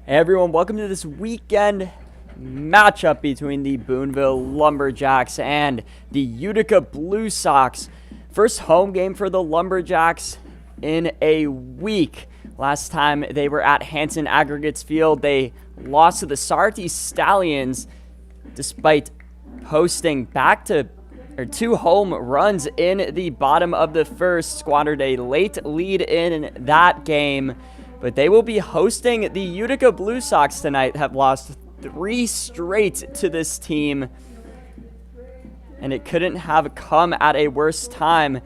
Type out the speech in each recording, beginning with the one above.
Hey everyone, welcome to this weekend matchup between the Boonville Lumberjacks and the Utica Blue Sox. First home game for the Lumberjacks in a week. Last time they were at Hanson Aggregates Field, they lost to the Stallions despite posting two home runs in the bottom of the first, squandered a late lead in that game. But they will be hosting the Utica Blue Sox tonight, have lost 3 straight to this team. And it couldn't have come at a worse time.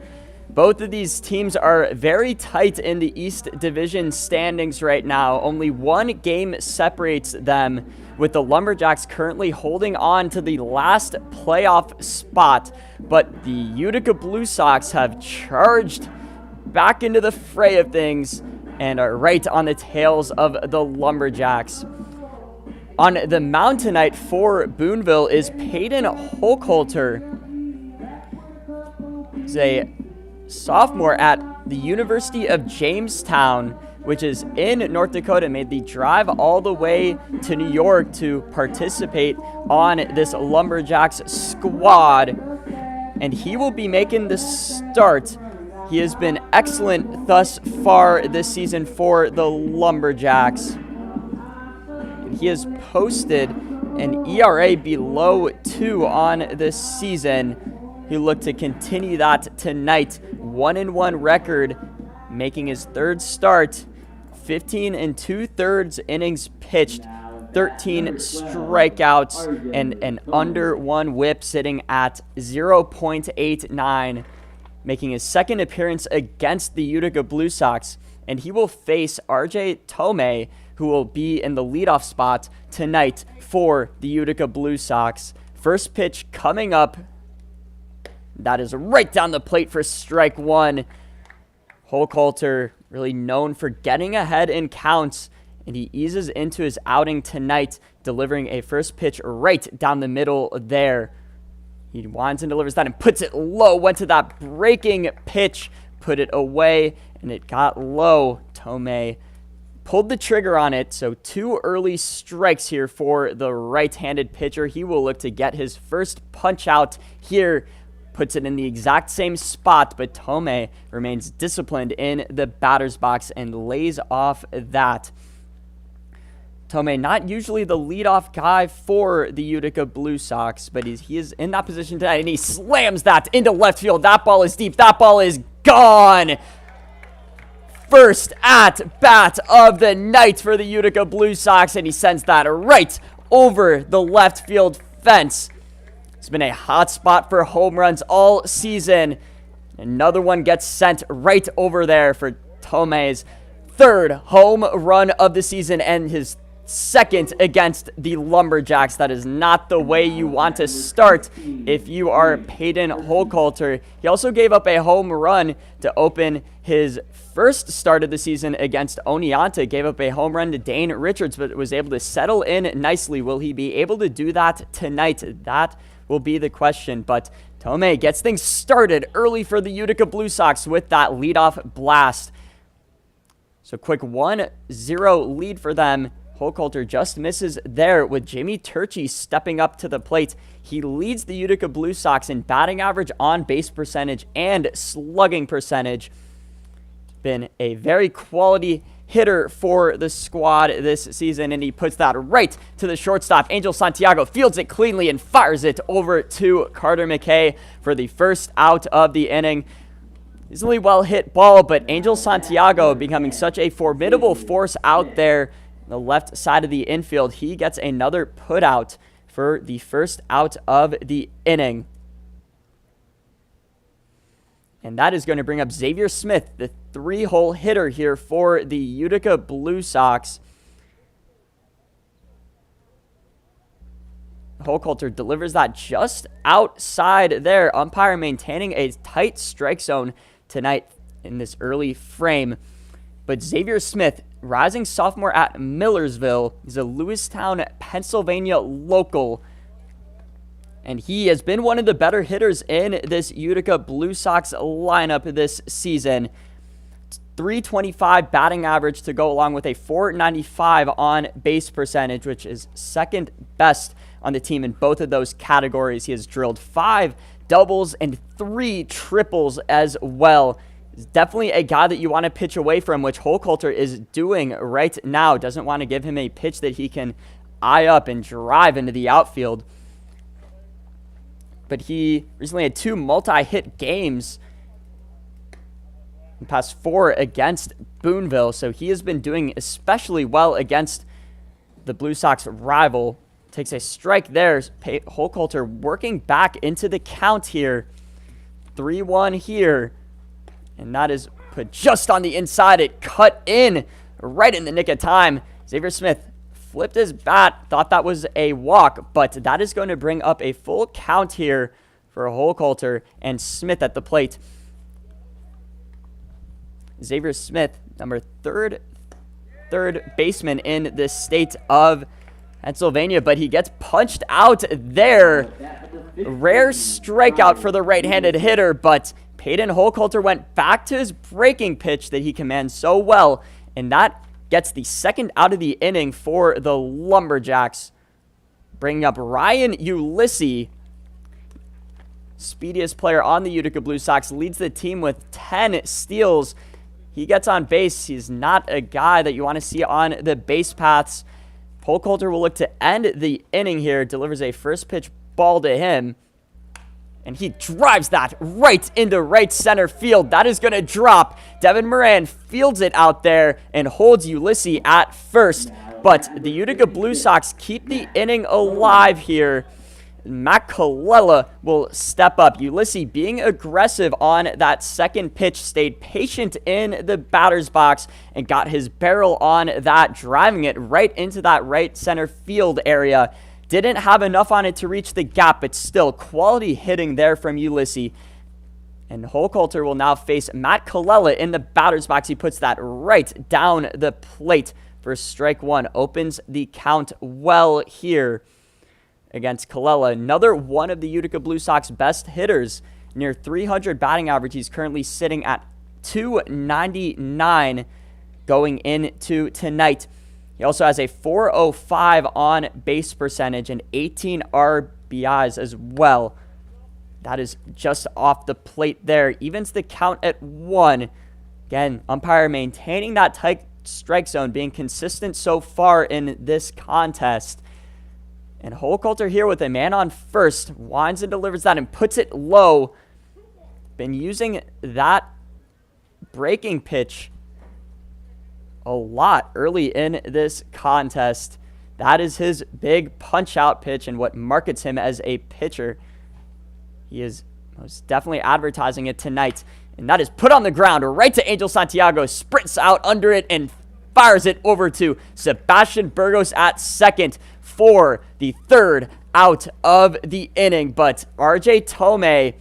Both of these teams are very tight in the East Division standings right now. Only one game separates them, with the Lumberjacks currently holding on to the last playoff spot. But the Utica Blue Sox have charged back into the fray of things and are right on the tails of the Lumberjacks. On the mound tonight for Boonville is Peyton Holcoulter. He's a sophomore at the University of Jamestown, which is in North Dakota. Made the drive all the way to New York to participate on this Lumberjacks squad, and he will be making the start. He has been excellent thus far this season for the Lumberjacks. He has posted an ERA below 2 on this season. He'll look to continue that tonight. 1-1 record, making his third start. 15 2/3 innings pitched, 13 strikeouts, and an under 1 whip sitting at 0.89. Making his second appearance against the Utica Blue Sox, and he will face RJ Tomei, who will be in the leadoff spot tonight for the Utica Blue Sox. First pitch coming up. That is right down the plate for strike one. Holcoulter, really known for getting ahead in counts, and he eases into his outing tonight, delivering a first pitch right down the middle there. He winds and delivers that and puts it low. Went to that breaking pitch, put it away, and it got low. Tomei pulled the trigger on it, so 2 early strikes here for the right-handed pitcher. He will look to get his first punch out here. Puts it in the exact same spot, but Tomei remains disciplined in the batter's box and lays off that. Tomei, not usually the leadoff guy for the Utica Blue Sox, but he is in that position tonight, and he slams that into left field. That ball is deep. That ball is gone. First at bat of the night for the Utica Blue Sox, and he sends that right over the left field fence. It's been a hot spot for home runs all season. Another one gets sent right over there for Tomei's third home run of the season and his second against the Lumberjacks. That is not the way you want to start if you are Peyton Holcoulter. He also gave up a home run to open his first start of the season against Oneonta. Gave up a home run to Dane Richards, but was able to settle in nicely. Will he be able to do that tonight? That will be the question, but Tomei gets things started early for the Utica Blue Sox with that leadoff blast. So quick 1-0 lead for them. Holcoulter just misses there with Jimmy Turchi stepping up to the plate. He leads the Utica Blue Sox in batting average, on base percentage, and slugging percentage. Been a very quality hitter for the squad this season, and he puts that right to the shortstop. Angel Santiago fields it cleanly and fires it over to Carter McKay for the first out of the inning. Easily well hit ball, but Angel Santiago becoming such a formidable force out there the left side of the infield. He gets another put out for the first out of the inning. And that is going to bring up Xavier Smith, the 3-hole hitter here for the Utica Blue Sox. Holcoulter delivers that just outside there. Umpire maintaining a tight strike zone tonight in this early frame. But Xavier Smith, rising sophomore at Millersville, is a Lewistown, Pennsylvania local. And he has been one of the better hitters in this Utica Blue Sox lineup this season. .325 batting average to go along with a .495 on base percentage, which is second best on the team in both of those categories. He has drilled 5 doubles and 3 triples as well. He's definitely a guy that you want to pitch away from, which Holcoulter is doing right now. Doesn't want to give him a pitch that he can eye up and drive into the outfield. But he recently had 2 multi-hit games in the past 4 against Boonville, so he has been doing especially well against the Blue Sox rival. Takes a strike there. Holcoulter working back into the count here. 3-1 here. And that is put just on the inside. It cut in right in the nick of time. Xavier Smith flipped his bat. Thought that was a walk, but that is going to bring up a full count here for Holcoulter and Smith at the plate. Xavier Smith, number third baseman in the state of Pennsylvania, but he gets punched out there. Rare strikeout for the right-handed hitter, but Peyton Holcoulter went back to his breaking pitch that he commands so well, and that gets the second out of the inning for the Lumberjacks. Bringing up Ryan Ulysses, speediest player on the Utica Blue Sox, leads the team with 10 steals. He gets on base. He's not a guy that you want to see on the base paths. Holcoulter will look to end the inning here, delivers a first pitch ball to him, and he drives that right into right center field. That is going to drop. Devin Moran fields it out there and holds Ulysses at first, but the Utica Blue Sox keep the inning alive here. Matt Colella will step up. Ulysses, being aggressive on that second pitch, stayed patient in the batter's box and got his barrel on that, driving it right into that right center field area. Didn't have enough on it to reach the gap, but still quality hitting there from Ulysses. And Holcoulter will now face Matt Colella in the batter's box. He puts that right down the plate for strike 1. Opens the count well here against Colella. Another one of the Utica Blue Sox best hitters, near 300 batting average. He's currently sitting at 299 going into tonight. He also has a .405 on base percentage and 18 RBIs as well. That is just off the plate there. Evens the count at 1. Again, umpire maintaining that tight strike zone, being consistent so far in this contest. And Holcoulter here with a man on first, winds and delivers that and puts it low. Been using that breaking pitch a lot early in this contest. That is his big punch-out pitch and what markets him as a pitcher. He is most definitely advertising it tonight. And that is put on the ground right to Angel Santiago. Sprints out under it and fires it over to Sebastian Burgos at second for the third out of the inning. But RJ Tomei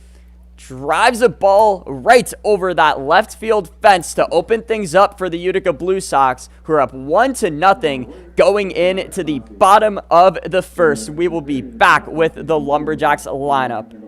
drives a ball right over that left field fence to open things up for the Utica Blue Sox, who are up 1-0 going into the bottom of the first. We will be back with the Lumberjacks lineup.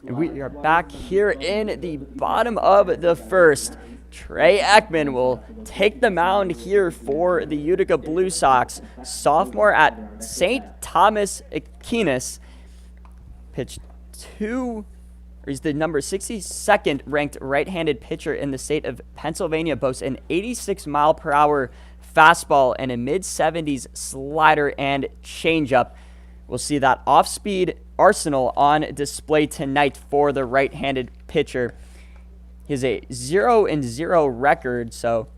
We are back here in the bottom of the first. Trey Ekman will take the mound here for the Utica Blue Sox. Sophomore at St. Thomas Aquinas. Pitched he's the number 62nd ranked right-handed pitcher in the state of Pennsylvania. Boasts an 86-mile-per-hour fastball and a mid-70s slider and changeup. We'll see that off-speed arsenal on display tonight for the right-handed pitcher. He has a 0-0 record, so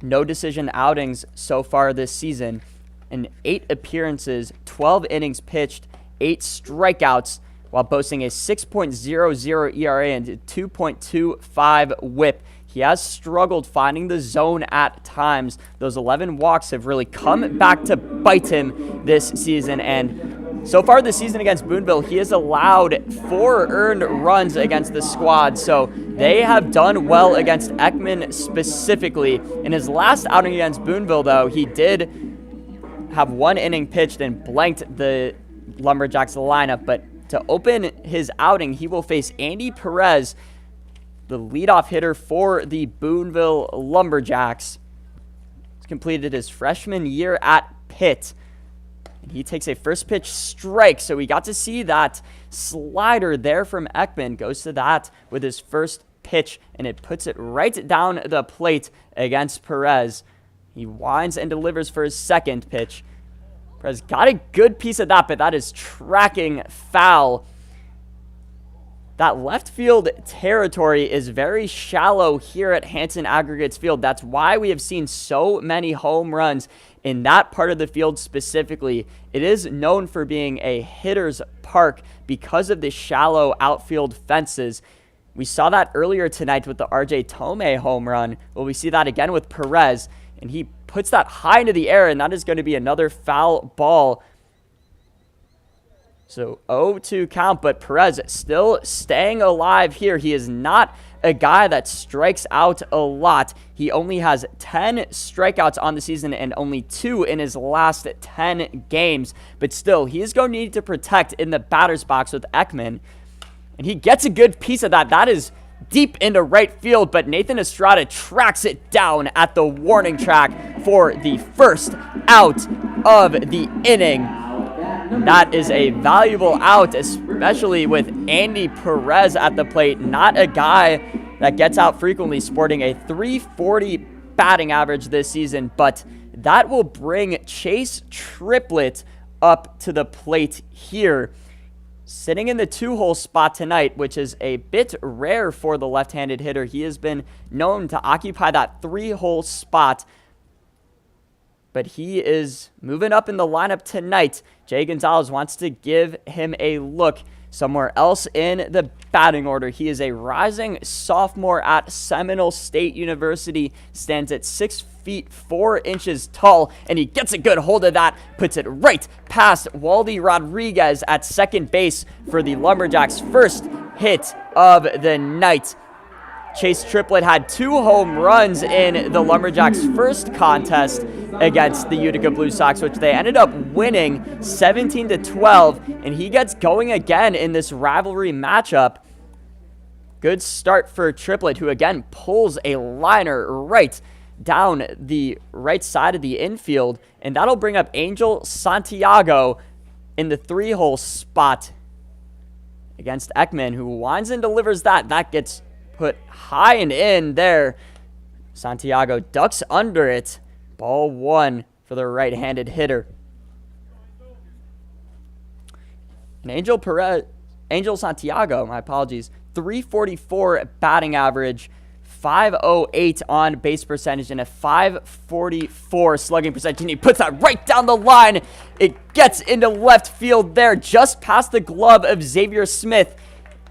no decision outings so far this season. In 8 appearances, 12 innings pitched, 8 strikeouts, while boasting a 6.00 ERA and a 2.25 whip. He has struggled finding the zone at times. Those 11 walks have really come back to bite him this season, and so far this season against Boonville, he has allowed 4 earned runs against the squad, so they have done well against Ekman specifically. In his last outing against Boonville, though, he did have 1 inning pitched and blanked the Lumberjacks lineup, but to open his outing, he will face Andy Perez, the leadoff hitter for the Boonville Lumberjacks. He's completed his freshman year at Pitt. He takes a first pitch strike, so we got to see that slider there from Ekman. Goes to that with his first pitch, and it puts it right down the plate against Perez. He winds and delivers for his second pitch. Perez got a good piece of that, but that is tracking foul. That left field territory is very shallow here at Hanson Aggregates Field. That's why we have seen so many home runs in that part of the field specifically. It is known for being a hitter's park because of the shallow outfield fences. We saw that earlier tonight with the RJ Tomei home run. Well, we see that again with Perez, and he puts that high into the air, and that is going to be another foul ball. So 0-2 count, but Perez still staying alive here. He is not a guy that strikes out a lot. He only has 10 strikeouts on the season and only 2 in his last 10 games. But still, he is going to need to protect in the batter's box with Ekman. And he gets a good piece of that. That is deep into right field, but Nathan Estrada tracks it down at the warning track for the first out of the inning. That is a valuable out, especially with Andy Perez at the plate. Not a guy that gets out frequently, sporting a .340 batting average this season, but that will bring Chase Triplett up to the plate here. Sitting in the 2-hole spot tonight, which is a bit rare for the left-handed hitter. He has been known to occupy that 3-hole spot, but he is moving up in the lineup tonight. Jay Gonzalez wants to give him a look somewhere else in the batting order. He is a rising sophomore at Seminole State University, stands at 6 feet 4 inches tall, and he gets a good hold of that, puts it right past Waldy Rodriguez at second base for the Lumberjacks' first hit of the night. Chase Triplett had 2 home runs in the Lumberjacks' first contest against the Utica Blue Sox, which they ended up winning 17-12, and he gets going again in this rivalry matchup. Good start for Triplett, who again pulls a liner right down the right side of the infield, and that'll bring up Angel Santiago in the 3-hole spot against Ekman, who winds and delivers that. That gets put high and in there. Santiago ducks under it. Ball 1 for the right-handed hitter. And Angel Santiago, my apologies, .344 batting average, .508 on base percentage, and a .544 slugging percentage. And he puts that right down the line. It gets into left field there, just past the glove of Xavier Smith.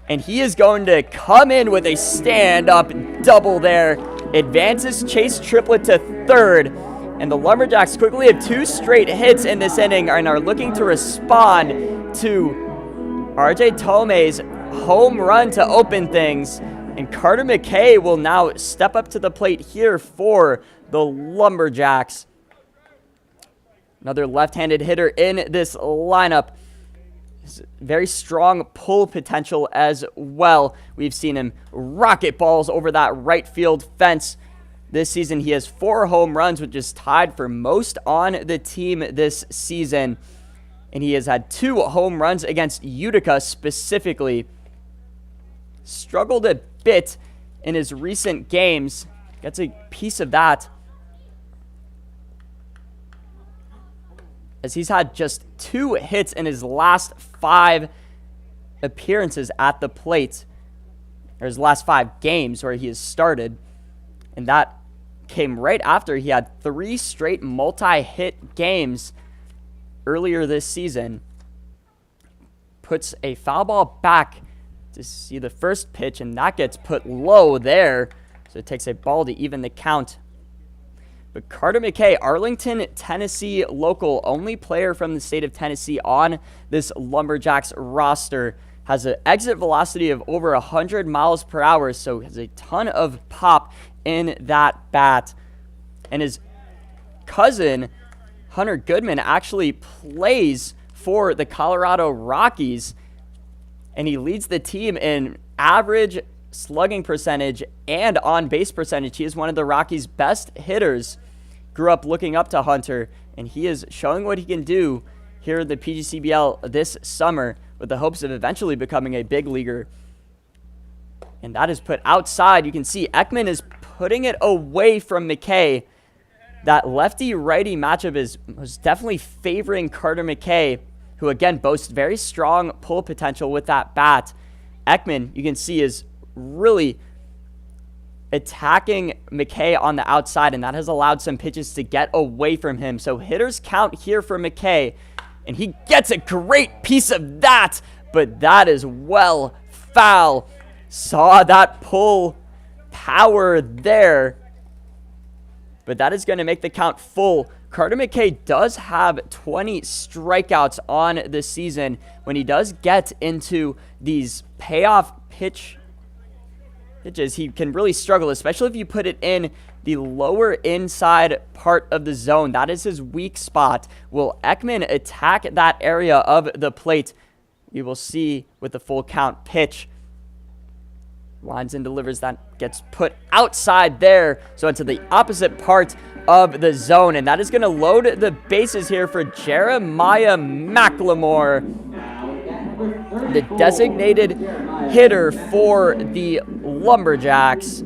And he is going to come in with a stand-up double there. Advances Chase Triplett to third. And the Lumberjacks quickly have 2 straight hits in this inning and are looking to respond to RJ Tomei's home run to open things. And Carter McKay will now step up to the plate here for the Lumberjacks. Another left-handed hitter in this lineup. Very strong pull potential as well. We've seen him rocket balls over that right field fence. This season, he has 4 home runs, which is tied for most on the team this season. And he has had 2 home runs against Utica specifically. Struggled a bit in his recent games. Gets a piece of that, as he's had just 2 hits in his last 5 appearances at the plate, or his last 5 games where he has started. And that came right after he had 3 straight multi-hit games earlier this season. Puts a foul ball back to see the first pitch, and that gets put low there. So it takes a ball to even the count. But Carter McKay, Arlington, Tennessee local, only player from the state of Tennessee on this Lumberjacks roster, has an exit velocity of over 100 miles per hour, so has a ton of pop in that bat. And his cousin, Hunter Goodman, actually plays for the Colorado Rockies, and he leads the team in average slugging percentage and on-base percentage. He is one of the Rockies' best hitters. Grew up looking up to Hunter, and he is showing what he can do here in the PGCBL this summer with the hopes of eventually becoming a big leaguer. And that is put outside. You can see Ekman is putting it away from McKay. That lefty-righty matchup was definitely favoring Carter McKay, who again boasts very strong pull potential with that bat. Ekman, you can see, is really attacking McKay on the outside, and that has allowed some pitches to get away from him. So hitters count here for McKay, and he gets a great piece of that, but that is well foul. Saw that pull power there, but that is going to make the count full. Carter McKay does have 20 strikeouts on the season. When he does get into these payoff pitches, he can really struggle, especially if you put it in the lower inside part of the zone. That is his weak spot. Will Ekman attack that area of the plate? We will see with the full count pitch. Lines and delivers. That gets put outside there, so into the opposite part of the zone, and that is going to load the bases here for Jeremiah McLemore, the designated hitter for the Lumberjacks.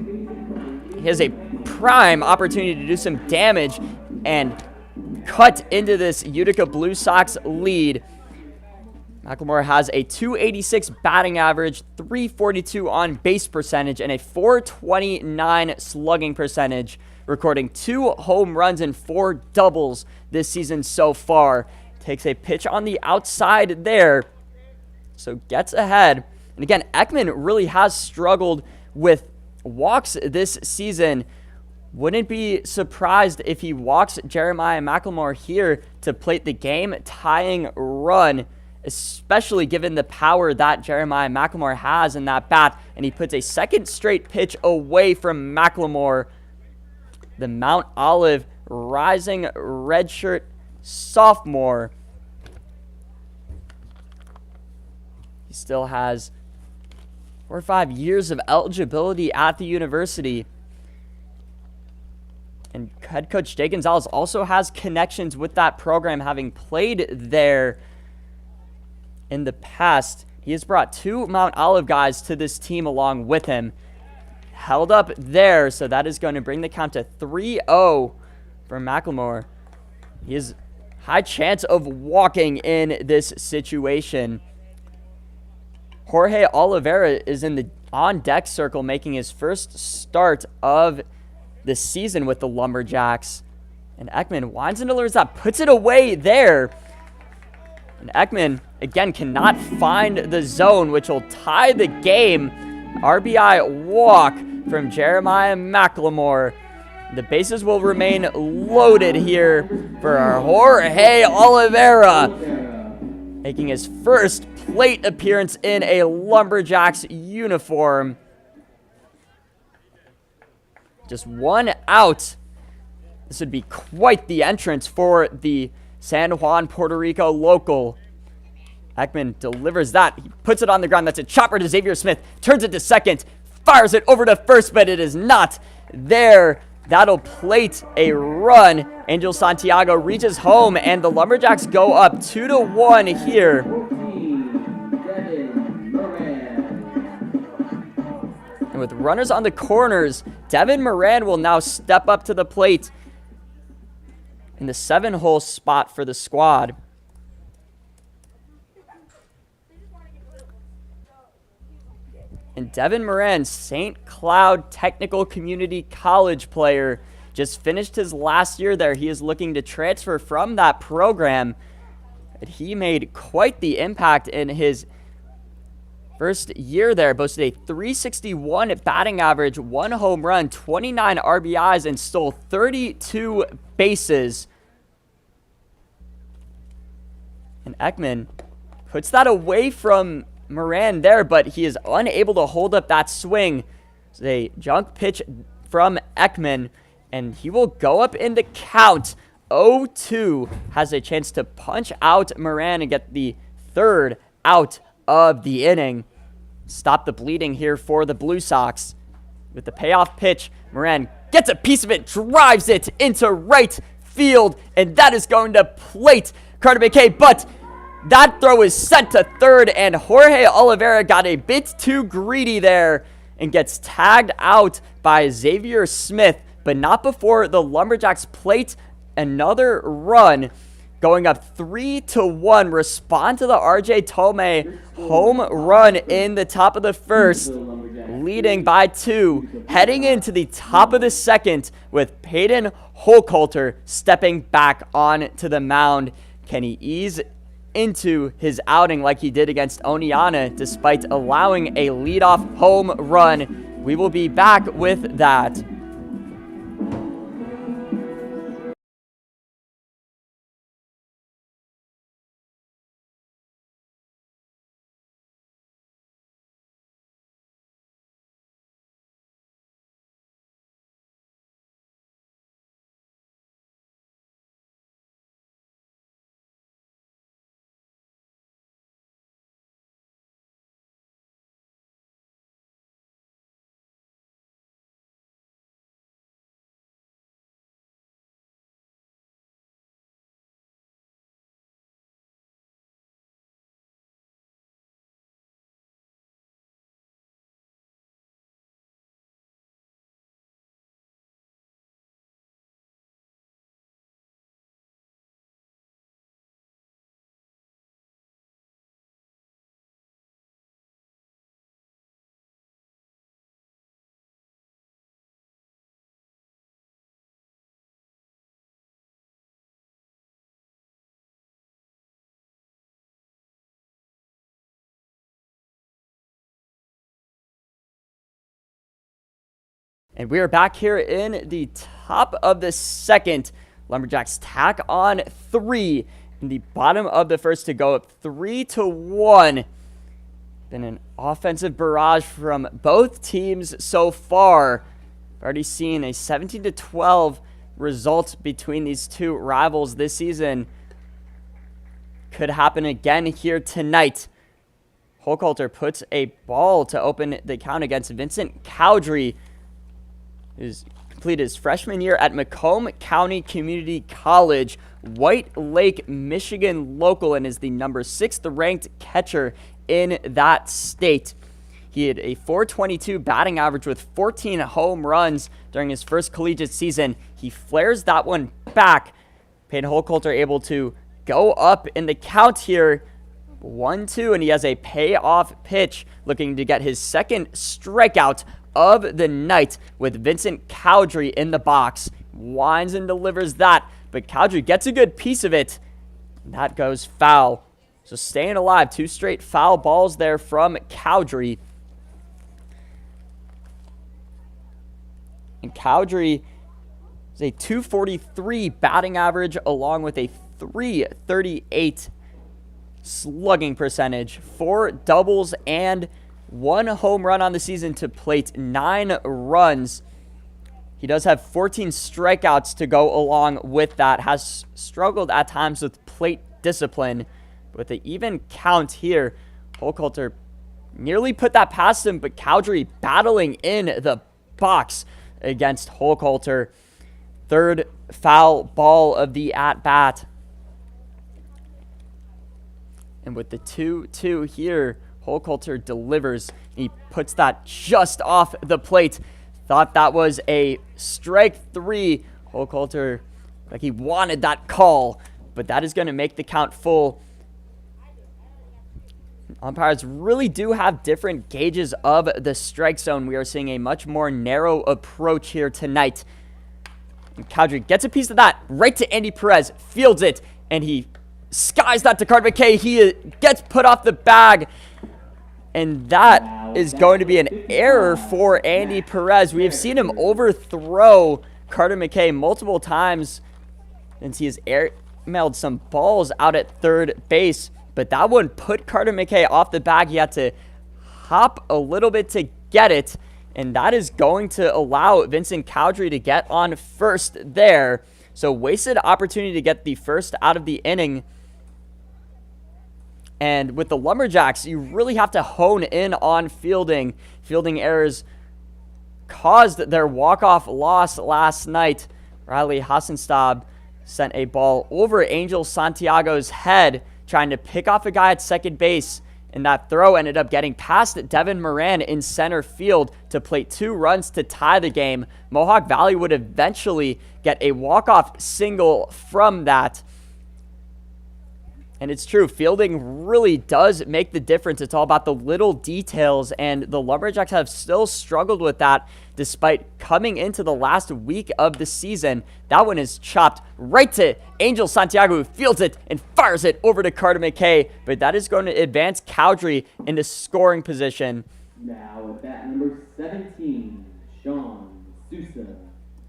He has a prime opportunity to do some damage and cut into this Utica Blue Sox lead. McLemore has a .286 batting average, .342 on base percentage, and a .429 slugging percentage, recording 2 home runs and 4 doubles this season so far. Takes a pitch on the outside there, so gets ahead. And again, Ekman really has struggled with walks this season. Wouldn't be surprised if he walks Jeremiah McLemore here to plate the game-tying run, especially given the power that Jeremiah McLemore has in that bat. And he puts a second straight pitch away from McLemore, the Mount Olive rising redshirt sophomore. He still has 4 or 5 years of eligibility at the university. And head coach Jay Gonzalez also has connections with that program, having played there in the past. He has brought 2 Mount Olive guys to this team along with him. Held up there, so that is going to bring the count to 3-0 for McLemore. He has high chance of walking in this situation. Jorge Oliveira is in the on-deck circle, making his first start of the season with the Lumberjacks. And Ekman winds and delivers that, puts it away there. And Ekman, again, cannot find the zone, which will tie the game. RBI walk from Jeremiah McLemore. The bases will remain loaded here for Jorge Oliveira, making his first plate appearance in a Lumberjacks uniform. Just 1 out. This would be quite the entrance for the San Juan, Puerto Rico local, Ekman delivers that. He puts it on the ground. That's a chopper to Xavier Smith. Turns it to second. Fires it over to first, but it is not there. That'll plate a run. Angel Santiago reaches home, and the Lumberjacks go up 2-1 here. And with runners on the corners, Devin Moran will now step up to the plate in the 7-hole spot for the squad. And Devin Moran, St. Cloud Technical Community College player, just finished his last year there. He is looking to transfer from that program. But he made quite the impact in his first year there. Boasted a .361 batting average, 1 home run, 29 RBIs, and stole 32 bases. And Ekman puts that away from Moran there, but he is unable to hold up that swing. It's a junk pitch from Ekman, and he will go up in the count. 0-2 has a chance to punch out Moran and get the 3rd out of the inning. Stop the bleeding here for the Blue Sox. With the payoff pitch, Moran gets a piece of it, drives it into right field, and that is going to plate Carter McKay, but that throw is sent to third, and Jorge Oliveira got a bit too greedy there and gets tagged out by Xavier Smith, but not before the Lumberjacks plate another run, going up 3-1. Respond to the RJ Tome home run in the top of the first, leading by 2, heading into the top of the second with Peyton Holcoulter stepping back onto the mound. Can he ease into his outing like he did against Oneonta despite allowing a leadoff home run? We will be back with that. And we are back here in the top of the second. Lumberjacks tack on 3 in the bottom of the first to go up 3-1. Been an offensive barrage from both teams so far. Already seen a 17-12 result between these two rivals this season. Could happen again here tonight. Holcoulter puts a ball to open the count against Vincent Cowdrey, who's completed his freshman year at Macomb County Community College, White Lake, Michigan local, and is the number 6th ranked catcher in that state. He had a .422 batting average with 14 home runs during his first collegiate season. He flares that one back. Peyton Holcoulter able to go up in the count here, 1-2, and he has a payoff pitch looking to get his 2nd strikeout of the night with Vincent Cowdrey in the box. Winds and delivers that, but Cowdrey gets a good piece of it. That goes foul. So staying alive, 2 straight foul balls there from Cowdrey. And Cowdrey is a .243 batting average along with a .338 slugging percentage, 4 doubles and 1 home run on the season to plate 9 runs. He does have 14 strikeouts to go along with that. Has struggled at times with plate discipline, With an even count here, Holcoulter nearly put that past him, but Cowdery battling in the box against Holcoulter. Third foul ball of the at-bat. And with the 2-2 here, Holcoulter delivers. He puts that just off the plate. Thought that was a strike 3. Holcoulter, like he wanted that call, but that is going to make the count full. Umpires really do have different gauges of the strike zone. We are seeing a much more narrow approach here tonight. And Cowdery gets a piece of that right to Andy Perez, fields it, and he skies that to Carter McKay. He gets put off the bag, and that is going to be an error for Andy Perez. We have seen him overthrow Carter McKay multiple times since he has airmailed some balls out at third base. But that one put Carter McKay off the bag. He had to hop a little bit to get it. And that is going to allow Vincent Cowdery to get on first there. So wasted opportunity to get the first out of the inning. And with the Lumberjacks, you really have to hone in on fielding. Fielding errors caused their walk-off loss last night. Riley Hassenstab sent a ball over Angel Santiago's head, trying to pick off a guy at second base, and that throw ended up getting past Devin Moran in center field to plate 2 runs to tie the game. Mohawk Valley would eventually get a walk-off single from that. And it's true, fielding really does make the difference. It's all about the little details, and the Lumberjacks have still struggled with that despite coming into the last week of the season. That one is chopped right to Angel Santiago, who fields it and fires it over to Carter McKay, but that is going to advance Cowdery into scoring position. Now at bat number 17, Sean Sousa.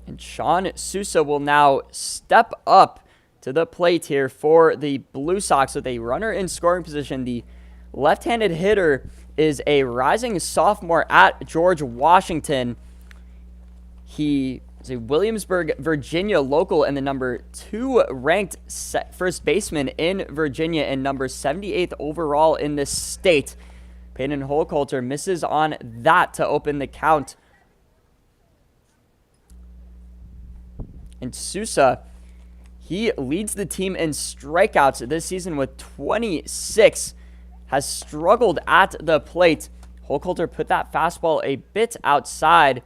And Sean Sousa will now step up to the plate here for the Blue Sox with a runner in scoring position. The left-handed hitter is a rising sophomore at George Washington. He is a Williamsburg, Virginia local and the number 2 ranked first baseman in Virginia and number 78th overall in this state. Peyton Holcoulter misses on that to open the count. And Sousa, he leads the team in strikeouts this season with 26, has struggled at the plate. Holcoulter put that fastball a bit outside.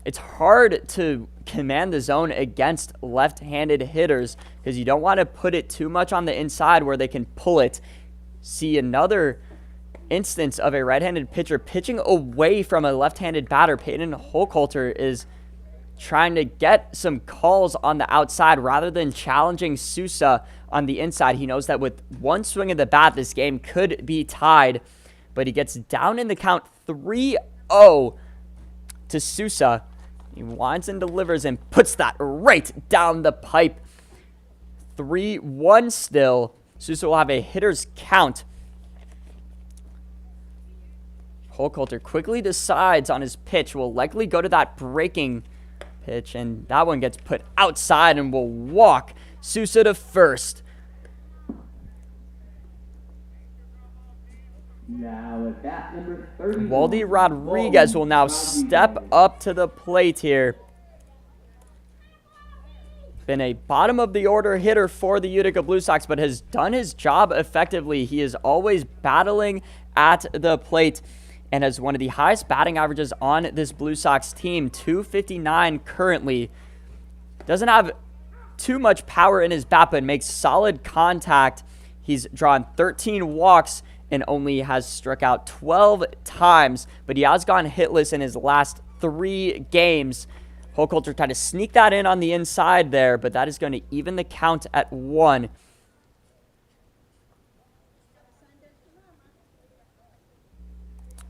It's hard to command the zone against left-handed hitters because you don't want to put it too much on the inside where they can pull it. See another instance of a right-handed pitcher pitching away from a left-handed batter. Peyton Holcoulter is trying to get some calls on the outside rather than challenging Sousa on the inside. He knows that with one swing of the bat, this game could be tied, but he gets down in the count 3-0 to Sousa. He winds and delivers and puts that right down the pipe. 3-1 still. Sousa will have a hitter's count. Holcoulter quickly decides on his pitch. Will likely go to that breaking pitch, and that one gets put outside and will walk Sousa to first. Now at bat number 30, Waldy Rodriguez will now step up to the plate here. Been a bottom of the order hitter for the Utica Blue Sox, but has done his job effectively. He is always battling at the plate and has one of the highest batting averages on this Blue Sox team, 259 currently. Doesn't have too much power in his bat, but makes solid contact. He's drawn 13 walks and only has struck out 12 times, but he has gone hitless in his last 3 games. Holcoulter tried to sneak that in on the inside there, but that is going to even the count at 1.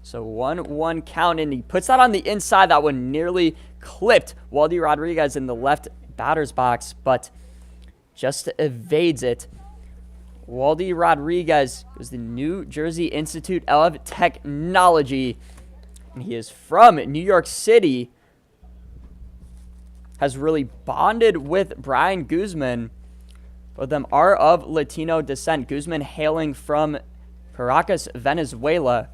So 1-1 count, and he puts that on the inside. That one nearly clipped Waldy Rodriguez in the left batter's box, but just evades it. Waldy Rodriguez was the New Jersey Institute of Technology, and he is from New York City. Has really bonded with Brian Guzman. Both of them are of Latino descent. Guzman hailing from Caracas, Venezuela.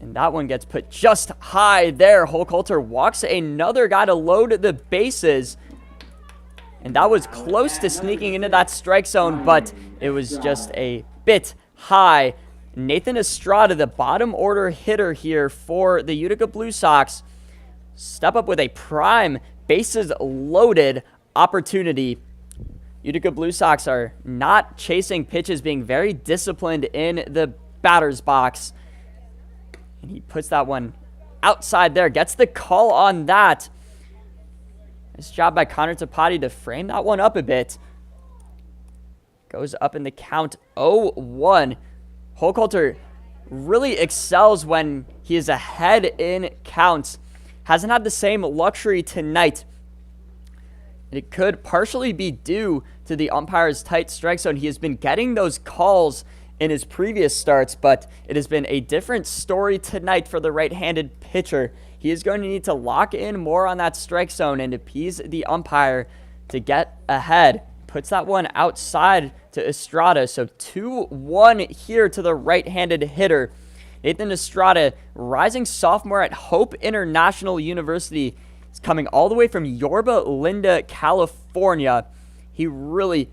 And that one gets put just high there. Holcoulter walks another guy to load the bases. And that was close to sneaking into that strike zone, but it was just a bit high. Nathan Estrada, the bottom order hitter here for the Utica Blue Sox, step up with a prime bases loaded opportunity. Utica Blue Sox are not chasing pitches, being very disciplined in the batter's box. And he puts that one outside there, gets the call on that. Nice job by Connor Tapati to frame that one up a bit. Goes up in the count 0-1. Holcoulter really excels when he is ahead in counts. Hasn't had the same luxury tonight. It could partially be due to the umpire's tight strike zone. He has been getting those calls in his previous starts, but it has been a different story tonight for the right-handed pitcher. He is going to need to lock in more on that strike zone and appease the umpire to get ahead. Puts that one outside to Estrada, so 2-1 here to the right-handed hitter. Nathan Estrada, rising sophomore at Hope International University, is coming all the way from Yorba Linda, California. He really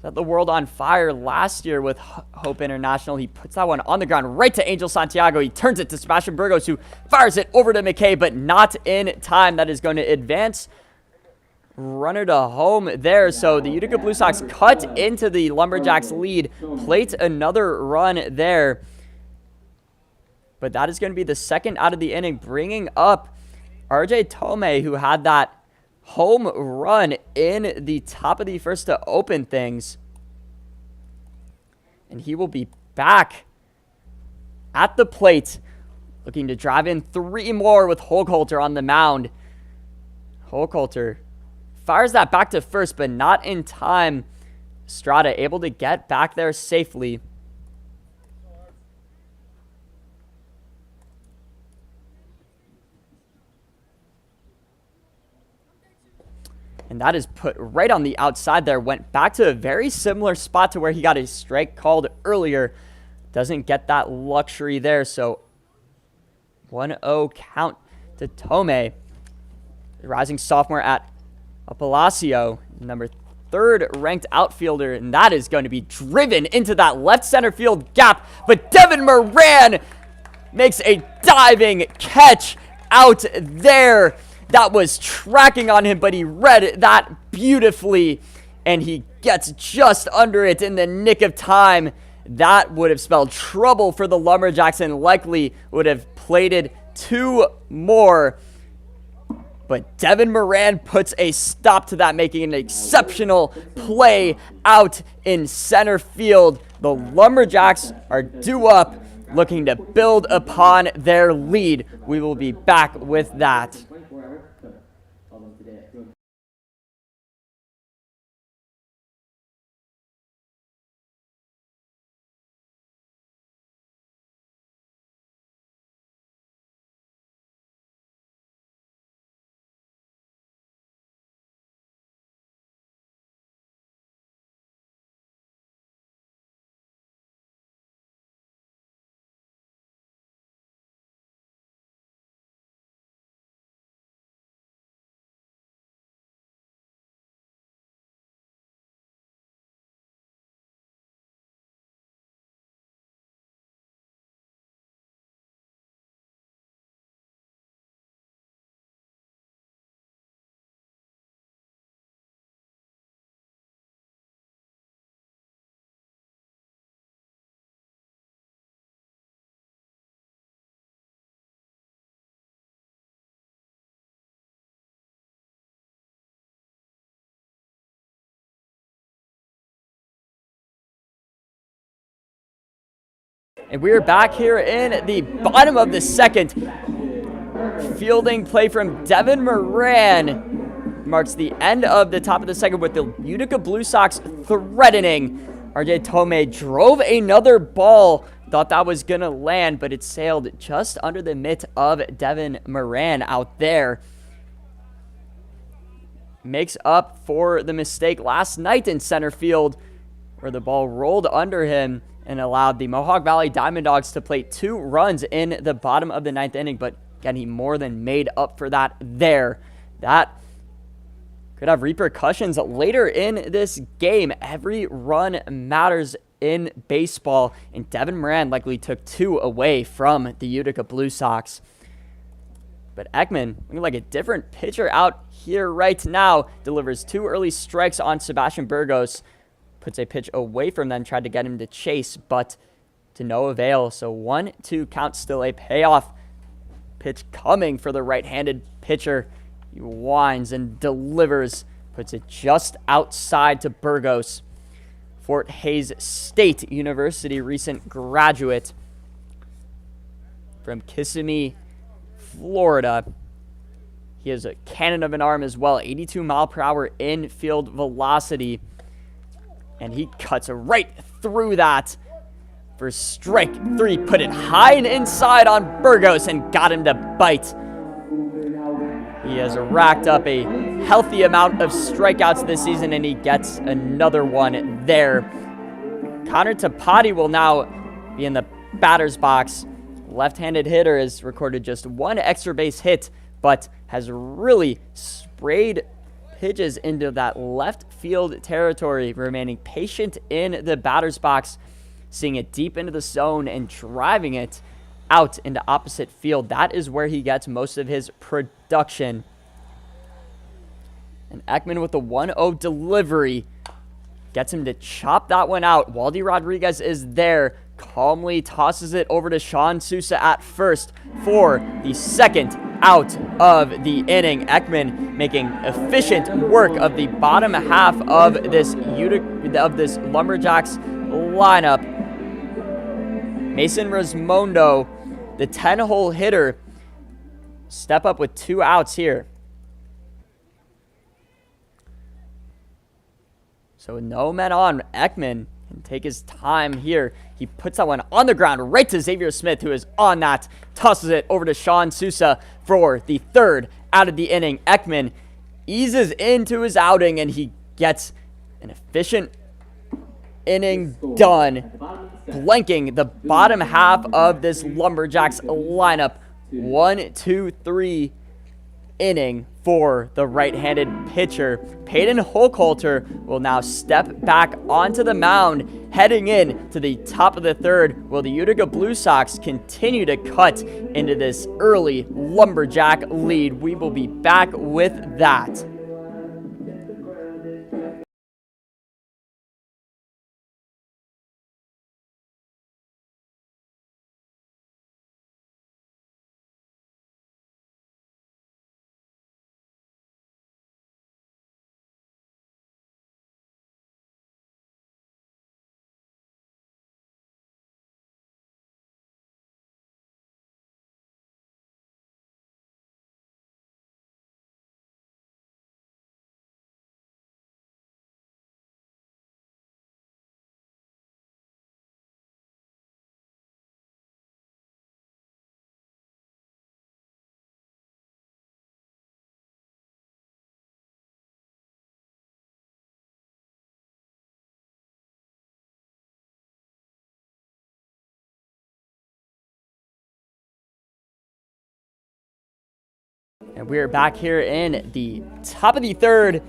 set the world on fire last year with Hope International. He puts that one on the ground right to Angel Santiago. He turns it to Sebastian Burgos, who fires it over to McKay, but not in time. That is going to advance runner to home there. So the Utica Blue Sox cut into the Lumberjacks lead, plate another run there. But that is going to be the second out of the inning, bringing up RJ Tomei, who had that home run in the top of the first to open things. And he will be back at the plate, looking to drive in 3 more with Holcoulter on the mound. Holcoulter fires that back to first, but not in time. Estrada able to get back there safely. And that is put right on the outside there. Went back to a very similar spot to where he got his strike called earlier. Doesn't get that luxury there. So 1-0 count to Tomei. The rising sophomore at Apalacio, number 3rd ranked outfielder. And that is going to be driven into that left center field gap. But Devin Moran makes a diving catch out there. That was tracking on him, but he read that beautifully, and he gets just under it in the nick of time. That would have spelled trouble for the Lumberjacks and likely would have plated 2 more. But Devin Moran puts a stop to that, making an exceptional play out in center field. The Lumberjacks are due up, looking to build upon their lead. We will be back with that. And we're back here in the bottom of the second. Fielding play from Devin Moran marks the end of the top of the second with the Utica Blue Sox threatening. RJ Tomei drove another ball. Thought that was going to land, but it sailed just under the mitt of Devin Moran out there. makes up for the mistake last night in center field where the ball rolled under him and allowed the Mohawk Valley Diamond Dawgs to play 2 runs in the bottom of the 9th inning. But again, he more than made up for that there. That could have repercussions later in this game. Every run matters in baseball, and Devin Moran likely took 2 away from the Utica Blue Sox. But Ekman, looking like a different pitcher out here right now, delivers 2 early strikes on Sebastian Burgos. Puts a pitch away from them, tried to get him to chase, but to no avail. So 1-2 count, still a payoff pitch coming for the right-handed pitcher. He winds and delivers, puts it just outside to Burgos. Fort Hays State University recent graduate from Kissimmee, Florida. He has a cannon of an arm as well, 82 mile per hour infield velocity. And he cuts right through that for strike 3. Put it high and inside on Burgos and got him to bite. He has racked up a healthy amount of strikeouts this season, and he gets another one there. Connor Tapati will now be in the batter's box. Left-handed hitter has recorded just 1 extra base hit, but has really sprayed pitches into that left field territory, remaining patient in the batter's box, seeing it deep into the zone and driving it out into opposite field. That is where he gets most of his production. And Ekman with the 1-0 delivery gets him to chop that one out. Waldy Rodriguez is there, calmly tosses it over to Sean Sousa at first for the 2nd out of the inning. Ekman making efficient work of the bottom half of this Lumberjacks lineup. Mason Rasmondo, the 10-hole hitter, step up with 2 outs here. So with no men on, Ekman can take his time here. He puts that one on the ground right to Xavier Smith, who is on that. Tosses it over to Sean Sousa for the 3rd out of the inning. Ekman eases into his outing, and he gets an efficient inning done, blanking the bottom half of this Lumberjacks lineup. 1-2-3 inning for the right-handed pitcher. Peyton Holcoulter will now step back onto the mound, heading in to the top of the 3rd. Will the Utica Blue Sox continue to cut into this early Lumberjack lead? We will be back with that. And we're back here in the top of the 3rd.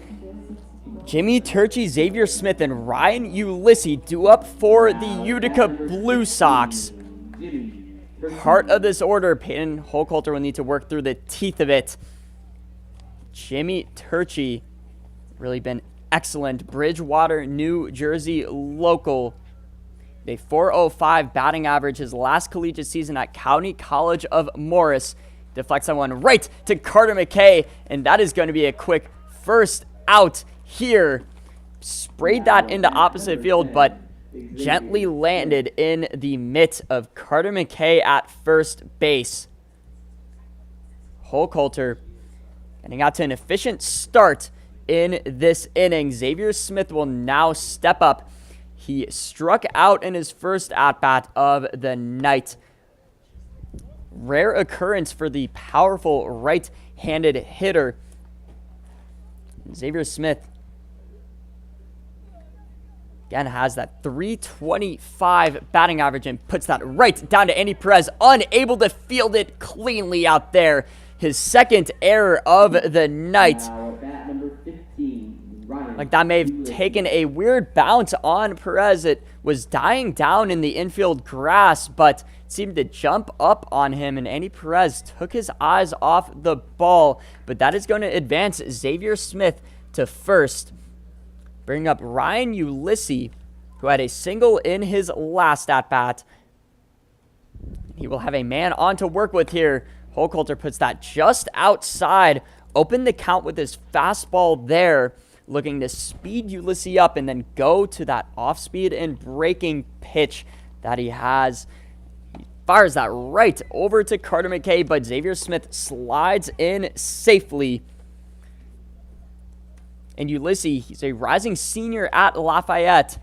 Jimmy Turchi, Xavier Smith, and Ryan Ulysses due up for the Utica Blue Sox. Part of this order, Peyton Holcoulter will need to work through the teeth of it. Jimmy Turchi, really been excellent. Bridgewater, New Jersey local. A .405 batting average his last collegiate season at County College of Morris. Deflects that one right to Carter McKay, and that is going to be a quick first out here. Sprayed that into opposite field, but gently landed in the mitt of Carter McKay at first base. Holcoulter getting out to an efficient start in this inning. Xavier Smith will now step up. He struck out in his first at-bat of the night. Rare occurrence for the powerful right-handed hitter. Xavier Smith again has that 325 batting average and puts that right down to Andy Perez, unable to field it cleanly out there. His second error of the night. Like that may have taken a weird bounce on Perez. It was dying down in the infield grass, but it seemed to jump up on him, and Andy Perez took his eyes off the ball. But that is going to advance Xavier Smith to first. Bring up Ryan Ulysses, who had a single in his last at-bat. He will have a man on to work with here. Hochholter puts that just outside. Opened the count with his fastball there. Looking to speed Ulysses up and then go to that off-speed and breaking pitch that he has. He fires that right over to Carter McKay, but Xavier Smith slides in safely. And Ulysses, he's a rising senior at Lafayette.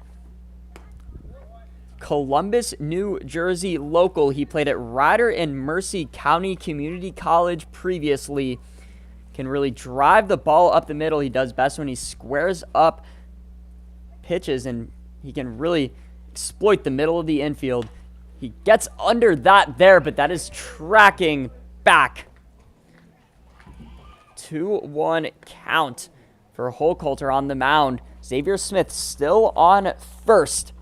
Columbus, New Jersey local. He played at Ryder and Mercy County Community College previously. Can really drive the ball up the middle. He does best when he squares up pitches, and he can really exploit the middle of the infield. He gets under that there, but that is tracking back. 2-1 count for Hochholter on the mound. Xavier Smith still on first.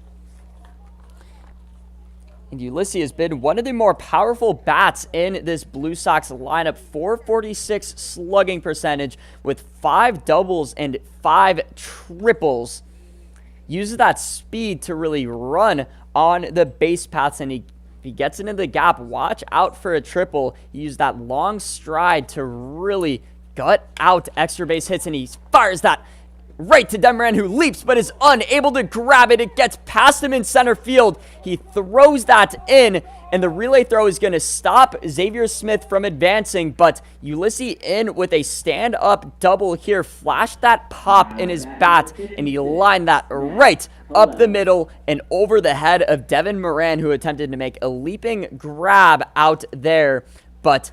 And Ulysses has been one of the more powerful bats in this Blue Sox lineup. 446 slugging percentage with 5 doubles and 5 triples. Uses that speed to really run on the base paths, and if he gets into the gap, watch out for a triple. He used that long stride to really gut out extra base hits, and he fires that right to Demoran, who leaps but is unable to grab it. It gets past him in center field. He throws that in, and the relay throw is going to stop Xavier Smith from advancing, but Ulysses in with a stand-up double here. Flashed that pop in his bat, and he lined that right up the middle and over the head of Devin Moran, who attempted to make a leaping grab out there, but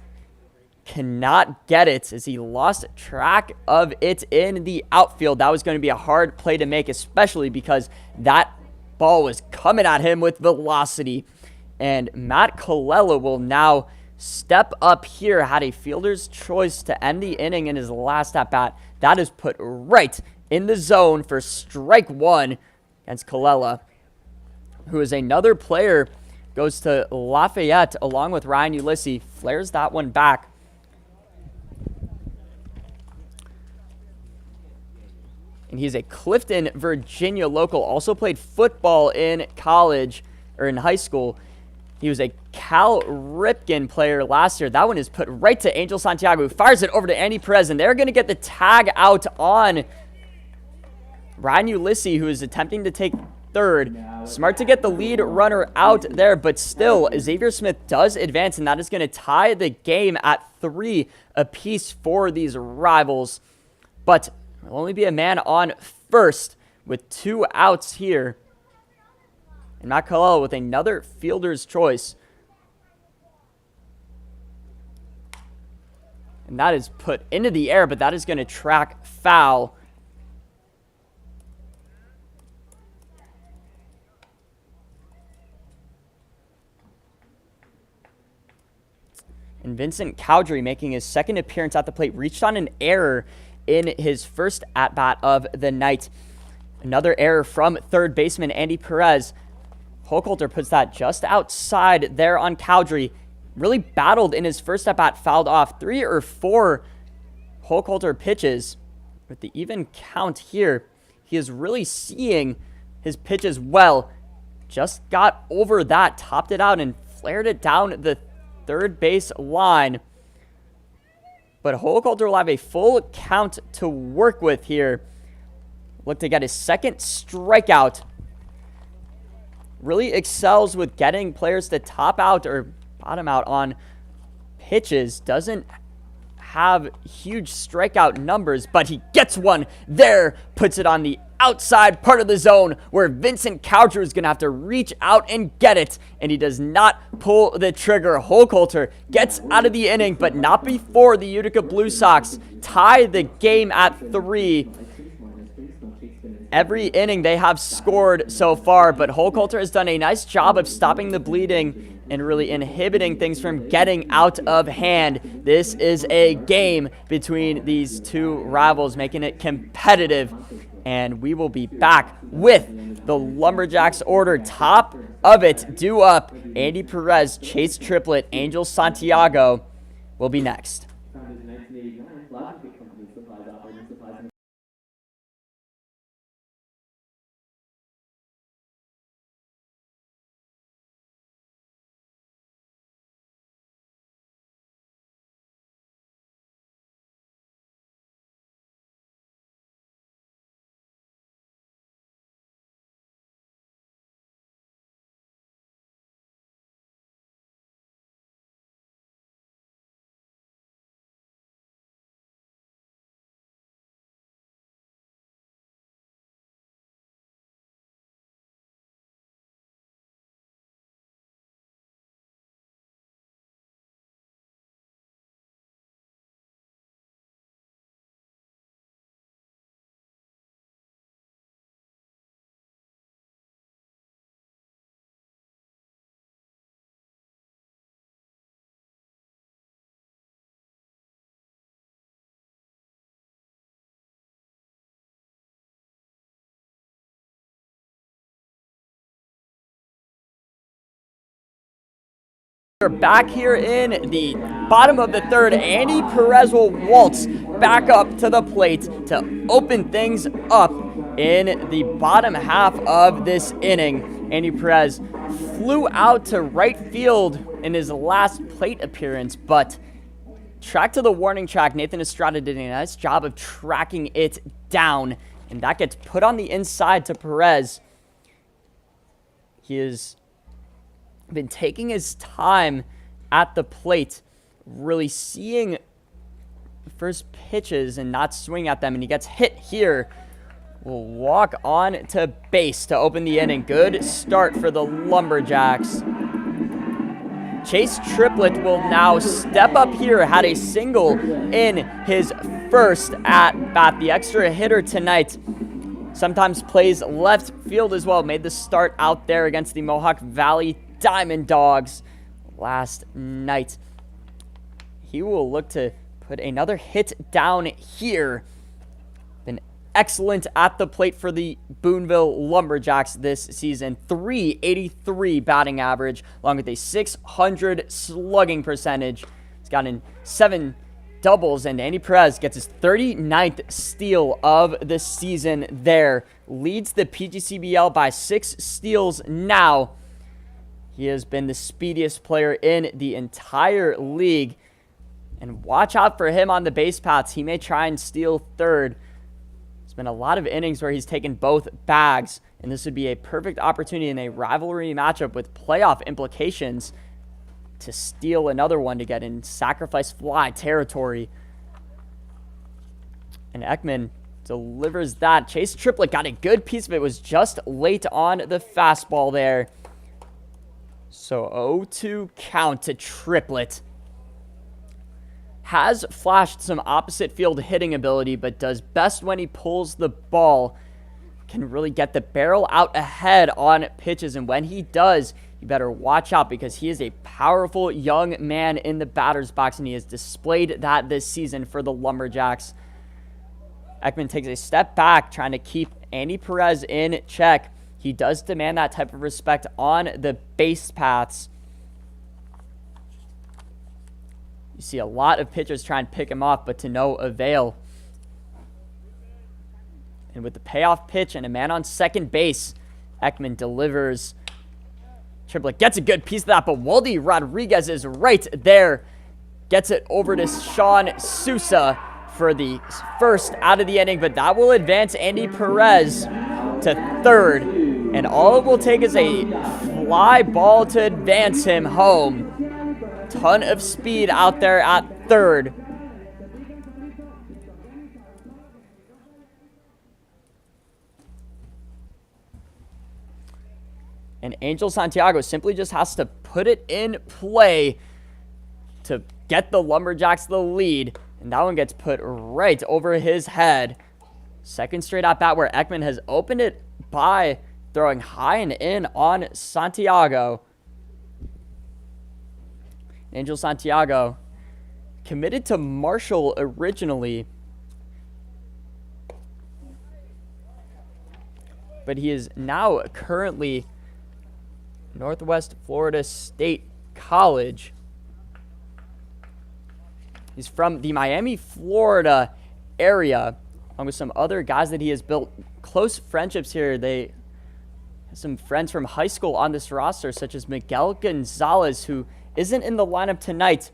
cannot get it as he lost track of it in the outfield. That was going to be a hard play to make, especially because that ball was coming at him with velocity. And Matt Colella will now step up here. Had a fielder's choice to end the inning in his last at-bat. That is put right in the zone for strike one against Colella, who is another player. Goes to Lafayette along with Ryan Ulysses. Flares that one back. And he's a Clifton, Virginia local. Also played football in college, or in high school. He was a Cal Ripken player last year. That one is put right to Angel Santiago, who fires it over to Andy Perez. And they're going to get the tag out on Ryan Ulysses, who is attempting to take third. Smart to get the lead runner out there, but still, Xavier Smith does advance, and that is going to tie the game at 3 apiece for these rivals. But will only be a man on first with 2 outs here. And Matt Colella with another fielder's choice. And that is put into the air, but that is going to track foul. And Vincent Cowdery, making his second appearance at the plate, reached on an error in his first at-bat of the night. Another error from third baseman Andy Perez. Hochholter puts that just outside there on Cowdery. Really battled in his first at-bat, fouled off 3 or 4 Hochholter pitches. With the even count here, he is really seeing his pitches well. Just got over that, topped it out, and flared it down the third base line. But Hochholter will have a full count to work with here. Look to get his second strikeout. Really excels with getting players to top out or bottom out on pitches. Doesn't have huge strikeout numbers, but he gets one there. Puts it on the outside part of the zone where Vincent Coucher is going to have to reach out and get it, and he does not pull the trigger. Holcoulter gets out of the inning, but not before the Utica Blue Sox tie the game at 3. Every inning they have scored so far, but Holcoulter has done a nice job of stopping the bleeding and really inhibiting things from getting out of hand. This is a game between these two rivals, making it competitive. And we will be back with the Lumberjacks order. Top of it, due up, Andy Perez, Chase Triplett, Angel Santiago will be next. We're back here in the bottom of the third. Andy Perez will waltz back up to the plate to open things up in the bottom half of this inning. Andy Perez flew out to right field in his last plate appearance, but track to the warning track. Nathan Estrada did a nice job of tracking it down, and that gets put on the inside to Perez. He is been taking his time at the plate, really seeing first pitches and not swing at them, and he gets hit here. Will walk on to base to open the inning. Good start for the Lumberjacks. Chase Triplett will now step up here, had a single in his first at bat. The extra hitter tonight sometimes plays left field as well. Made the start out there against the Mohawk Valley Diamond Dawgs last night. He will look to put another hit down here. Been excellent at the plate for the Boonville Lumberjacks this season. .383 batting average, along with a .600 slugging percentage. He's gotten 7 doubles, and Andy Perez gets his 39th steal of the season there. Leads the PGCBL by 6 steals now. He has been the speediest player in the entire league. And watch out for him on the base paths. He may try and steal third. There's been a lot of innings where he's taken both bags, and this would be a perfect opportunity in a rivalry matchup with playoff implications to steal another one to get in sacrifice fly territory. And Ekman delivers that. Chase Triplett got a good piece of it. Was just late on the fastball there. So 0-2 count to Triplett. Has flashed some opposite field hitting ability, but does best when he pulls the ball. Can really get the barrel out ahead on pitches, and when he does, you better watch out because he is a powerful young man in the batter's box, and he has displayed that this season for the Lumberjacks. Ekman takes a step back, trying to keep Andy Perez in check. He does demand that type of respect on the base paths. You see a lot of pitchers try and pick him off, but to no avail. And with the payoff pitch and a man on second base, Ekman delivers. Triplett gets a good piece of that, but Waldy Rodriguez is right there. Gets it over to Sean Sousa for the first out of the inning, but that will advance Andy Perez to third. And all it will take is a fly ball to advance him home. Ton of speed out there at third. And Angel Santiago simply just has to put it in play to get the Lumberjacks the lead. And that one gets put right over his head. Second straight at bat where Ekman has opened it by throwing high and in on Santiago. Angel Santiago committed to Marshall originally, but he is now currently Northwest Florida State College. He's from the Miami, Florida area, along with some other guys that he has built close friendships here. They have some friends from high school on this roster, such as Miguel Gonzalez, who isn't in the lineup tonight,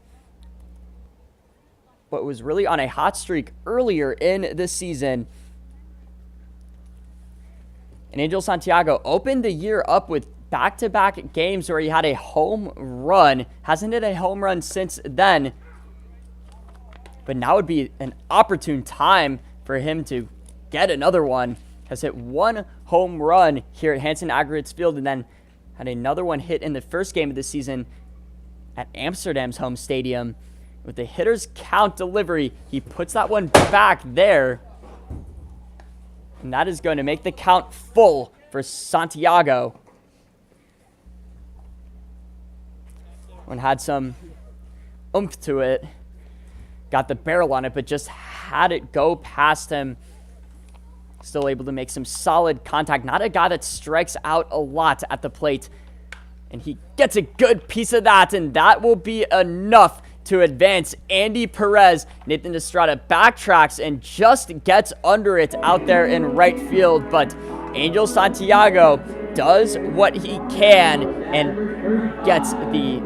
but was really on a hot streak earlier in the season. And Angel Santiago opened the year up with back-to-back games where he had a home run. Hasn't hit a home run since then. But now would be an opportune time for him to get another one. Has hit one home run here at Hanson Aggregates Field and then had another one hit in the first game of the season at Amsterdam's home stadium. With the hitter's count delivery, he puts that one back there. And that is going to make the count full for Santiago. One had some oomph to it. Got the barrel on it, but just had it go past him. Still able to make some solid contact. Not a guy that strikes out a lot at the plate. And he gets a good piece of that, and that will be enough to advance Andy Perez. Nathan Estrada backtracks and just gets under it out there in right field, but Angel Santiago does what he can and gets the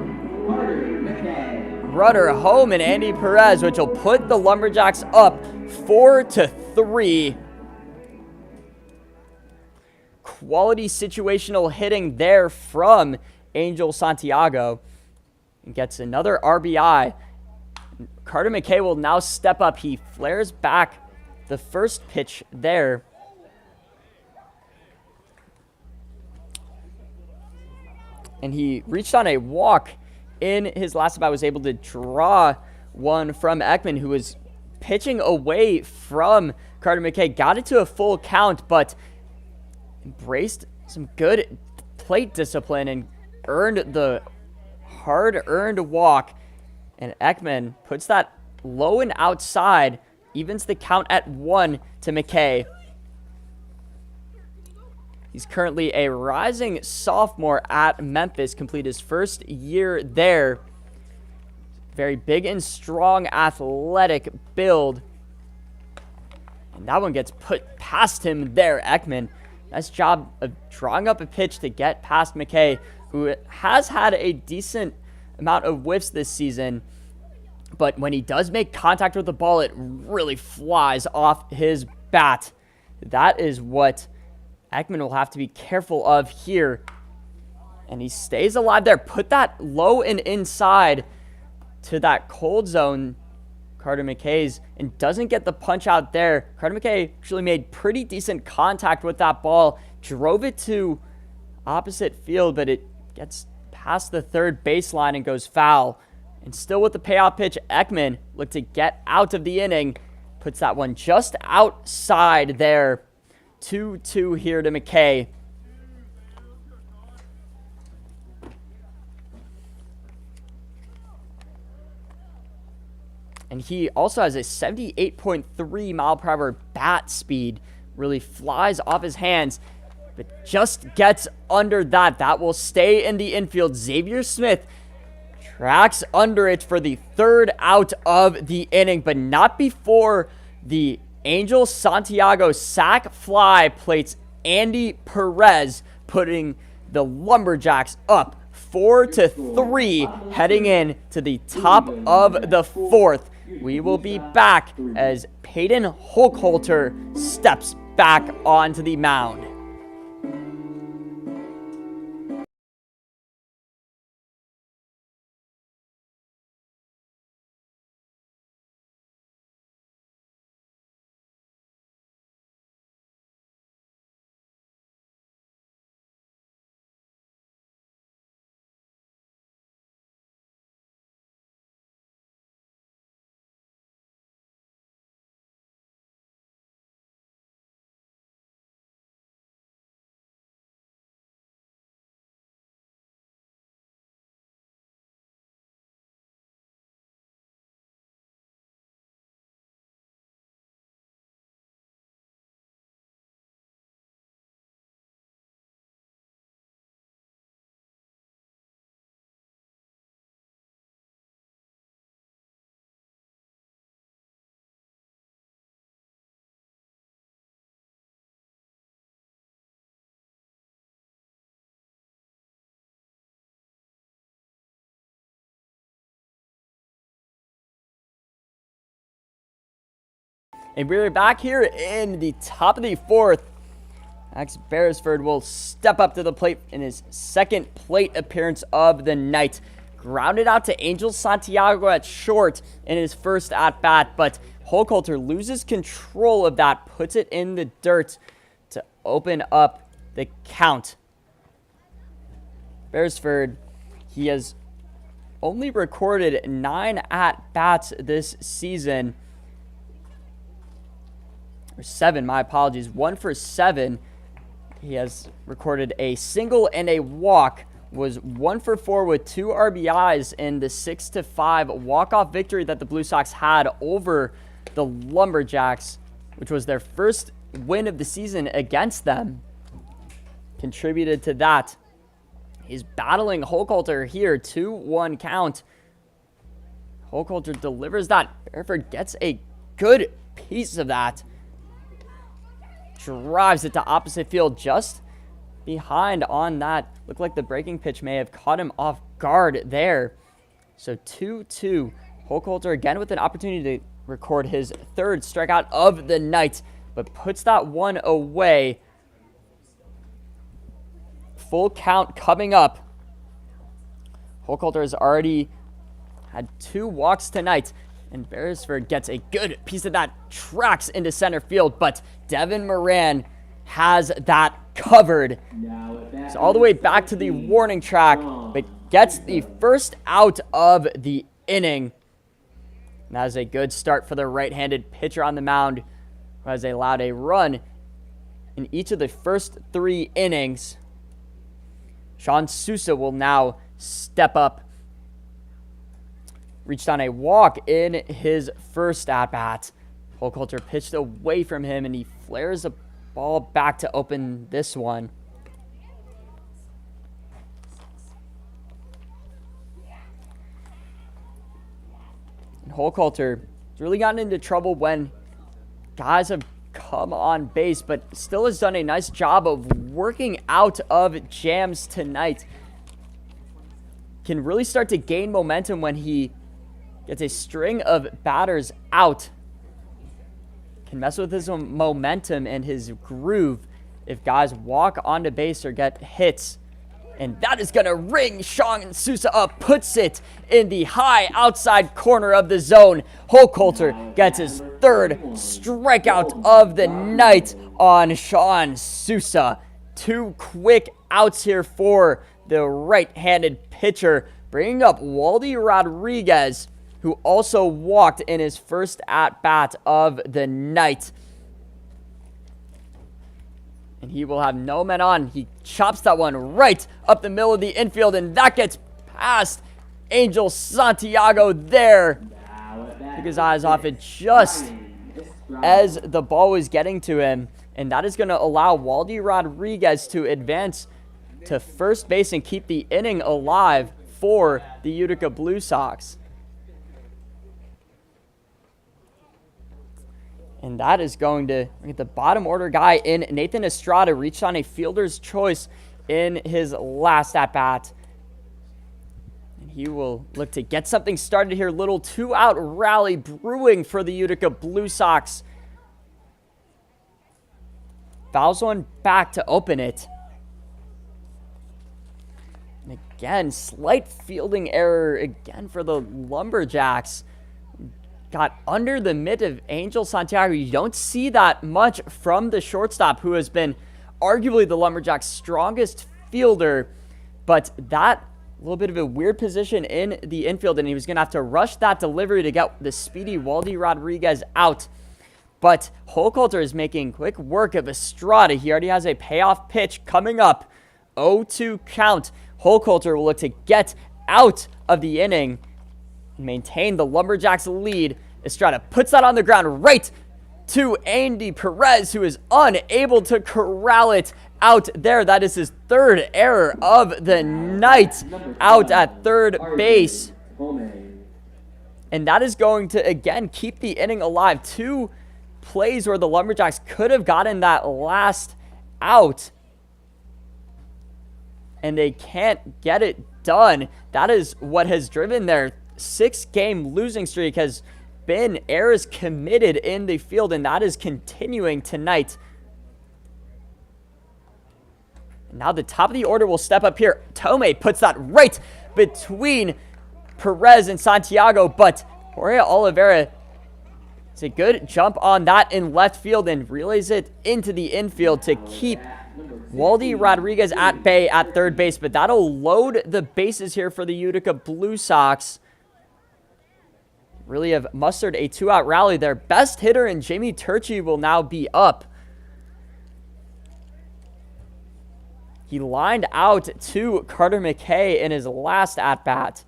runner home in Andy Perez, which will put the Lumberjacks up 4-3. Quality situational hitting there from Angel Santiago. And gets another RBI. Carter McKay will now step up. He flares back the first pitch there. And he reached on a walk in his last at bat, was able to draw one from Ekman, who was pitching away from Carter McKay. Got it to a full count, but embraced some good plate discipline and earned the hard-earned walk. And Ekman puts that low and outside, evens the count at 1 to McKay. He's currently a rising sophomore at Memphis, complete his first year there. Very big and strong athletic build. And that one gets put past him there, Ekman. Nice job of drawing up a pitch to get past McKay, who has had a decent amount of whiffs this season. But when he does make contact with the ball, it really flies off his bat. That is what Ekman will have to be careful of here. And he stays alive there. Put that low and inside to that cold zone, Carter McKay's, and doesn't get the punch out there. Carter McKay actually made pretty decent contact with that ball. Drove it to opposite field, but it gets past the third baseline and goes foul. And still with the payoff pitch, Ekman looked to get out of the inning. Puts that one just outside there. 2-2 here to McKay. And he also has a 78.3 mile per hour bat speed. Really flies off his hands, but just gets under that. That will stay in the infield. Xavier Smith tracks under it for the third out of the inning, but not before the Angel Santiago sac fly plates Andy Perez, putting the Lumberjacks up 4-3, heading in to the top of the fourth. We will be back as Peyton Holkholter steps back onto the mound. And we're back here in the top of the fourth. Max Beresford will step up to the plate in his second plate appearance of the night. Grounded out to Angel Santiago at short in his first at-bat, but Holcoulter loses control of that, puts it in the dirt to open up the count. Beresford, he has only recorded 9 at-bats this season. Or 7, my apologies. 1 for 7. He has recorded a single and a walk. Was 1 for 4 with 2 RBIs in the 6-5 walk-off victory that the Blue Sox had over the Lumberjacks, which was their first win of the season against them. Contributed to that. He's battling Holcoulter here, 2-1 count. Holcoulter delivers that. Beresford gets a good piece of that. Drives it to opposite field, just behind on that. Looked like the breaking pitch may have caught him off guard there. So 2-2. Holcoulter again with an opportunity to record his third strikeout of the night, but puts that one away. Full count coming up. Holcoulter has already had 2 walks tonight, and Beresford gets a good piece of that, tracks into center field, but Devin Moran has that covered. It's all the way back to the warning track, but gets the first out of the inning. And that is a good start for the right-handed pitcher on the mound, who has allowed a run in each of the first 3 innings. Sean Sousa will now step up. Reached on a walk in his first at-bat. Holcoulter pitched away from him, and he flares a ball back to open this one. And Holcoulter has really gotten into trouble when guys have come on base, but still has done a nice job of working out of jams tonight. Can really start to gain momentum when he gets a string of batters out. Can mess with his momentum and his groove if guys walk onto base or get hits. And that is going to ring Sean Sousa up, puts it in the high outside corner of the zone. Holcoulter gets his third strikeout of the night on Sean Sousa. 2 quick outs here for the right-handed pitcher, bringing up Waldy Rodriguez, who also walked in his first at-bat of the night. And he will have no men on. He chops that one right up the middle of the infield, and that gets past Angel Santiago there. Took his eyes off it just as the ball was getting to him. And that is going to allow Waldy Rodriguez to advance to first base and keep the inning alive for the Utica Blue Sox. And that is going to get the bottom order guy in. Nathan Estrada reached on a fielder's choice in his last at-bat. And he will look to get something started here. Little 2-out rally brewing for the Utica Blue Sox. Fouls one back to open it. And again, slight fielding error again for the Lumberjacks. Got under the mitt of Angel Santiago. You don't see that much from the shortstop, who has been arguably the Lumberjacks' strongest fielder. But that little bit of a weird position in the infield, and he was going to have to rush that delivery to get the speedy Waldy Rodriguez out. But Holcoulter is making quick work of Estrada. He already has a payoff pitch coming up. 0-2 count. Holcoulter will look to get out of the inning, maintain the Lumberjacks lead. Estrada puts that on the ground right to Andy Perez, who is unable to corral it out there. That is his third error of the night out at third base. And that is going to, again, keep the inning alive. 2 plays where the Lumberjacks could have gotten that last out, and they can't get it done. That is what has driven their 6-game losing streak, has been errors committed in the field, and that is continuing tonight. Now the top of the order will step up here. Tomei puts that right between Perez and Santiago, but Jorge Oliveira, it's a good jump on that in left field and relays it into the infield to keep Waldy Rodriguez at bay at third base, but that'll load the bases here for the Utica Blue Sox. Really have mustered a 2-out rally. Their best hitter in Jamie Turchi will now be up. He lined out to Carter McKay in his last at-bat.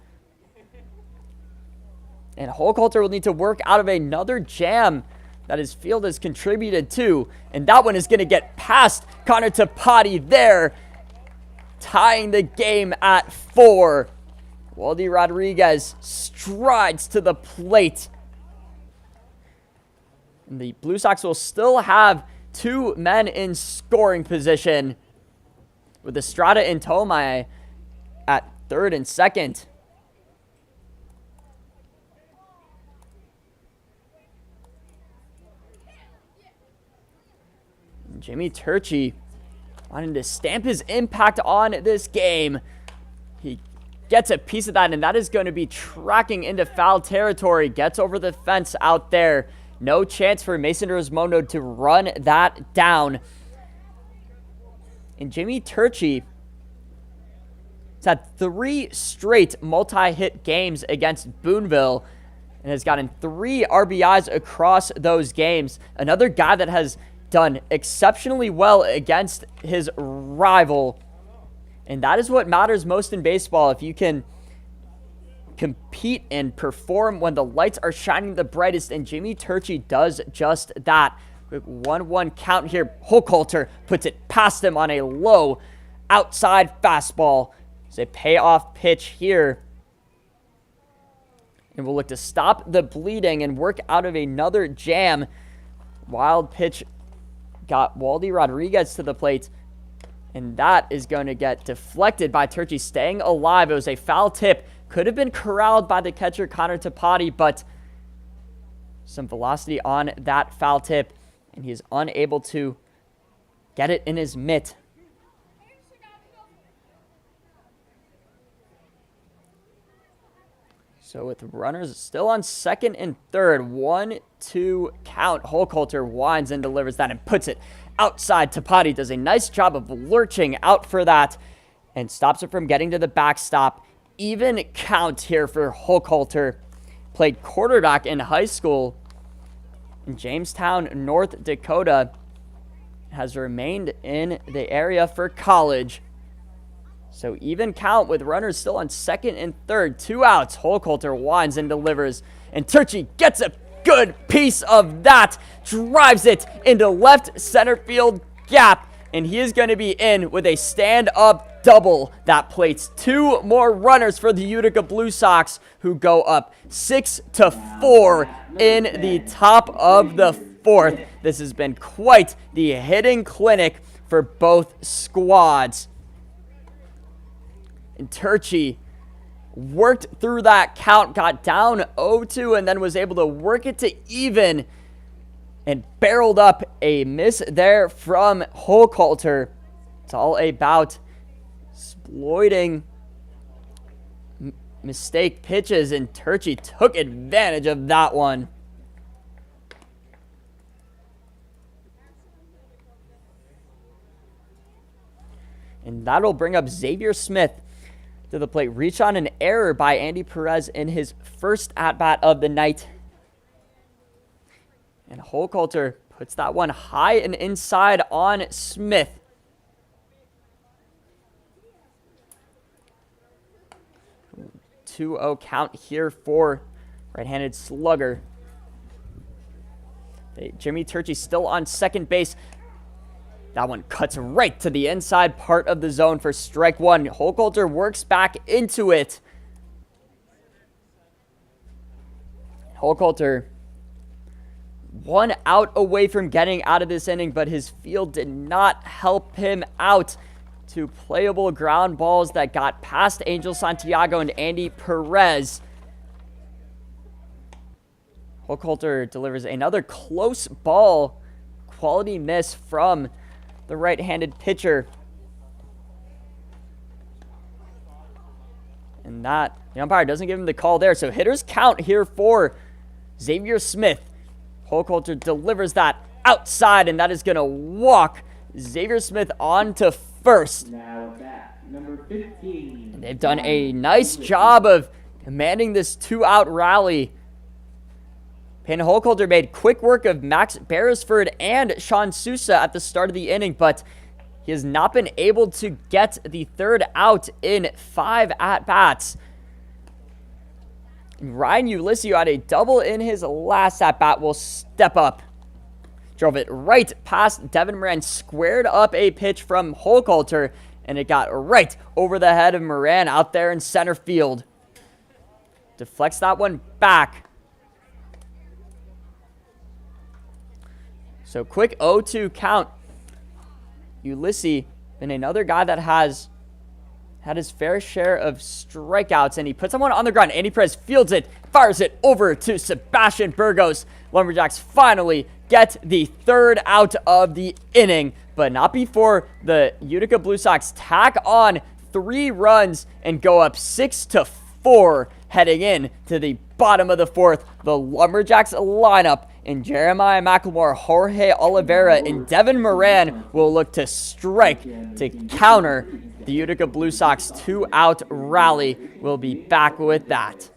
And Holcoulter will need to work out of another jam that his field has contributed to. And that one is going to get past Connor Tapati there, tying the game at 4. Waldy Rodriguez strides to the plate. And the Blue Sox will still have 2 men in scoring position, with Estrada and Tomei at third and second. Jimmy Turchi wanting to stamp his impact on this game. He gets a piece of that, and that is going to be tracking into foul territory. Gets over the fence out there. No chance for Mason Rosmondo to run that down. And Jimmy Turchi has had 3 straight multi-hit games against Boonville and has gotten 3 RBIs across those games. Another guy that has done exceptionally well against his rival. And that is what matters most in baseball. If you can compete and perform when the lights are shining the brightest, and Jimmy Turchi does just that. Quick 1-1 count here. Holcoulter puts it past him on a low outside fastball. It's a payoff pitch here. And we'll look to stop the bleeding and work out of another jam. Wild pitch got Waldy Rodriguez to the plate, and that is going to get deflected by Turchi, staying alive. It was a foul tip. Could have been corralled by the catcher, Connor Tapati, but some velocity on that foul tip, and he is unable to get it in his mitt. So with runners still on second and third, 1-2 count. Holcoulter winds and delivers that and puts it outside. Tapati does a nice job of lurching out for that and stops it from getting to the backstop. Even count here for Holcoulter. Played quarterback in high school in Jamestown, North Dakota. Has remained in the area for college. So even count with runners still on second and third. 2 outs. Holcoulter winds and delivers. And Turchi gets a good piece of that. Drives it into left center field gap. And he is going to be in with a stand-up double. That plates 2 more runners for the Utica Blue Sox, who go up 6-4 in the top of the 4th. This has been quite the hitting clinic for both squads. And Turchi worked through that count, got down 0-2, and then was able to work it to even and barreled up a miss there from Holcoulter. It's all about exploiting mistake pitches, and Turchi took advantage of that one. And that'll bring up Xavier Smith to the plate. Reach on an error by Andy Perez in his first at-bat of the night. And Holcoulter puts that one high and inside on Smith. Two-0 count here for right-handed slugger. Jimmy Turchi still on second base. That one cuts right to the inside part of the zone for strike 1. Holcoulter works back into it. Holcoulter 1 out away from getting out of this inning, but his field did not help him out. 2 playable ground balls that got past Angel Santiago and Andy Perez. Hochholter delivers another close ball. Quality miss from the right-handed pitcher. And that, the umpire doesn't give him the call there. So hitters count here for Xavier Smith. Hochholter delivers that outside, and that is going to walk Xavier Smith on to first. Now back, number 15. And they've done a nice job of commanding this two-out rally. Payne Hochholter made quick work of Max Beresford and Sean Sousa at the start of the inning, but he has not been able to get the third out in 5 at-bats. Ryan Ulysses, who had a double in his last at-bat, will step up. Drove it right past Devin Moran, squared up a pitch from Hochholter, and it got right over the head of Moran out there in center field. Deflects that one back. So quick 0-2 count. Ulysses been another guy that has had his fair share of strikeouts, and he puts someone on the ground. Andy Perez fields it, fires it over to Sebastian Burgos. Lumberjacks finally get the third out of the inning, but not before the Utica Blue Sox tack on 3 runs and go up 6-4 heading in to the bottom of the 4th. The Lumberjacks lineup in Jeremiah McLemore, Jorge Oliveira, and Devin Moran will look to strike to counter the Utica Blue Sox 2-out rally. We'll be back with that.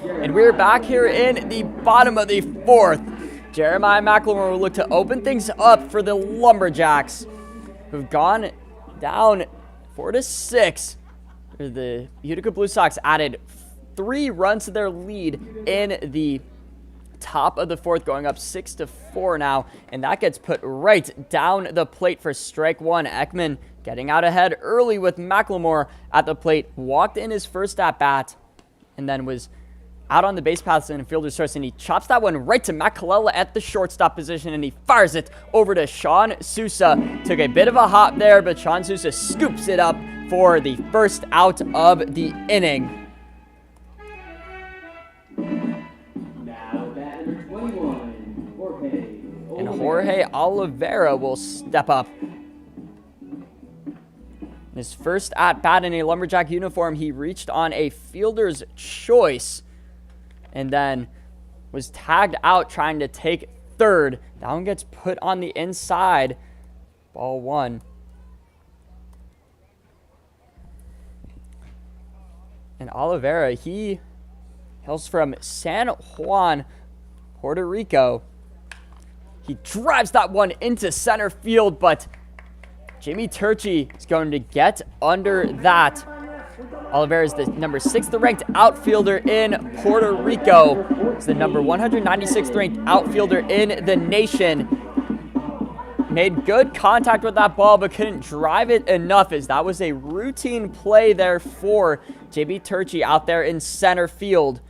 And we're back here in the bottom of the 4th. Jeremiah McLemore will look to open things up for the Lumberjacks, who've gone down 4-6. The Utica Blue Sox added 3 runs to their lead in the top of the 4th, going up 6-4 now, and that gets put right down the plate for strike 1. Ekman getting out ahead early with McLemore at the plate, walked in his first at-bat, and then was out on the base paths and fielder's choice, and he chops that one right to Matt Colella at the shortstop position, and he fires it over to Sean Sousa. Took a bit of a hop there, but Sean Sousa scoops it up for the first out of the inning. Now bat number 21, Jorge. And Jorge Oliveira will step up. His first at-bat in a Lumberjack uniform, he reached on a fielder's choice and then was tagged out trying to take third. That one gets put on the inside. Ball 1. And Oliveira, he hails from San Juan, Puerto Rico. He drives that one into center field, but Jimmy Turchi is going to get under that. Oliveira is the number 6th ranked outfielder in Puerto Rico. He's the number 196th ranked outfielder in the nation. Made good contact with that ball, but couldn't drive it enough, as that was a routine play there for JB Turchi out there in center field.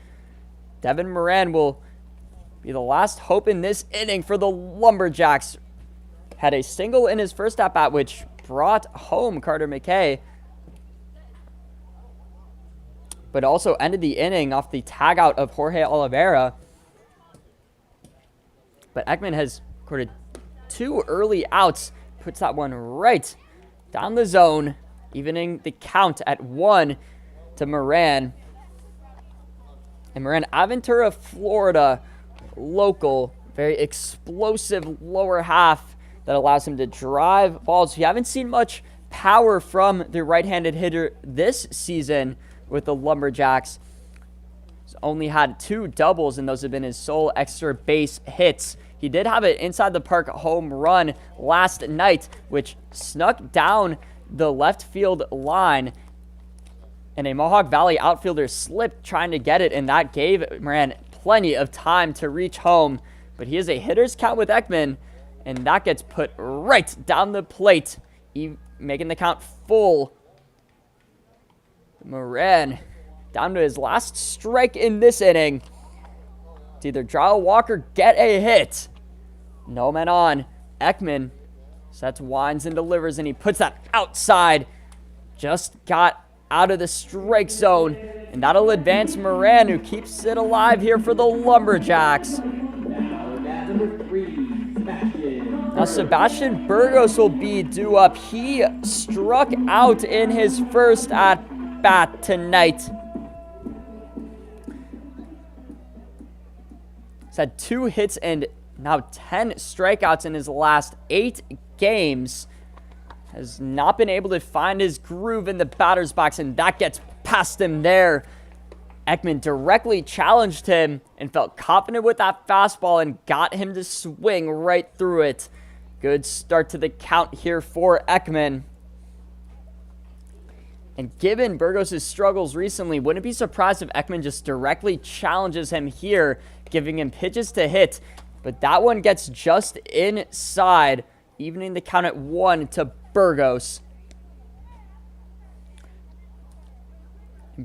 Devin Moran will be the last hope in this inning for the Lumberjacks. Had a single in his first at-bat, which brought home Carter McKay, but also ended the inning off the tagout of Jorge Oliveira. But Ekman has recorded 2 early outs, puts that one right down the zone, evening the count at 1 to Moran. And Moran, Aventura, Florida, local, very explosive lower half that allows him to drive balls. We haven't seen much power from the right-handed hitter this season with the Lumberjacks. He's only had 2 doubles, and those have been his sole extra base hits. He did have an inside the park home run last night, which snuck down the left field line, and a Mohawk Valley outfielder slipped trying to get it, and that gave Moran plenty of time to reach home. But he has a hitter's count with Ekman, and that gets put right down the plate, making the count full. Moran down to his last strike in this inning. It's either draw a walk or get a hit. No men on. Ekman sets, winds, and delivers, and he puts that outside. Just got out of the strike zone, and that'll advance Moran, who keeps it alive here for the Lumberjacks. Now Sebastian Burgos will be due up. He struck out in his first at-bat tonight. He's had 2 hits and now 10 strikeouts in his last 8 games. Has not been able to find his groove in the batter's box, and that gets past him there. Ekman directly challenged him and felt confident with that fastball and got him to swing right through it. Good start to the count here for Ekman. And given Burgos' struggles recently, wouldn't be surprised if Ekman just directly challenges him here, giving him pitches to hit. But that one gets just inside, evening the count at 1 to Burgos.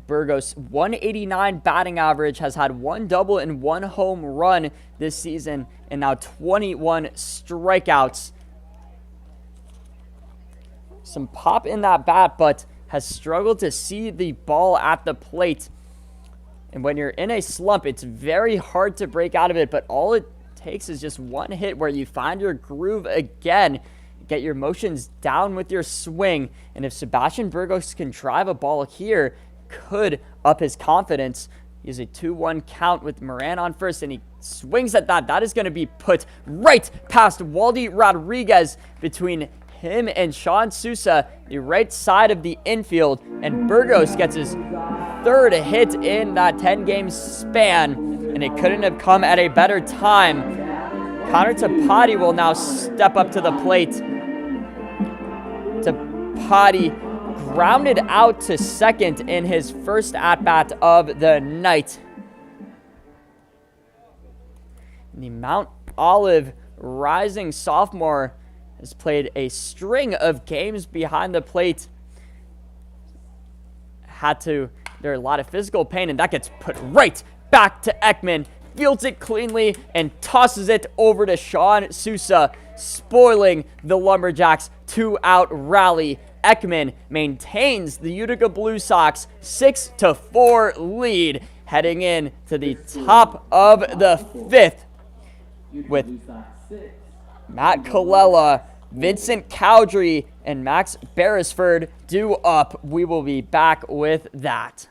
Burgos, 189 batting average, has had 1 double and 1 home run this season, and now 21 strikeouts. Some pop in that bat, but has struggled to see the ball at the plate. And when you're in a slump, it's very hard to break out of it, but all it takes is just 1 hit where you find your groove again, get your motions down with your swing. And if Sebastian Burgos can drive a ball here, could up his confidence. He has a 2-1 count with Moran on first, and he swings at that. That is going to be put right past Waldy Rodriguez, between him and Sean Sousa, the right side of the infield, and Burgos gets his 3rd hit in that 10-game span, and it couldn't have come at a better time. Connor Tapati will now step up to the plate. Tapati grounded out to second in his first at-bat of the night. The Mount Olive rising sophomore has played a string of games behind the plate. There are a lot of physical pain, and that gets put right back to Ekman. Fields it cleanly and tosses it over to Sean Sousa, spoiling the Lumberjacks' 2-out rally. Ekman maintains the Utica Blue Sox 6-4 lead, heading in to the top of the 5th with Matt Colella, Vincent Cowdrey, and Max Beresford due up. We will be back with that.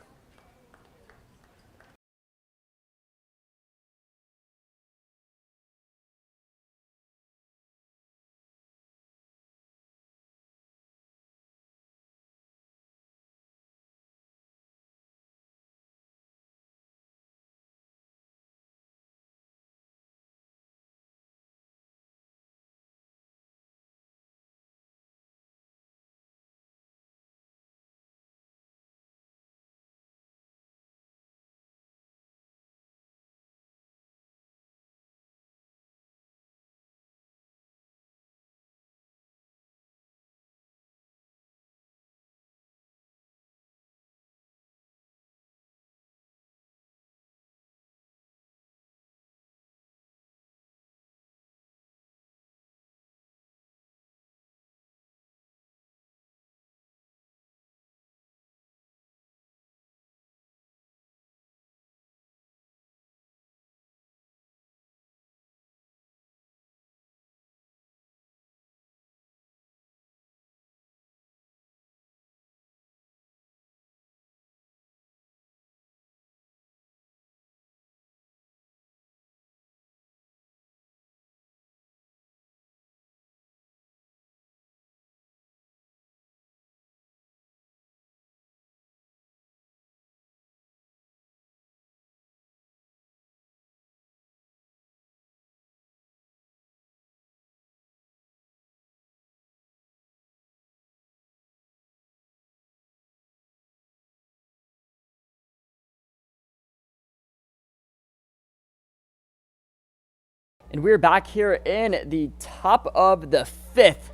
And we're back here in the top of the 5th.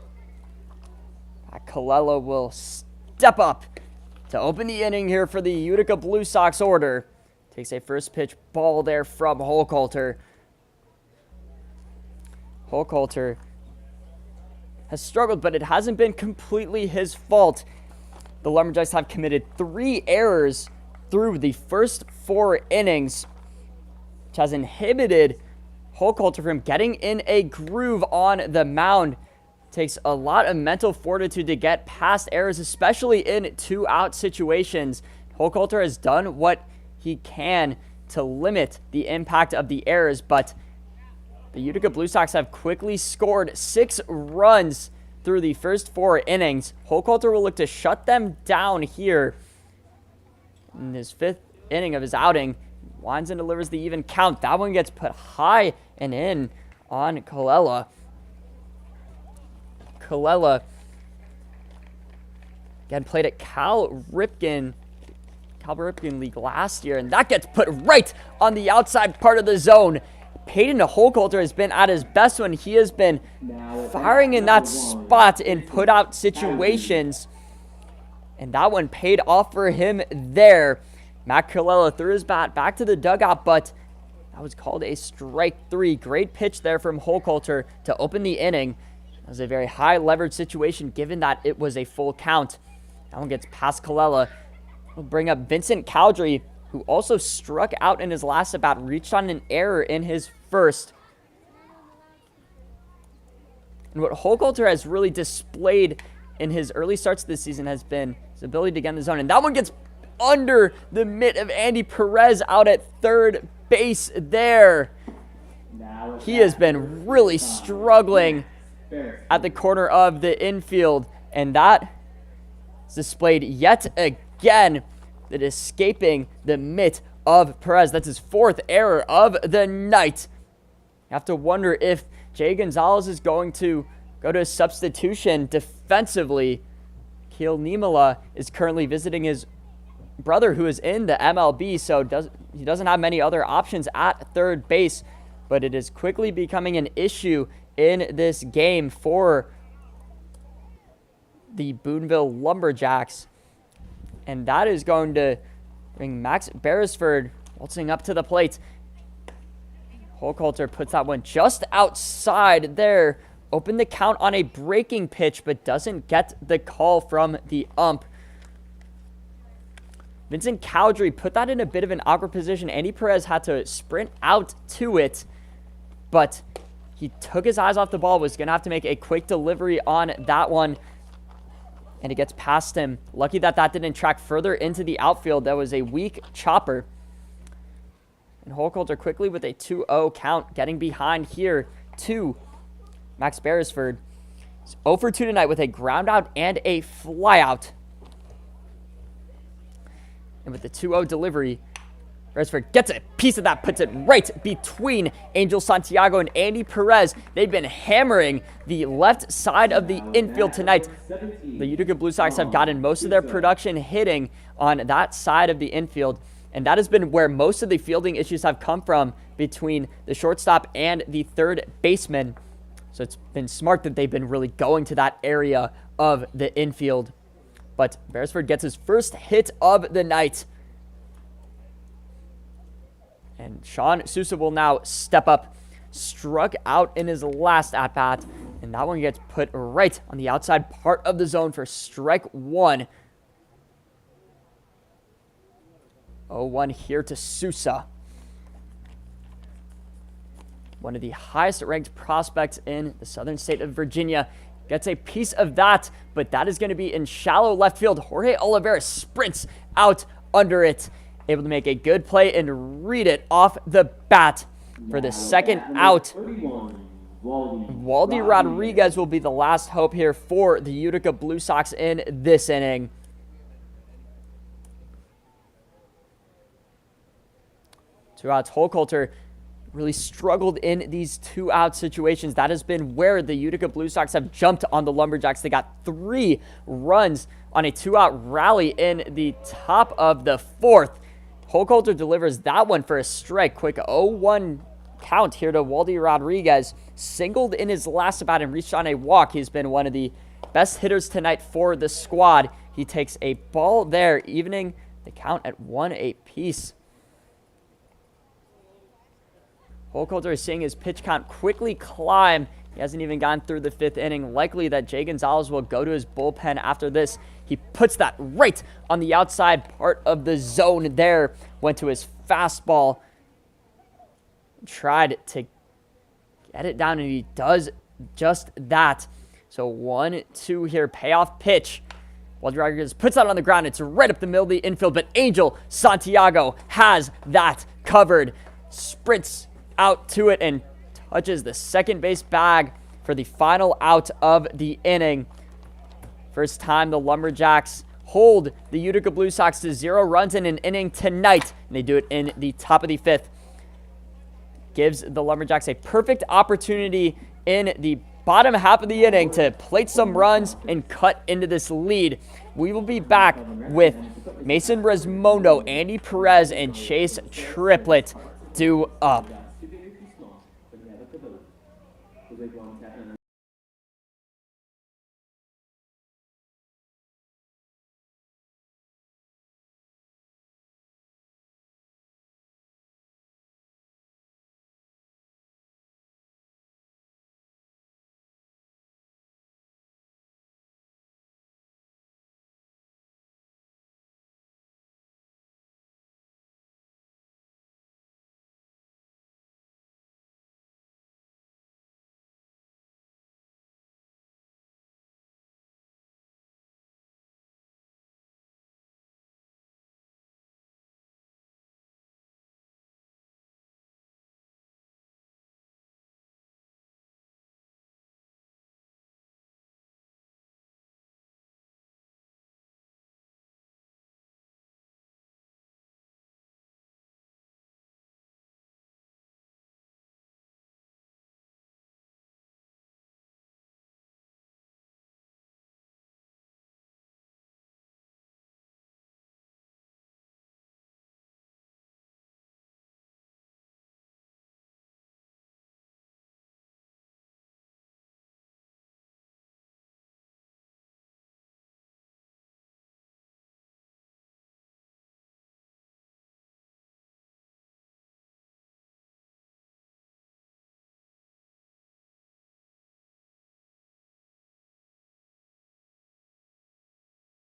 Colella will step up to open the inning here for the Utica Blue Sox order. Takes a first pitch ball there from Holcoulter. Holcoulter has struggled, but it hasn't been completely his fault. The Lumberjacks have committed 3 errors through the first 4 innings, which has inhibited Holcoulter from getting in a groove on the mound. Takes a lot of mental fortitude to get past errors, especially in 2-out situations. Holcoulter has done what he can to limit the impact of the errors, but the Utica Blue Sox have quickly scored 6 runs through the first 4 innings. Holcoulter will look to shut them down here in his 5th inning of his outing. Winds and delivers the even count. That one gets put high and in on Colella. Colella, again, played at Cal Ripken League last year, and that gets put right on the outside part of the zone. Peyton Holcoulter has been at his best when he has been firing in that spot in put-out situations, and that one paid off for him there. Matt Colella threw his bat back to the dugout, but that was called a strike 3. Great pitch there from Holcoulter to open the inning. That was a very high leverage situation given that it was a full count. That one gets past Colella. We'll bring up Vincent Cowdrey, who also struck out in his last at bat, reached on an error in his first. And what Holcoulter has really displayed in his early starts this season has been his ability to get in the zone. And that one gets under the mitt of Andy Perez out at third base there. He has been really struggling at the corner of the infield, and that is displayed yet again, that escaping the mitt of Perez. That's his 4th error of the night. You have to wonder if Jay Gonzalez is going to go to a substitution defensively. Keel Niemela is currently visiting his brother, who is in the MLB, so he doesn't have many other options at third base, but it is quickly becoming an issue in this game for the Boonville Lumberjacks. And that is going to bring Max Beresford waltzing up to the plate. Holcoulter puts that one just outside there. Opened the count on a breaking pitch, but doesn't get the call from the ump. Vincent Cowdrey put that in a bit of an awkward position. Andy Perez had to sprint out to it, but he took his eyes off the ball, was going to have to make a quick delivery on that one, and it gets past him. Lucky that that didn't track further into the outfield. That was a weak chopper. And Holcoulter quickly with a 2-0 count, getting behind here to Max Beresford. He's 0 for 2 tonight with a ground out and a flyout. And with the 2-0 delivery, Beresford gets a piece of that, puts it right between Angel Santiago and Andy Perez. They've been hammering the left side of the infield tonight. The Utica Blue Sox have gotten most of their production hitting on that side of the infield, and that has been where most of the fielding issues have come from between the shortstop and the third baseman. So it's been smart that they've been really going to that area of the infield. But Beresford gets his first hit of the night. And Sean Sousa will now step up. Struck out in his last at-bat. And that one gets put right on the outside part of the zone for strike 1. 0-1 here to Sousa. One of the highest ranked prospects in the southern state of Virginia. Gets a piece of that, but that is going to be in shallow left field. Jorge Oliveira sprints out under it. Able to make a good play and read it off the bat for the second out. Waldy Rodriguez will be the last hope here for the Utica Blue Sox in this inning. Two outs. Holcoulter really struggled in these 2-out situations. That has been where the Utica Blue Sox have jumped on the Lumberjacks. They got 3 runs on a 2-out rally in the top of the 4th. Holcoulter delivers that one for a strike. Quick 0-1 count here to Waldy Rodriguez. Singled in his last at bat and reached on a walk. He's been one of the best hitters tonight for the squad. He takes a ball there, evening the count at 1 apiece. Holcoulter is seeing his pitch count quickly climb. He hasn't even gone through the 5th inning. Likely that Jay Gonzalez will go to his bullpen after this. He puts that right on the outside part of the zone there. Went to his fastball. Tried to get it down, and he does just that. So 1-2 here. Payoff pitch. Waldy Rodriguez puts that on the ground. It's right up the middle of the infield, but Angel Santiago has that covered. Sprints out to it and touches the second base bag for the final out of the inning. First time the Lumberjacks hold the Utica Blue Sox to 0 runs in an inning tonight, and they do it in the top of the 5th. Gives the Lumberjacks a perfect opportunity in the bottom half of the inning to plate some runs and cut into this lead. We will be back with Mason Resmondo, Andy Perez, and Chase Triplett due up.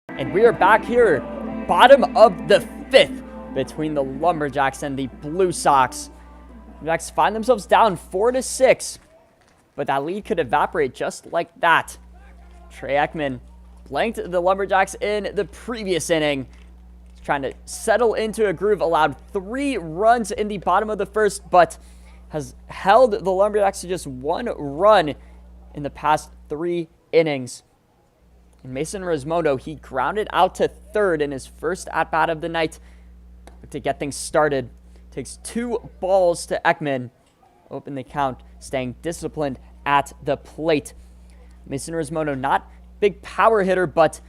And we are back here, bottom of the 5th, between the Lumberjacks and the Blue Sox. Lumberjacks find themselves down 4-6, but that lead could evaporate just like that. Trey Ekman blanked the Lumberjacks in the previous inning. He's trying to settle into a groove, allowed 3 runs in the bottom of the 1st, but has held the Lumberjacks to just 1 run in the past 3 innings. And Mason Resmondo, he grounded out to 3rd in his first at-bat of the night to get things started. Takes 2 balls to Ekman. Open the count, staying disciplined at the plate. Mason Resmondo, not big power hitter, but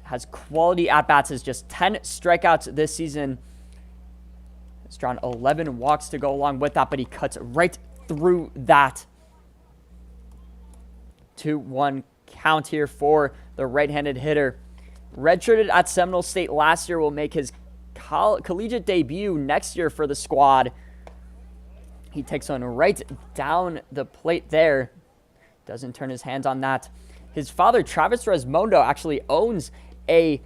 has quality at-bats. Has just 10 strikeouts this season. Has drawn 11 walks to go along with that, but he cuts right through that. 2-1 count here for the right-handed hitter. Redshirted at Seminole State last year, will make his collegiate debut next year for the squad. He takes one right down the plate there. Doesn't turn his hands on that. His father, Travis Resmondo, actually owns a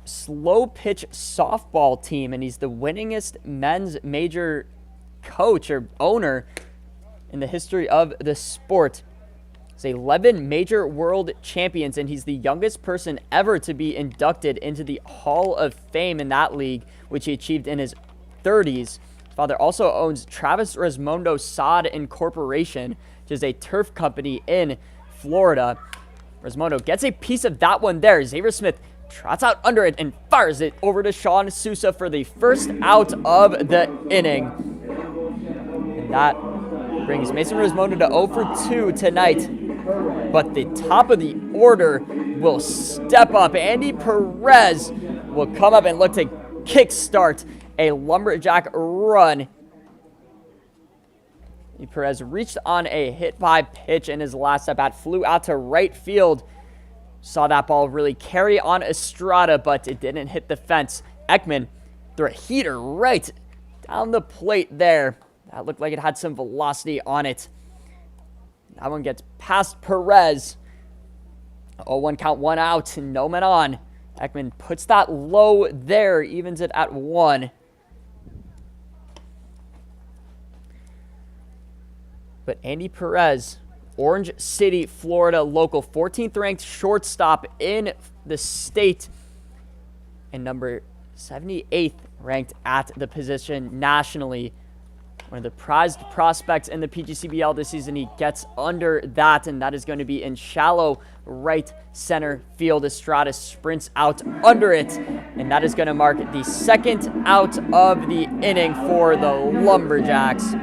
slow pitch softball team, and he's the winningest men's major coach or owner in the history of the sport. He's 11 major world champions, and he's the youngest person ever to be inducted into the Hall of Fame in that league, which he achieved in his 30s. His father also owns Travis Resmondo Sod Incorporation, which is a turf company in Florida. Resmondo gets a piece of that one there. Xavier Smith trots out under it and fires it over to Sean Sousa for the first out of the inning. And that brings Mason Resmondo to 0 for 2 tonight. But the top of the order will step up. Andy Perez will come up and look to kickstart a Lumberjack run. Perez reached on a hit by pitch in his last at bat, flew out to right field. Saw that ball really carry on Estrada, but it didn't hit the fence. Ekman threw a heater right down the plate there. That looked like it had some velocity on it. That one gets past Perez. 0-1 count, 1 out, no men on. Ekman puts that low there, evens it at 1. But Andy Perez, Orange City, Florida local, 14th ranked shortstop in the state, and number 78th ranked at the position nationally. One of the prized prospects in the PGCBL this season. He gets under that, and that is going to be in shallow right center field. Estrada sprints out under it, and that is going to mark the second out of the inning for the Lumberjacks.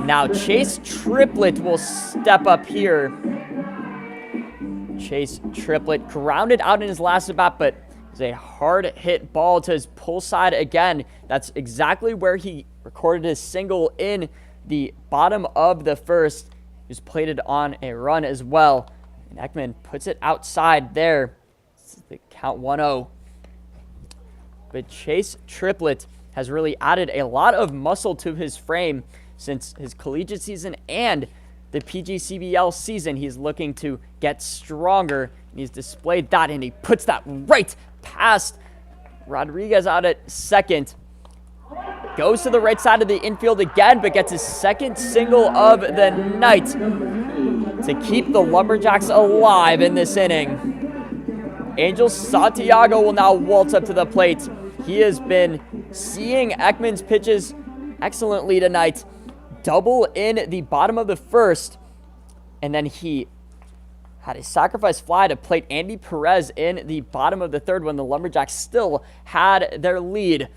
Now Chase Triplett will step up here. Chase Triplett grounded out in his last at bat, but it's a hard hit ball to his pull side again. That's exactly where he recorded his single in the bottom of the first. He was plated on a run as well. And Ekman puts it outside there. This is the count 1-0. But Chase Triplett has really added a lot of muscle to his frame since his collegiate season and the PGCBL season. He's looking to get stronger, and he's displayed that, and he puts that right past Rodriguez out at second. Goes to the right side of the infield again, but gets his second single of the night to keep the Lumberjacks alive in this inning. Angel Santiago will now waltz up to the plate. He has been seeing Ekman's pitches excellently tonight. Double in the bottom of the first, and then he had a sacrifice fly to plate Andy Perez in the bottom of the third when the Lumberjacks still had their lead.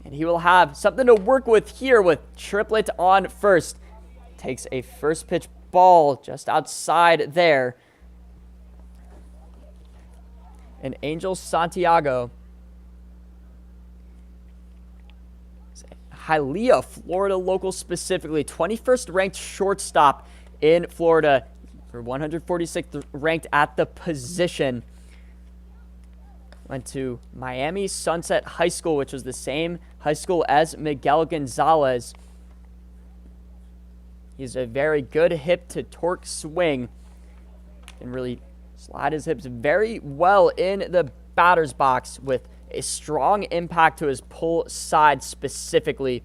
And he will have something to work with here with Triplett on first. Takes a first pitch ball just outside there. And Angel Santiago, Hialeah, Florida local specifically, 21st ranked shortstop in Florida. For 146th ranked at the position. Went to Miami Sunset High School, which was the same high school as Miguel Gonzalez. He's a very good hip to torque swing. Can really slide his hips very well in the batter's box with a strong impact to his pull side specifically.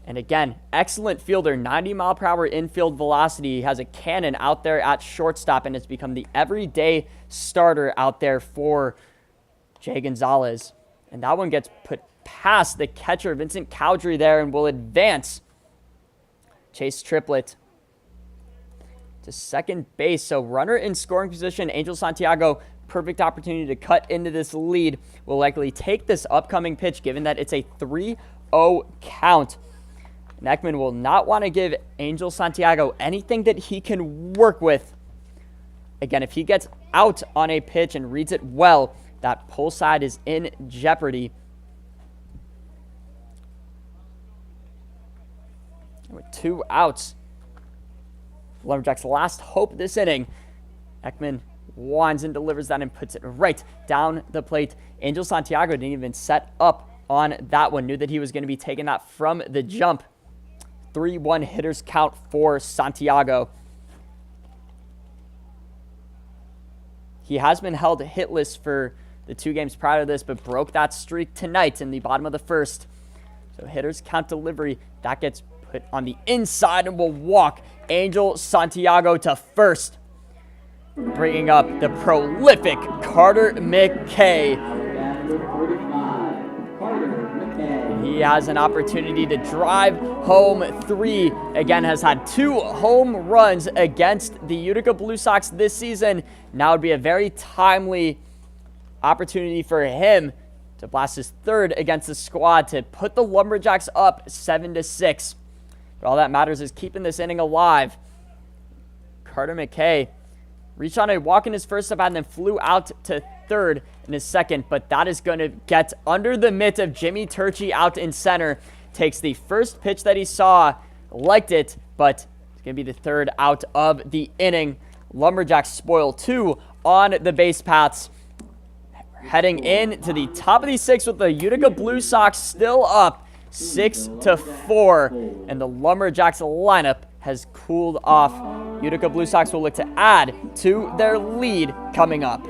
And again, excellent fielder, 90-mile-per-hour infield velocity. He has a cannon out there at shortstop, and it's become the everyday starter out there for Jay Gonzalez. And that one gets put past the catcher, Vincent Cowdrey, there, and will advance. Chase Triplett to second base. So runner in scoring position, Angel Santiago, perfect opportunity to cut into this lead. Will likely take this upcoming pitch, given that it's a 3-0 count. And Ekman will not want to give Angel Santiago anything that he can work with. Again, if he gets out on a pitch and reads it well, that pull side is in jeopardy. With 2 outs, Lumberjacks' last hope this inning. Ekman winds and delivers that and puts it right down the plate. Angel Santiago didn't even set up on that one. Knew that he was going to be taking that from the jump. 3-1 hitters count for Santiago. He has been held hitless for the 2 games prior to this, but broke that streak tonight in the bottom of the first. So hitters count delivery. That gets put on the inside and will walk Angel Santiago to first. Bringing up the prolific Carter McKay. He has an opportunity to drive home 3. Again, has had 2 home runs against the Utica Blue Sox this season. Now would be a very timely opportunity for him to blast his 3rd against the squad to put the Lumberjacks up 7-6. But all that matters is keeping this inning alive. Carter McKay reached on a walk in his first at bat and then flew out to 3rd in his second, but that is going to get under the mitt of Jimmy Turchi out in center. Takes the first pitch that he saw liked it, but it's going to be the third out of the inning. Lumberjacks spoil 2 on the base paths. Heading in to the top of the 6th with the Utica Blue Sox still up 6-4, and the Lumberjacks lineup has cooled off. Utica Blue Sox will look to add to their lead coming up.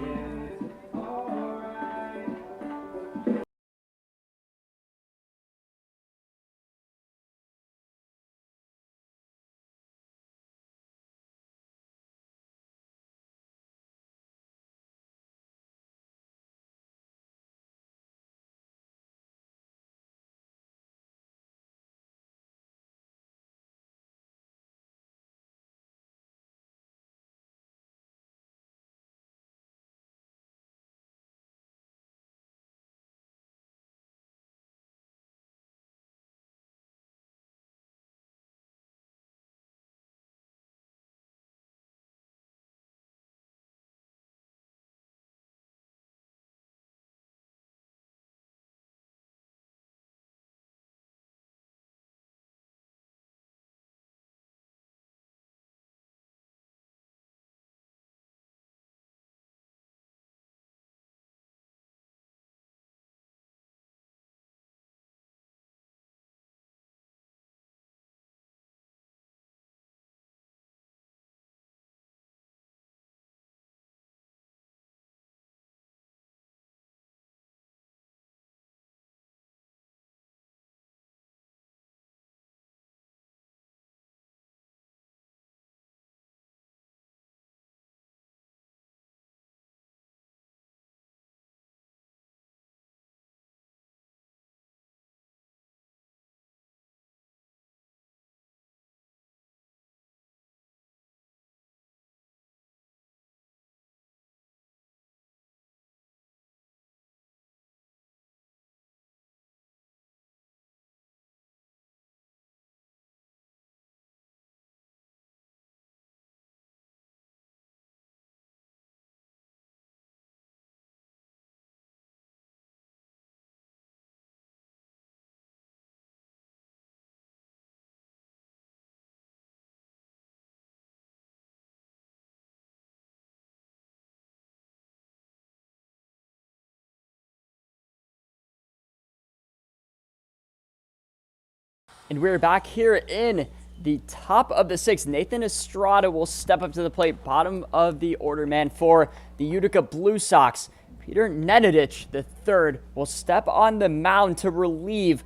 And we're back here in the top of the 6th. Nathan Estrada will step up to the plate, bottom of the order man for the Utica Blue Sox. Peter Nenadich, the third, will step on the mound to relieve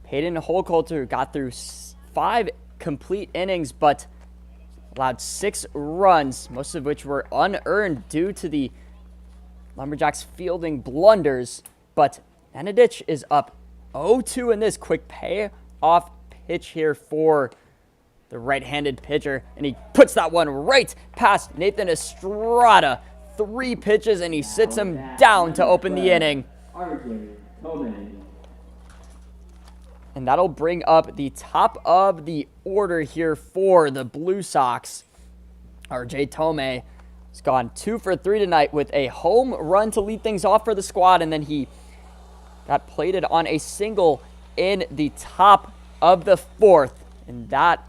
Peyton Holcoulter, who got through 5 complete innings, but allowed 6 runs, most of which were unearned due to the Lumberjacks fielding blunders. But Nenadich is up 0-2 in this. Quick payoff pitch here for the right-handed pitcher, and he puts that one right past Nathan Estrada. 3 pitches, and he sits him down to open the inning. And that'll bring up the top of the order here for the Blue Sox. RJ Tome has gone 2 for 3 tonight with a home run to lead things off for the squad, and then he got plated on a single in the top of the 4th, and that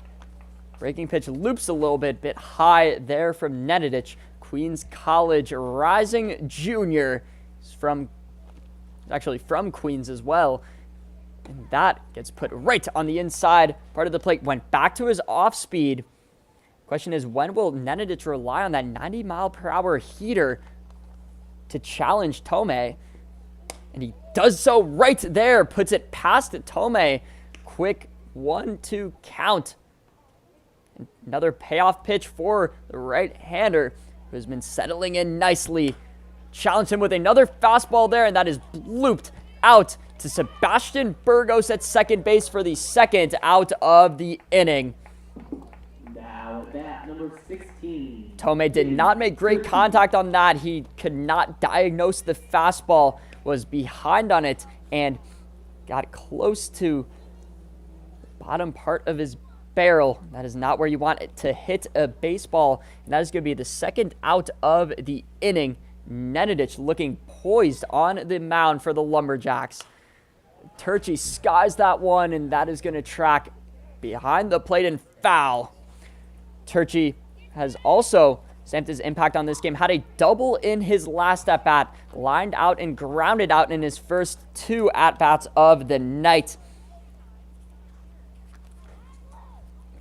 breaking pitch loops a little bit high there from Nenadich. Queens College rising junior. He's actually from Queens as well. And that gets put right on the inside part of the plate. Went back to his off speed. Question is, when will Nenadich rely on that 90-mile-per-hour heater to challenge Tome? And he does so right there. Puts it past Tome. Quick 1-2 count. Another payoff pitch for the right-hander, who has been settling in nicely. Challenged him with another fastball there, and that is blooped out to Sebastian Burgos at second base for the second out of the inning. Now at bat, number 16. Tome did not make great contact on that. He could not diagnose the fastball, was behind on it, and got close to the bottom part of his barrel. That is not where you want it to hit a baseball, and that is going to be the second out of the inning. Nenadich looking poised on the mound for the Lumberjacks. Turchi skies that one, and that is going to track behind the plate and foul. Turchi has also stamped his impact on this game, had a double in his last at-bat, lined out and grounded out in his first 2 at-bats of the night.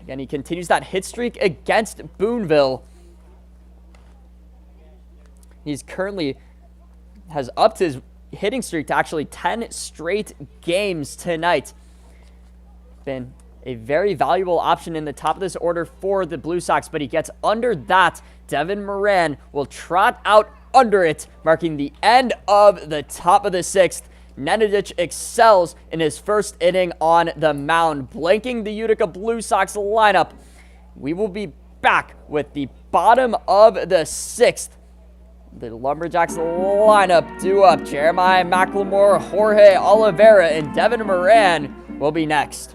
Again, he continues that hit streak against Boonville. He's currently has upped his hitting streak to actually 10 straight games tonight. Been a very valuable option in the top of this order for the Blue Sox, but he gets under that. Devin Moran will trot out under it, marking the end of the top of the 6th. Nenadic excels in his first inning on the mound, blanking the Utica Blue Sox lineup. We will be back with the bottom of the 6th. The Lumberjacks lineup due up. Jeremiah McLemore, Jorge Oliveira, and Devin Moran will be next.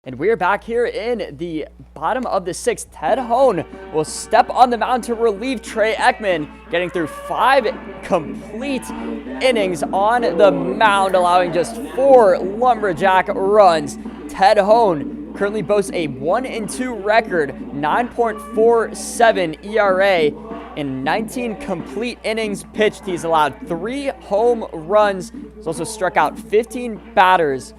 And we're back here in the bottom of the 6th. Ted Hone will step on the mound to relieve Trey Ekman, getting through 5 complete innings on the mound, allowing just 4 Lumberjack runs. Ted Hone currently boasts a 1-2 record, 9.47 ERA, in 19 complete innings pitched. He's allowed 3 home runs. He's also struck out 15 batters.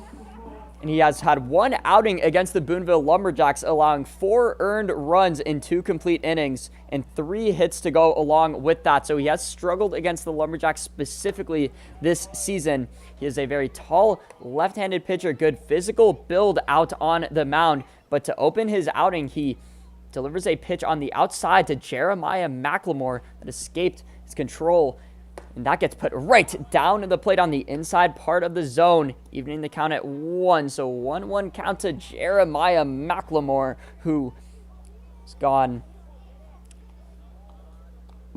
And he has had 1 outing against the Boonville Lumberjacks, allowing 4 earned runs in 2 complete innings and 3 hits to go along with that. So he has struggled against the Lumberjacks specifically this season. He is a very tall left-handed pitcher, good physical build out on the mound. But to open his outing, he delivers a pitch on the outside to Jeremiah McLemore that escaped his control. And that gets put right down in the plate on the inside part of the zone, evening the count at 1. So 1-1 count to Jeremiah McLemore, who has gone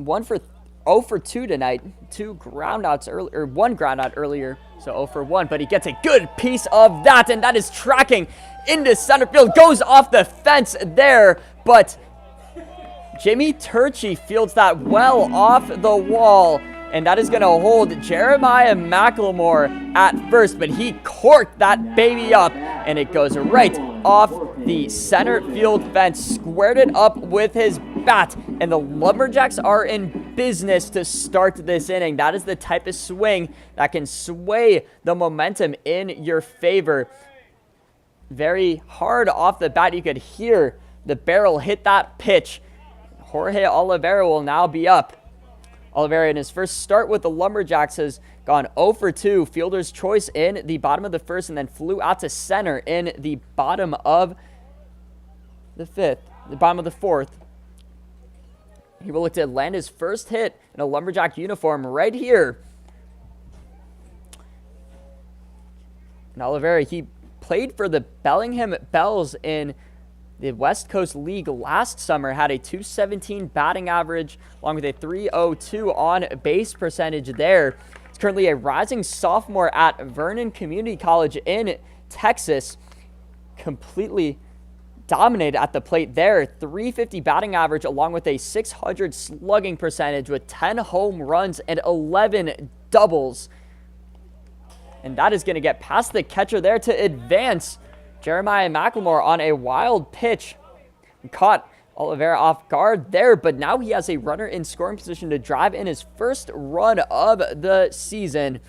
0 for 2 tonight. 2 groundouts earlier, or 1 groundout earlier, so 0 for 1. But he gets a good piece of that, and that is tracking into center field. Goes off the fence there, but Jimmy Turchi fields that well off the wall. And that is going to hold Jeremiah McLemore at first, but he corked that baby up, and it goes right off the center field fence, squared it up with his bat, and the Lumberjacks are in business to start this inning. That is the type of swing that can sway the momentum in your favor. Very hard off the bat. You could hear the barrel hit that pitch. Jorge Oliveira will now be up. Oliveira in his first start with the Lumberjacks has gone 0 for 2. Fielder's choice in the bottom of the 1st and then flew out to center in the bottom of the 5th, the bottom of the 4th. He will look to land his first hit in a Lumberjack uniform right here. And Oliveira, he played for the Bellingham Bells in the West Coast League last summer, had a .217 batting average along with a .302 on base percentage there. He's currently a rising sophomore at Vernon Community College in Texas. Completely dominated at the plate there. .350 batting average along with a .600 slugging percentage with 10 home runs and 11 doubles. And that is going to get past the catcher there to advance. Jeremiah McLemore on a wild pitch. Caught Oliveira off guard there, but now he has a runner in scoring position to drive in his first run of the season.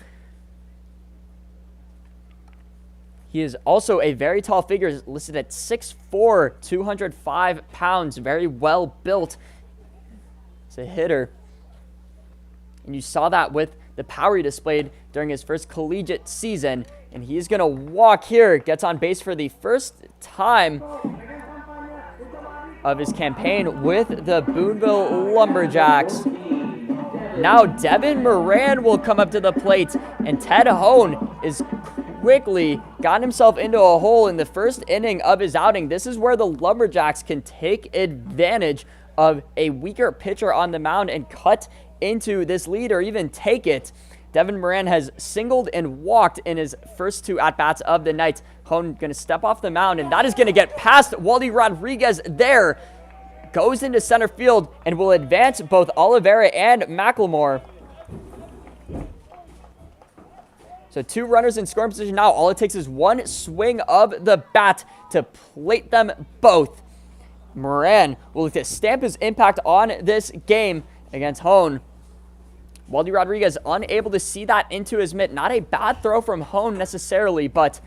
He is also a very tall figure, listed at 6'4", 205 pounds, very well built. He's a hitter. And you saw that with the power he displayed during his first collegiate season. And he's going to walk here, gets on base for the first time of his campaign with the Boonville Lumberjacks. Now Devin Moran will come up to the plate, and Ted Hone is quickly got himself into a hole in the first inning of his outing. This is where the Lumberjacks can take advantage of a weaker pitcher on the mound and cut into this lead or even take it. Devin Moran has singled and walked in his first two at-bats of the night. Hone going to step off the mound, and that is going to get past Wally Rodriguez there. Goes into center field and will advance both Oliveira and McLemore. So two runners in scoring position now. All it takes is one swing of the bat to plate them both. Moran will look to stamp his impact on this game against Hone. Waldy Rodriguez unable to see that into his mitt. Not a bad throw from Hone necessarily, but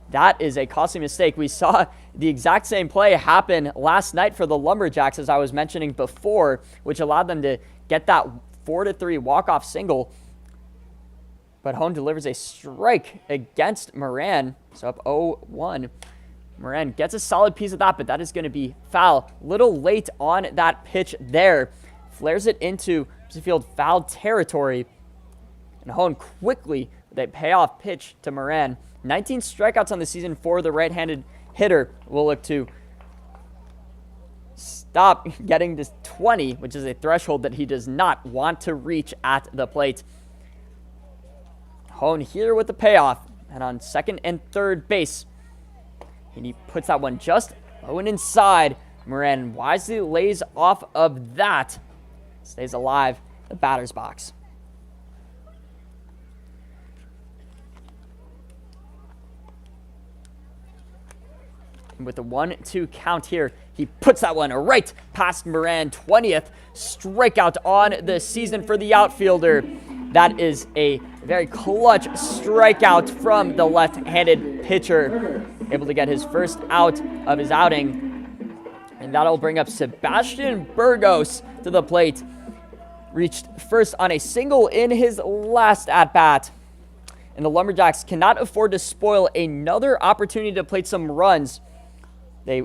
that is a costly mistake. We saw the exact same play happen last night for the Lumberjacks, as I was mentioning before, which allowed them to get that 4-3 walk-off single. But Hone delivers a strike against Moran, so up 0-1. Moran gets a solid piece of that, but that is going to be foul. Little late on that pitch there. Flares it into field foul territory. And Hone quickly, with a payoff pitch to Moran. 19 strikeouts on the season for the right-handed hitter. Will look to stop getting to 20, which is a threshold that he does not want to reach at the plate. Hone here with the payoff. And on second and third base. And he puts that one just low and inside. Moran wisely lays off of that. Stays alive in the batter's box. And with the 1-2 count here, he puts that one right past Moran. 20th strikeout on the season for the outfielder. That is a very clutch strikeout from the left-handed pitcher. Able to get his first out of his outing. And that'll bring up Sebastian Burgos to the plate. Reached first on a single in his last at-bat. And the Lumberjacks cannot afford to spoil another opportunity to plate some runs. They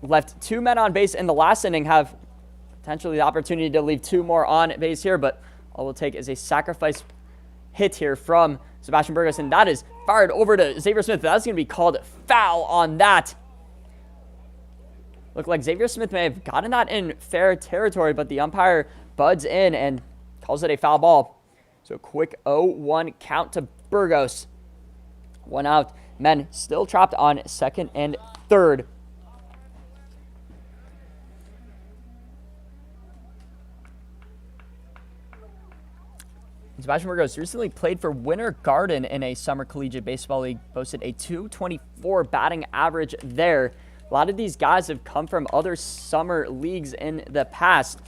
left two men on base in the last inning, have potentially the opportunity to leave two more on base here, but all we'll take is a sacrifice hit here from Sebastian Burgos, and that is fired over to Xavier Smith. That's going to be called foul on that. Looked like Xavier Smith may have gotten that in fair territory, but the umpire buds in and calls it a foul ball. So a quick 0-1 count to Burgos. One out. Men still trapped on second and third. Sebastian Burgos recently played for Winter Garden in a summer collegiate baseball league, boasted a .224 batting average there. A lot of these guys have come from other summer leagues in the past.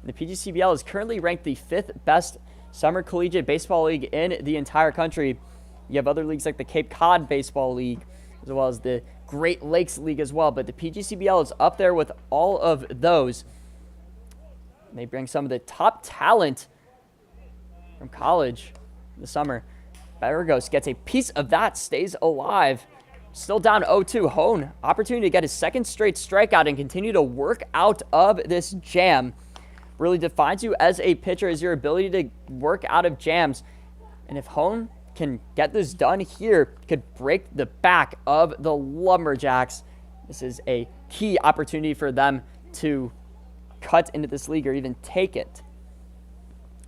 The PGCBL is currently ranked the 5th best summer collegiate baseball league in the entire country. You have other leagues like the Cape Cod Baseball League, as well as the Great Lakes League as well, but the PGCBL is up there with all of those. And they bring some of the top talent from college in the summer. Burgos gets a piece of that, stays alive. Still down 0-2. Hone, opportunity to get his second straight strikeout and continue to work out of this jam. really defines you as a pitcher, is your ability to work out of jams. And if Hone can get this done here, could break the back of the Lumberjacks. This is a key opportunity for them to cut into this league or even take it.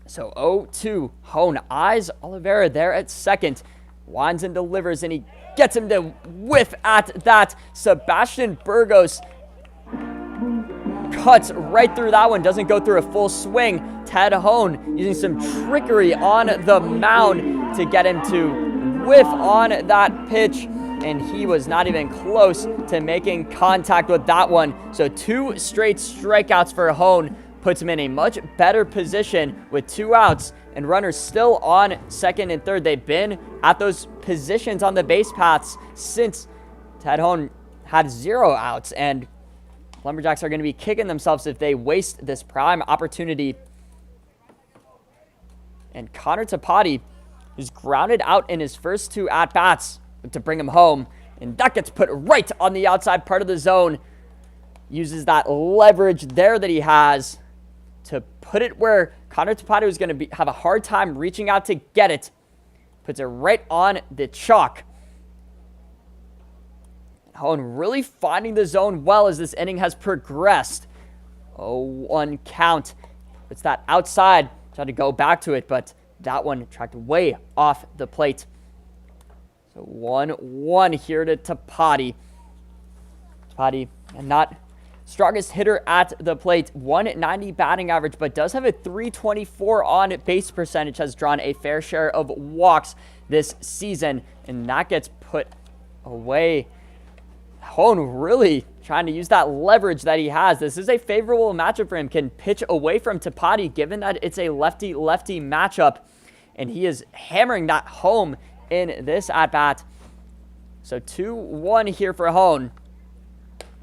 So 0-2, Hone eyes Oliveira there at second. Winds and delivers, and he gets him to whiff at that. Sebastian Burgos cuts right through that one, doesn't go through a full swing. Ted Hone using some trickery on the mound to get him to whiff on that pitch, and he was not even close to making contact with that one. So 2 straight strikeouts for Hone puts him in a much better position with 2 outs and runners still on second and third. They've been at those positions on the base paths since Ted Hone had 0 outs, and Lumberjacks are going to be kicking themselves if they waste this prime opportunity. And Connor Tapati is grounded out in his first 2 at-bats to bring him home, and that gets put right on the outside part of the zone. Uses that leverage there that he has to put it where Connor Tapati was going to have a hard time reaching out to get it. Puts it right on the chalk. Hone really finding the zone well as this inning has progressed. 0-1 count. It's that outside. Tried to go back to it, but that one tracked way off the plate. So 1-1 here to Tapati. Tapati, and not strongest hitter at the plate. 190 batting average, but does have a 324 on base percentage. Has drawn a fair share of walks this season, and that gets put away. Hone really trying to use that leverage that he has. This is a favorable matchup for him. Can pitch away from Tapati, given that it's a lefty-lefty matchup, and he is hammering that home in this at-bat. So 2-1 here for Hone.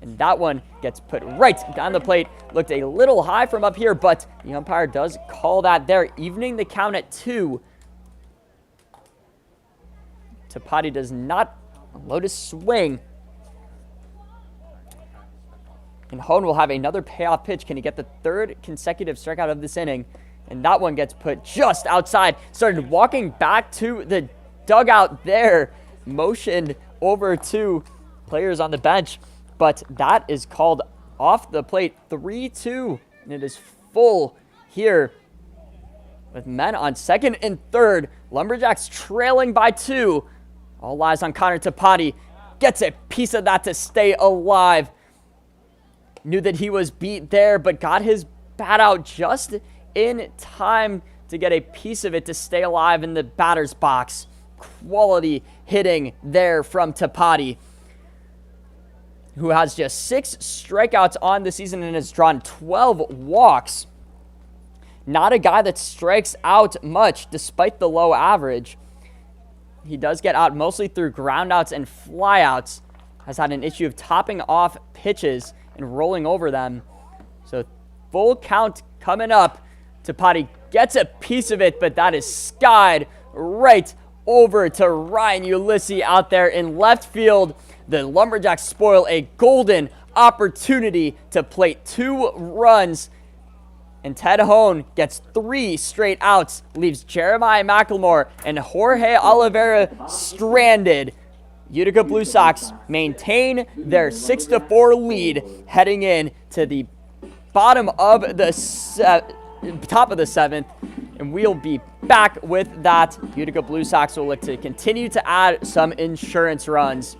And that one gets put right down the plate. Looked a little high from up here, but the umpire does call that there, evening the count at 2. Tapati does not load his swing. And Hone will have another payoff pitch. Can he get the 3rd consecutive strikeout of this inning? And that one gets put just outside. Started walking back to the dugout there. Motioned over to players on the bench. But that is called off the plate. 3-2. And it is full here with men on second and third. Lumberjacks trailing by 2. All eyes on Connor Tapati. Gets a piece of that to stay alive. Knew that he was beat there, but got his bat out just in time to get a piece of it to stay alive in the batter's box. Quality hitting there from Tapati, who has just 6 strikeouts on the season and has drawn 12 walks. Not a guy that strikes out much despite the low average. He does get out mostly through groundouts and flyouts. Has had an issue of topping off pitches and rolling over them. So full count coming up. Tapati gets a piece of it, but that is skied right over to Ryan Ulysses out there in left field. The Lumberjacks spoil a golden opportunity to plate 2 runs. And Ted Hone gets 3 straight outs, leaves Jeremiah McLemore and Jorge Oliveira stranded. Utica Blue Sox maintain their 6-4 lead heading in to the bottom of the top of the 7th, and we'll be back with that. Utica Blue Sox will look to continue to add some insurance runs.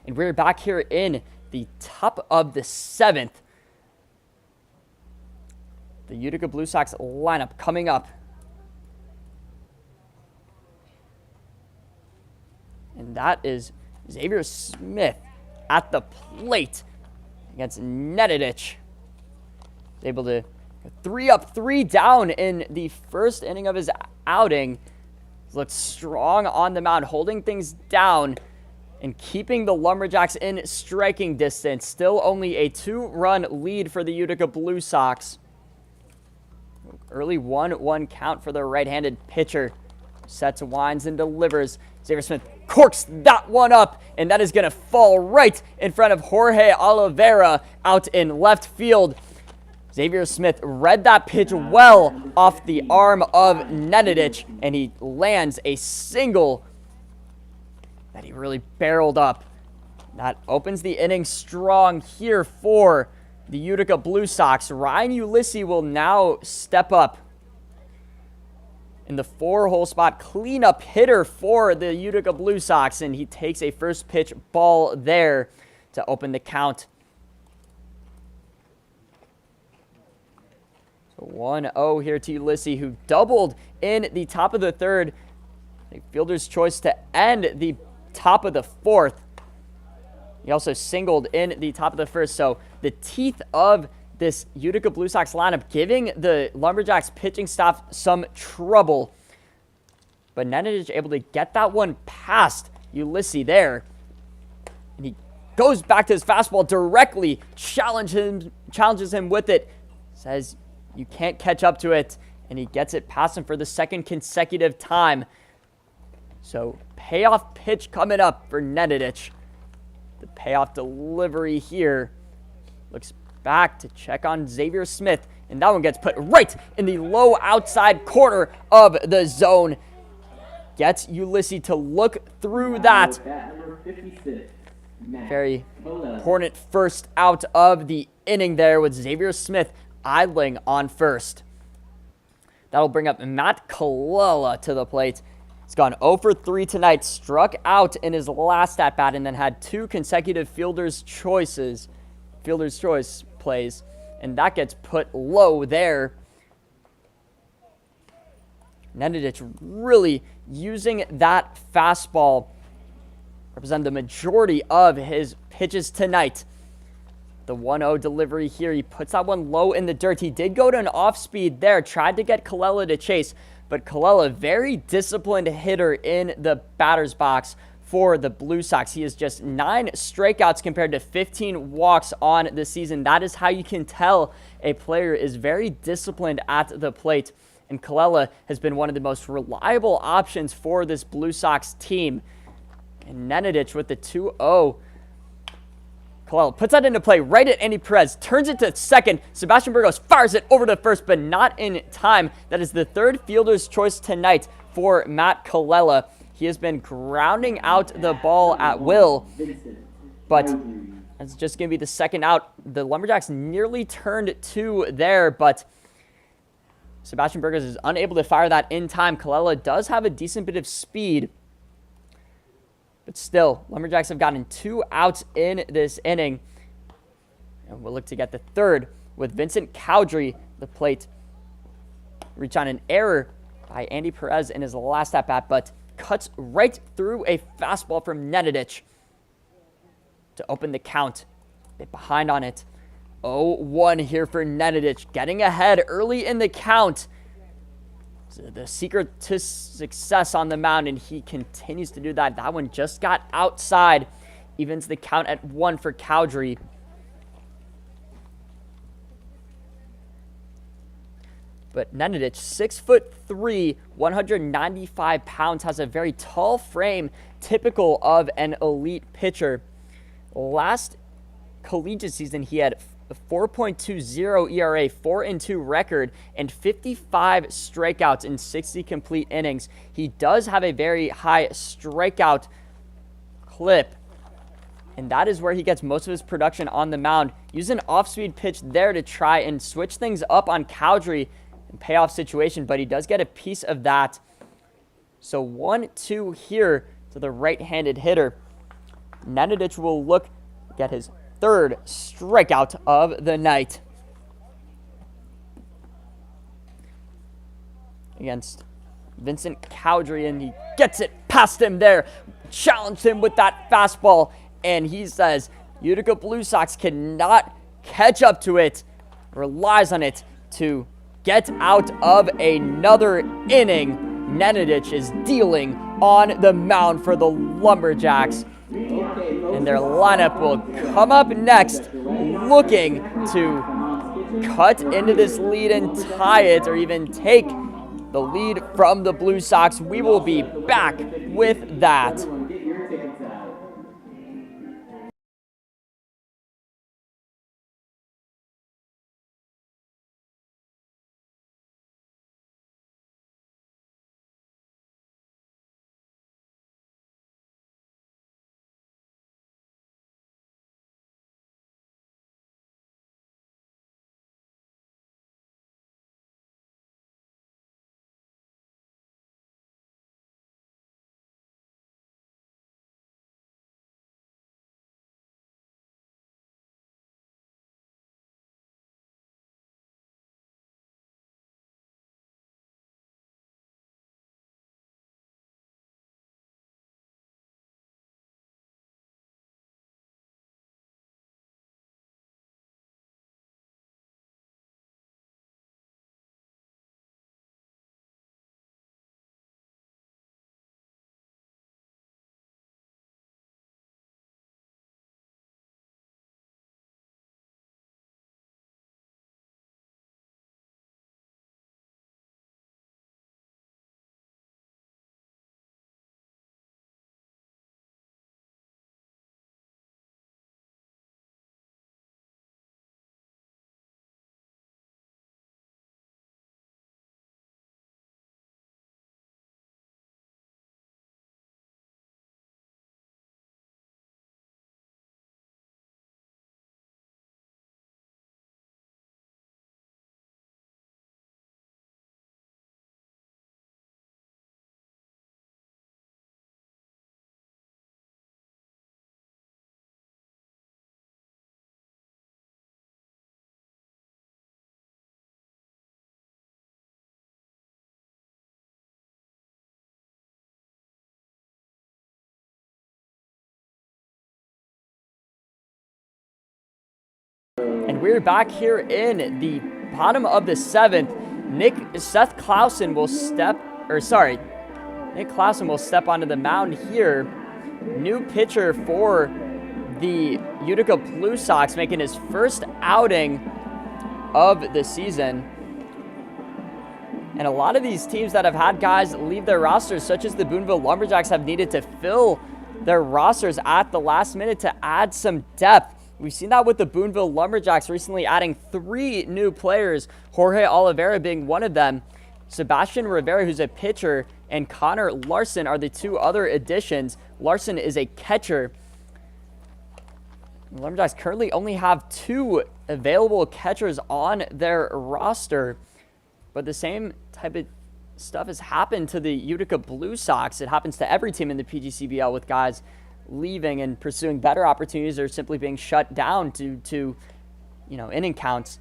And we're back here in the top of the 7th. The Utica Blue Sox lineup coming up. And that is Xavier Smith at the plate against Nedidich. He's able to 3 up, 3 down in the first inning of his outing. He's looked strong on the mound, holding things down and keeping the Lumberjacks in striking distance. Still only a 2-run lead for the Utica Blue Sox. Early 1-1 count for the right-handed pitcher. Sets, winds, and delivers. Xavier Smith corks that one up, and that is going to fall right in front of Jorge Oliveira out in left field. Xavier Smith read that pitch well off the arm of Nedidich, and he lands a single that he really barreled up. That opens the inning strong here for the Utica Blue Sox. Ryan Ulysses will now step up in the 4-hole spot, cleanup hitter for the Utica Blue Sox, and he takes a first pitch ball there to open the count. So 1-0 here to Ulysses, who doubled in the top of the 3rd. A fielder's choice to end the top of the 4th. He also singled in the top of the 1st. So the teeth of this Utica Blue Sox lineup giving the Lumberjacks pitching staff some trouble. But Nedidich able to get that one past Ulysses there. And he goes back to his fastball directly, challenges him with it. Says, you can't catch up to it. And he gets it past him for the 2nd consecutive time. So payoff pitch coming up for Nedidich. The payoff delivery here. Looks back to check on Xavier Smith. And that one gets put right in the low outside corner of the zone. Gets Ulysses to look through that. Very important first out of the inning there with Xavier Smith idling on first. That'll bring up Matt Colella to the plate. He's gone 0 for 3 tonight, struck out in his last at-bat, and then had 2 consecutive fielder's choice plays, and that gets put low there. Nedidich really using that fastball, represent the majority of his pitches tonight. The 1-0 delivery here, he puts that one low in the dirt. He did go to an off-speed there, tried to get Colella to chase, but Colella, very disciplined hitter in the batter's box for the Blue Sox. He has just 9 strikeouts compared to 15 walks on the season. That is how you can tell a player is very disciplined at the plate. And Colella has been one of the most reliable options for this Blue Sox team. And Nedidich with the 2-0. Colella puts that into play right at Andy Perez, turns it to second. Sebastian Burgos fires it over to first, but not in time. That is the 3rd fielder's choice tonight for Matt Colella. He has been grounding out the ball at will, but it's just going to be the 2nd out. The Lumberjacks nearly turned 2 there, but Sebastian Burgos is unable to fire that in time. Colella does have a decent bit of speed, but still, Lumberjacks have gotten 2 outs in this inning. And we'll look to get the 3rd with Vincent Cowdrey, the plate. Reach on an error by Andy Perez in his last at-bat, but cuts right through a fastball from Nedidich to open the count. A bit behind on it. 0-1 here for Nedidich, getting ahead early in the count. The secret to success on the mound, and he continues to do that. That one just got outside. Evens the count at 1 for Cowdrey. But Nedidich, 6'3", 195 pounds, has a very tall frame, typical of an elite pitcher. Last collegiate season, he had a 4.20 ERA, 4-2 record, and 55 strikeouts in 60 complete innings. He does have a very high strikeout clip, and that is where he gets most of his production on the mound. Use an off-speed pitch there to try and switch things up on Cowdrey and payoff situation, but he does get a piece of that. So 1-2 here to the right-handed hitter. Nenadich will look to get his third strikeout of the night against Vincent Cowdery, and he gets it past him there. Challenged him with that fastball, and he says Utica Blue Sox cannot catch up to it, relies on it to get out of another inning. Nenadich is dealing on the mound for the Lumberjacks, and their lineup will come up next, looking to cut into this lead and tie it, or even take the lead from the Blue Sox. We will be back with that. Get your tickets out. And we're back here in the bottom of the seventh. Nick Clausen will step onto the mound here. New pitcher for the Utica Blue Sox, making his first outing of the season. And a lot of these teams that have had guys leave their rosters, such as the Boonville Lumberjacks, have needed to fill their rosters at the last minute to add some depth. We've seen that with the Boonville Lumberjacks recently adding 3 new players, Jorge Oliveira being one of them. Sebastian Rivera, who's a pitcher, and Connor Larson are the 2 other additions. Larson is a catcher. The Lumberjacks currently only have 2 available catchers on their roster, but the same type of stuff has happened to the Utica Blue Sox. It happens to every team in the PGCBL, with guys leaving and pursuing better opportunities, or simply being shut down due to, inning counts.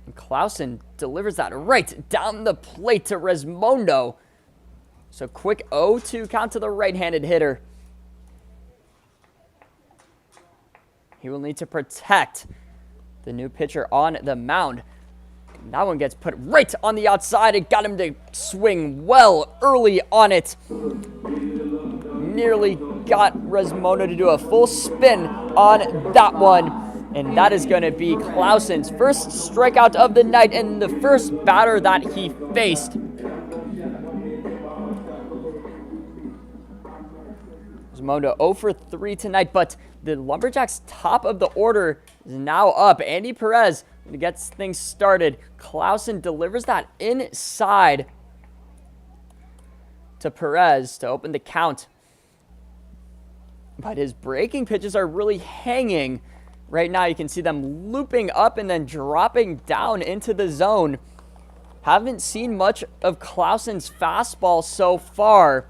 And Clausen delivers that right down the plate to Resmondo. So quick 0-2 count to the right-handed hitter. He will need to protect the new pitcher on the mound. That one gets put right on the outside. It got him to swing well early on it. Nearly got Resmondo to do a full spin on that one. And that is going to be Clausen's first strikeout of the night and the first batter that he faced. Resmondo 0 for 3 tonight, but the Lumberjacks' top of the order is now up. Andy Perez gets things started. Clausen delivers that inside to Perez to open the count. But his breaking pitches are really hanging right now. You can see them looping up and then dropping down into the zone. Haven't seen much of Clausen's fastball so far.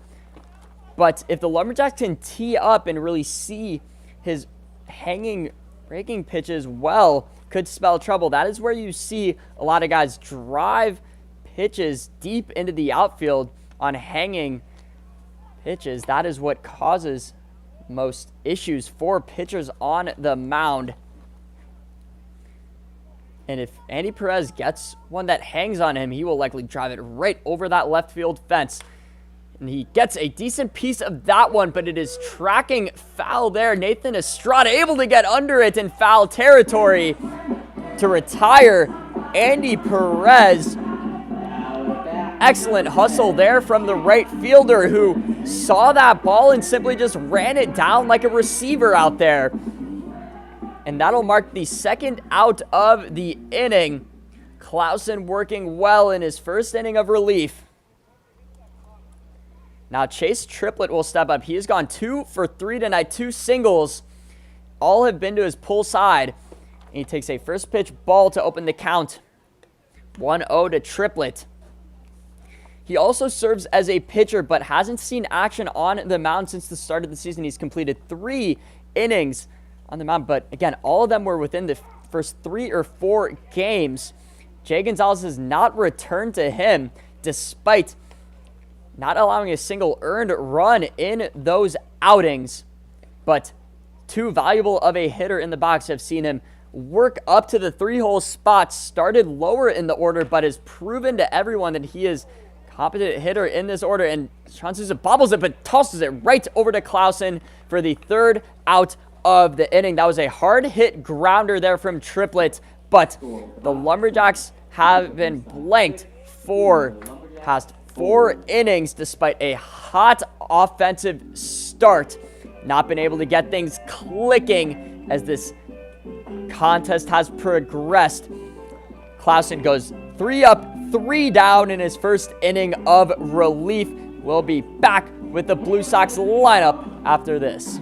But if the Lumberjacks can tee up and really see his hanging breaking pitches well, could spell trouble. That is where you see a lot of guys drive pitches deep into the outfield on hanging pitches. That is what causes most issues for pitchers on the mound. And if Andy Perez gets one that hangs on him, he will likely drive it right over that left field fence. And he gets a decent piece of that one, but it is tracking foul there. Nathan Estrada able to get under it in foul territory to retire Andy Perez. Excellent hustle there from the right fielder, who saw that ball and simply just ran it down like a receiver out there. And that'll mark the second out of the inning. Clausen working well in his first inning of relief. Now Chase Triplett will step up. He has gone 2 for 3 tonight, 2 singles. All have been to his pull side. And he takes a first pitch ball to open the count. 1-0 to Triplett. He also serves as a pitcher, but hasn't seen action on the mound since the start of the season. He's completed 3 innings on the mound, but again, all of them were within the first 3 or 4 games. Jay Gonzalez has not returned to him, despite not allowing a single earned run in those outings. But too valuable of a hitter in the box have seen him work up to the 3-hole spot. Started lower in the order, but has proven to everyone that he is a competent hitter in this order. And Sean Sousa bobbles it, but tosses it right over to Clausen for the 3rd out of the inning. That was a hard hit grounder there from Triplett, but the Lumberjacks have been blanked for past 4 innings despite a hot offensive start. Not been able to get things clicking as this contest has progressed. Clausen goes 3 up, 3 down in his first inning of relief. We'll be back with the Blue Sox lineup after this.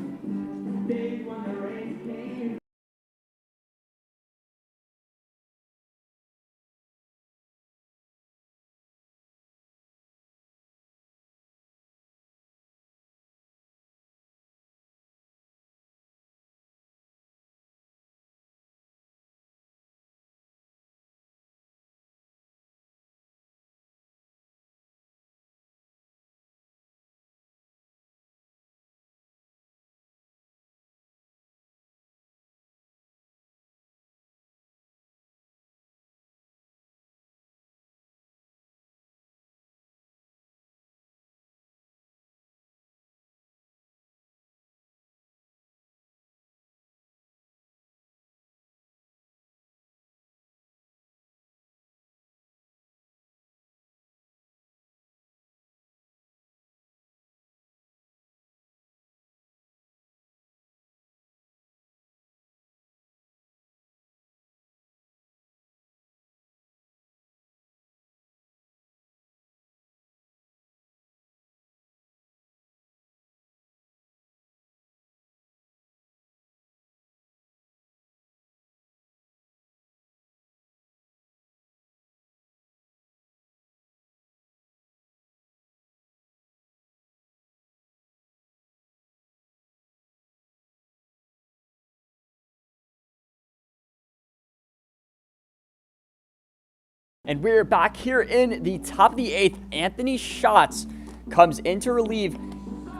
And we're back here in the top of the 8th. Anthony Schatz comes in to relieve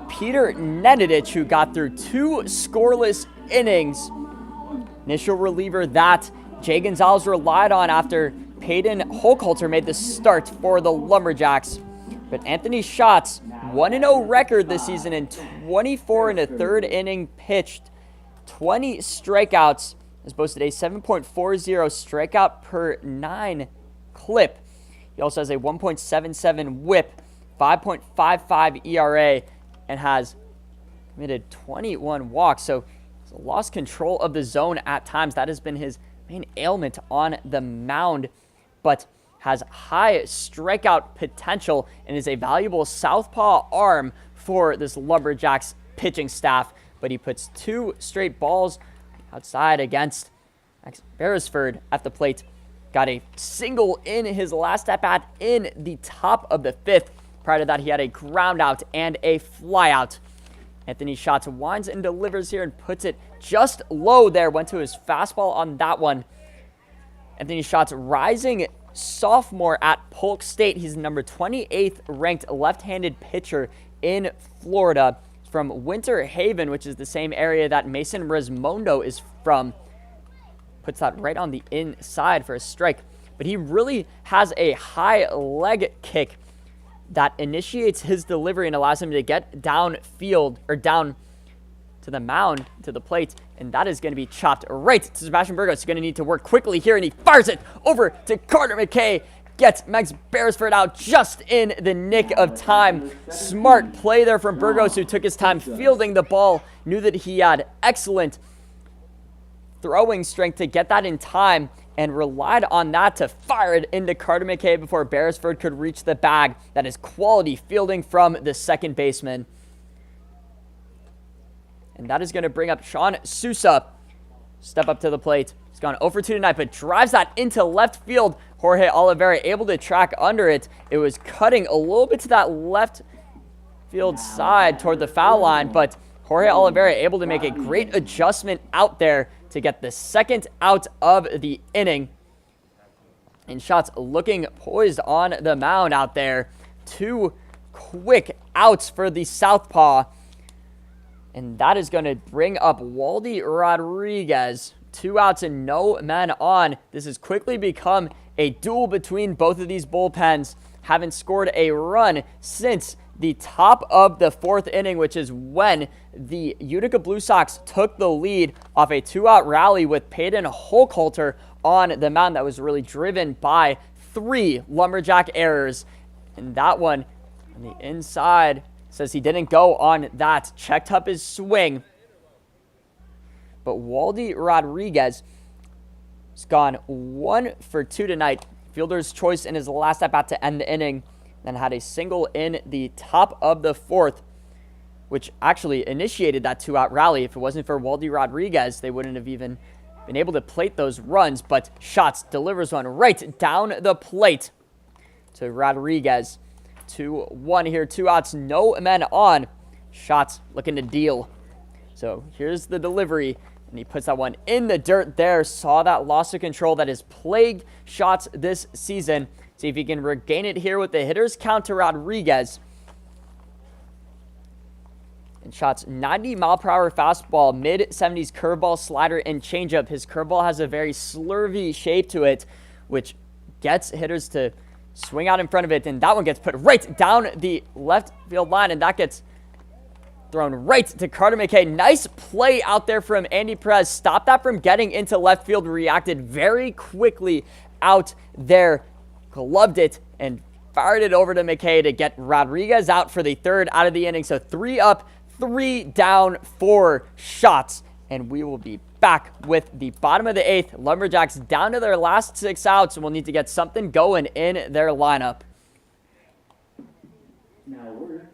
Peter Nenadich, who got through 2 scoreless innings. Initial reliever that Jay Gonzalez relied on after Peyton Holkhalter made the start for the Lumberjacks. But Anthony Schatz, 1-0 record this season in 24 and a third inning pitched, 20 strikeouts, has boasted a 7.40 strikeout per 9 clip. He also has a 1.77 whip, 5.55 ERA, and has committed 21 walks. So he's lost control of the zone at times. That has been his main ailment on the mound, but has high strikeout potential and is a valuable southpaw arm for this Lumberjacks pitching staff. But he puts 2 straight balls outside against Max Beresford at the plate. Got a single in his last at-bat in the top of the 5th. Prior to that, he had a ground out and a fly out. Anthony Schatz winds and delivers here and puts it just low there. Went to his fastball on that one. Anthony Schatz, rising sophomore at Polk State. He's the number 28th ranked left-handed pitcher in Florida. He's from Winter Haven, which is the same area that Mason Rismondo is from. Puts that right on the inside for a strike. But he really has a high leg kick that initiates his delivery and allows him to get downfield, or down to the mound, to the plate, and that is going to be chopped right to Sebastian Burgos. He's going to need to work quickly here, and he fires it over to Carter McKay. Gets Megs Beresford out just in the nick of time. Smart play there from Burgos, who took his time fielding the ball, knew that he had excellent throwing strength to get that in time, and relied on that to fire it into Carter McKay before Beresford could reach the bag. That is quality fielding from the second baseman. And that is going to bring up Sean Sousa. Step up to the plate. He's gone 0 for 2 tonight, but drives that into left field. Jorge Oliveira able to track under it. It was cutting a little bit to that left field side toward the foul line, but Jorge Oliveira able to make a great adjustment out there to get the second out of the inning. And Schatz looking poised on the mound out there. 2 quick outs for the southpaw. And that is going to bring up Waldy Rodriguez. 2 outs and no men on. This has quickly become a duel between both of these bullpens. Haven't scored a run since the top of the 4th inning, which is when the Utica Blue Sox took the lead off a 2-out rally with Peyton Holkhalter on the mound that was really driven by 3 Lumberjack errors. And that one on the inside says he didn't go on that. Checked up his swing. But Waldy Rodriguez has gone 1 for 2 tonight. Fielder's choice in his last at bat to end the inning. Then had a single in the top of the 4th, which actually initiated that 2-out rally. If it wasn't for Waldy Rodriguez, they wouldn't have even been able to plate those runs. But Schatz delivers one right down the plate to Rodriguez. 2-1 here, 2 outs, no men on. Schatz looking to deal. So here's the delivery, and he puts that one in the dirt there. Saw that loss of control that has plagued Schatz this season. See if he can regain it here with the hitter's count to Rodriguez. And Schatz, 90-mile-per-hour fastball, mid-70s curveball, slider, and changeup. His curveball has a very slurvy shape to it, which gets hitters to swing out in front of it. And that one gets put right down the left field line, and that gets thrown right to Carter McKay. Nice play out there from Andy Perez. Stopped that from getting into left field. Reacted very quickly out there. Gloved it and fired it over to McKay to get Rodriguez out for the 3rd out of the inning. So 3 up, 3 down, 4 shots. And we will be back with the bottom of the 8th. Lumberjacks down to their last 6 outs, and we'll need to get something going in their lineup. Now we're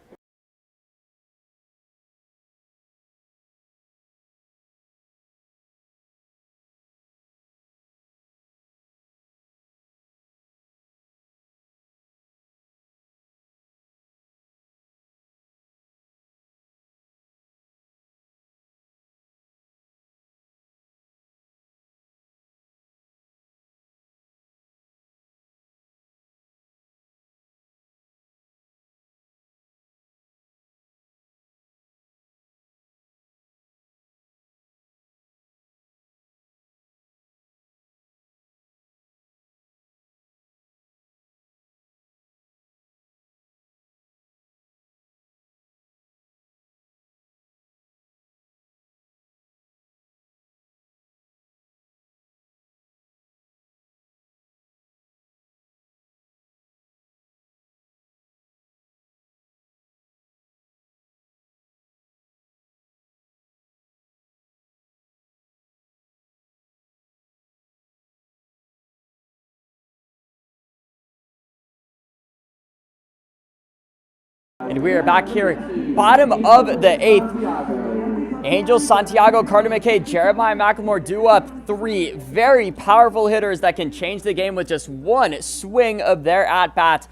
And we are back here, bottom of the 8th. Angel Santiago, Carter McKay, Jeremiah McLemore due up 3 very powerful hitters that can change the game with just 1 swing of their at-bat.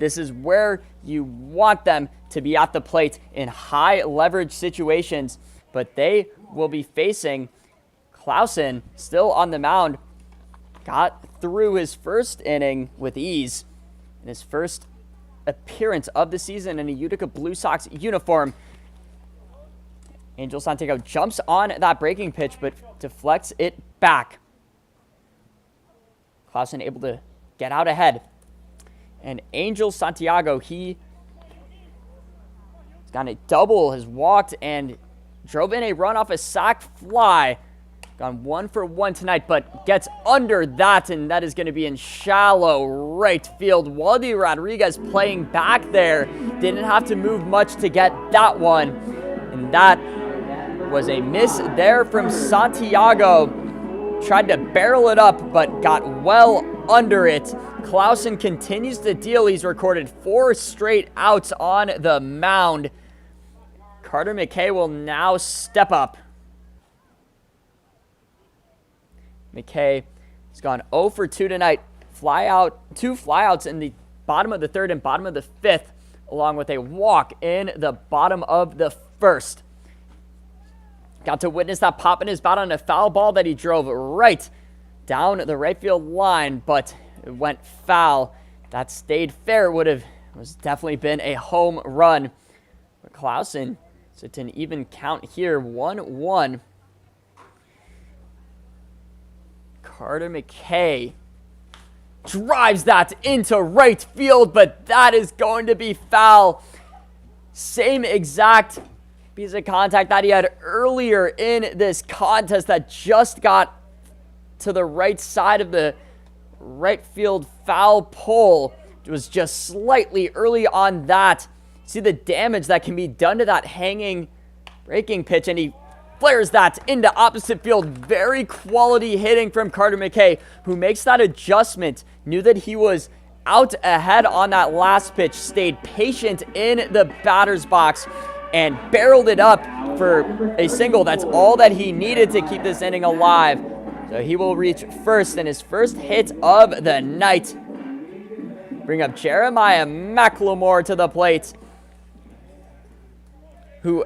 This is where you want them to be at the plate in high leverage situations, but they will be facing Clausen still on the mound. Got through his first inning with ease in his first appearance of the season in a Utica Blue Sox uniform. Angel Santiago jumps on that breaking pitch, but deflects it back. Clausen able to get out ahead. And Angel Santiago, he's got a double, has walked and drove in a run off a sac fly. Gone 1 for 1 tonight, but gets under that, and that is going to be in shallow right field. Waldy Rodriguez playing back there. Didn't have to move much to get that one. And that was a miss there from Santiago. Tried to barrel it up, but got well under it. Clausen continues to deal. He's recorded 4 straight outs on the mound. Carter McKay will now step up. McKay has gone 0 for 2 tonight. 2 flyouts in the bottom of the 3rd and bottom of the 5th, along with a walk in the bottom of the 1st. Got to witness that pop in his bat on a foul ball that he drove right down the right field line, but it went foul. That stayed fair. Was definitely been a home run. But Clausen, so it's an even count here, 1-1. Carter McKay drives that into right field, but that is going to be foul. Same exact piece of contact that he had earlier in this contest that just got to the right side of the right field foul pole. It was just slightly early on that. See the damage that can be done to that hanging breaking pitch, and he flares that into opposite field. Very quality hitting from Carter McKay, who makes that adjustment. Knew that he was out ahead on that last pitch, stayed patient in the batter's box, and barreled it up for a single. That's all that he needed to keep this inning alive. So he will reach first in his first hit of the night. Bring up Jeremiah McLemore to the plate, who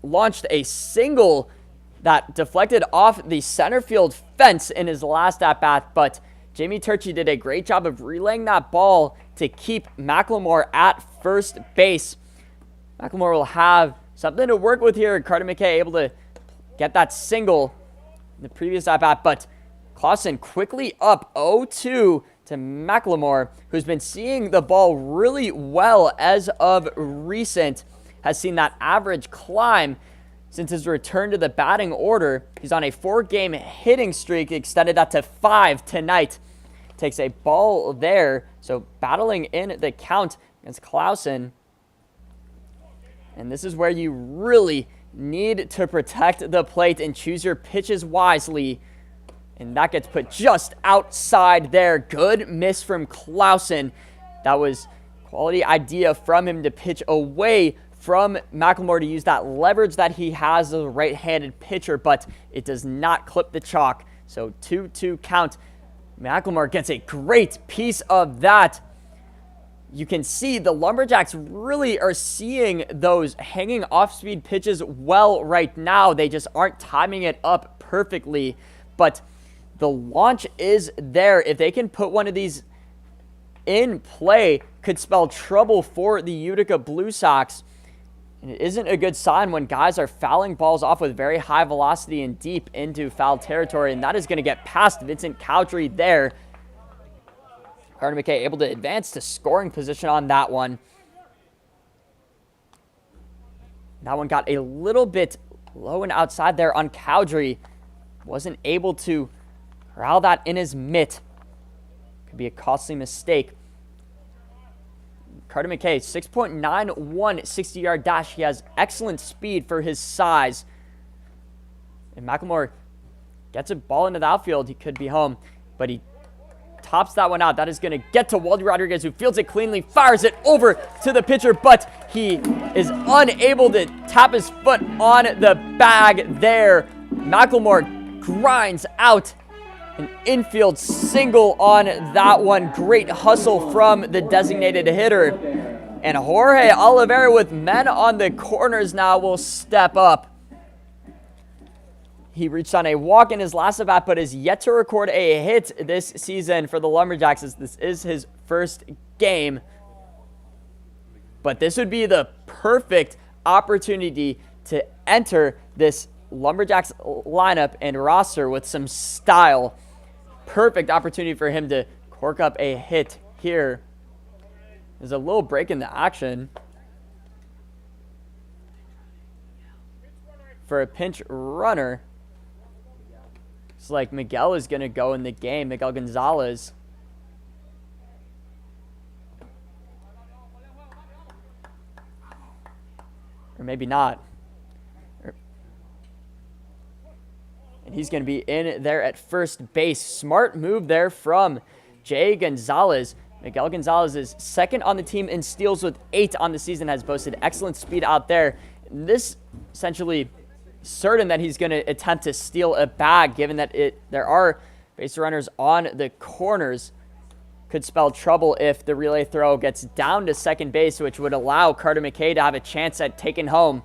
launched a single that deflected off the center field fence in his last at-bat, but Jamie Turchi did a great job of relaying that ball to keep McLemore at first base. McLemore will have something to work with here. Carter McKay able to get that single in the previous at-bat, but Clausen quickly up 0-2 to McLemore, who's been seeing the ball really well as of recent. Has seen that average climb since his return to the batting order. He's on a 4-game hitting streak, extended that to 5 tonight. Takes a ball there, so battling in the count against Clausen. And this is where you really need to protect the plate and choose your pitches wisely. And that gets put just outside there. Good miss from Clausen. That was quality idea from him to pitch away from McLemore to use that leverage that he has as a right-handed pitcher, but it does not clip the chalk. So 2-2 count. McLemore gets a great piece of that. You can see the Lumberjacks really are seeing those hanging off-speed pitches well right now. They just aren't timing it up perfectly, but the launch is there. If they can put one of these in play, could spell trouble for the Utica Blue Sox. And it isn't a good sign when guys are fouling balls off with very high velocity and deep into foul territory, and that is going to get past Vincent Cowdrey there. Carter McKay able to advance to scoring position on that one. That one got a little bit low and outside there on Cowdrey. Wasn't able to corral that in his mitt. Could be a costly mistake. Carter McKay, 6.91 60-yard dash. He has excellent speed for his size. And McLemore gets a ball into the outfield. He could be home, but he tops that one out. That is going to get to Waldy Rodriguez, who fields it cleanly, fires it over to the pitcher, but he is unable to tap his foot on the bag there. McLemore grinds out An infield single on that one. Great hustle from the designated hitter. And Jorge Oliveira, with men on the corners now, will step up. He reached on a walk in his last at bat, but is yet to record a hit this season for the Lumberjacks, as this is his first game. But this would be the perfect opportunity to enter this Lumberjacks lineup and roster with some style. Perfect opportunity for him to cork up a hit here. There's a little break in the action for a pinch runner. It's like Miguel is going to go in the game, Miguel Gonzalez. Or maybe not. And he's going to be in there at first base. Smart move there from Jay Gonzalez. Miguel Gonzalez is second on the team in steals with 8 on the season, has boasted excellent speed out there. And this essentially certain that he's going to attempt to steal a bag, given that there are base runners on the corners. Could spell trouble if the relay throw gets down to second base, which would allow Carter McKay to have a chance at taking home.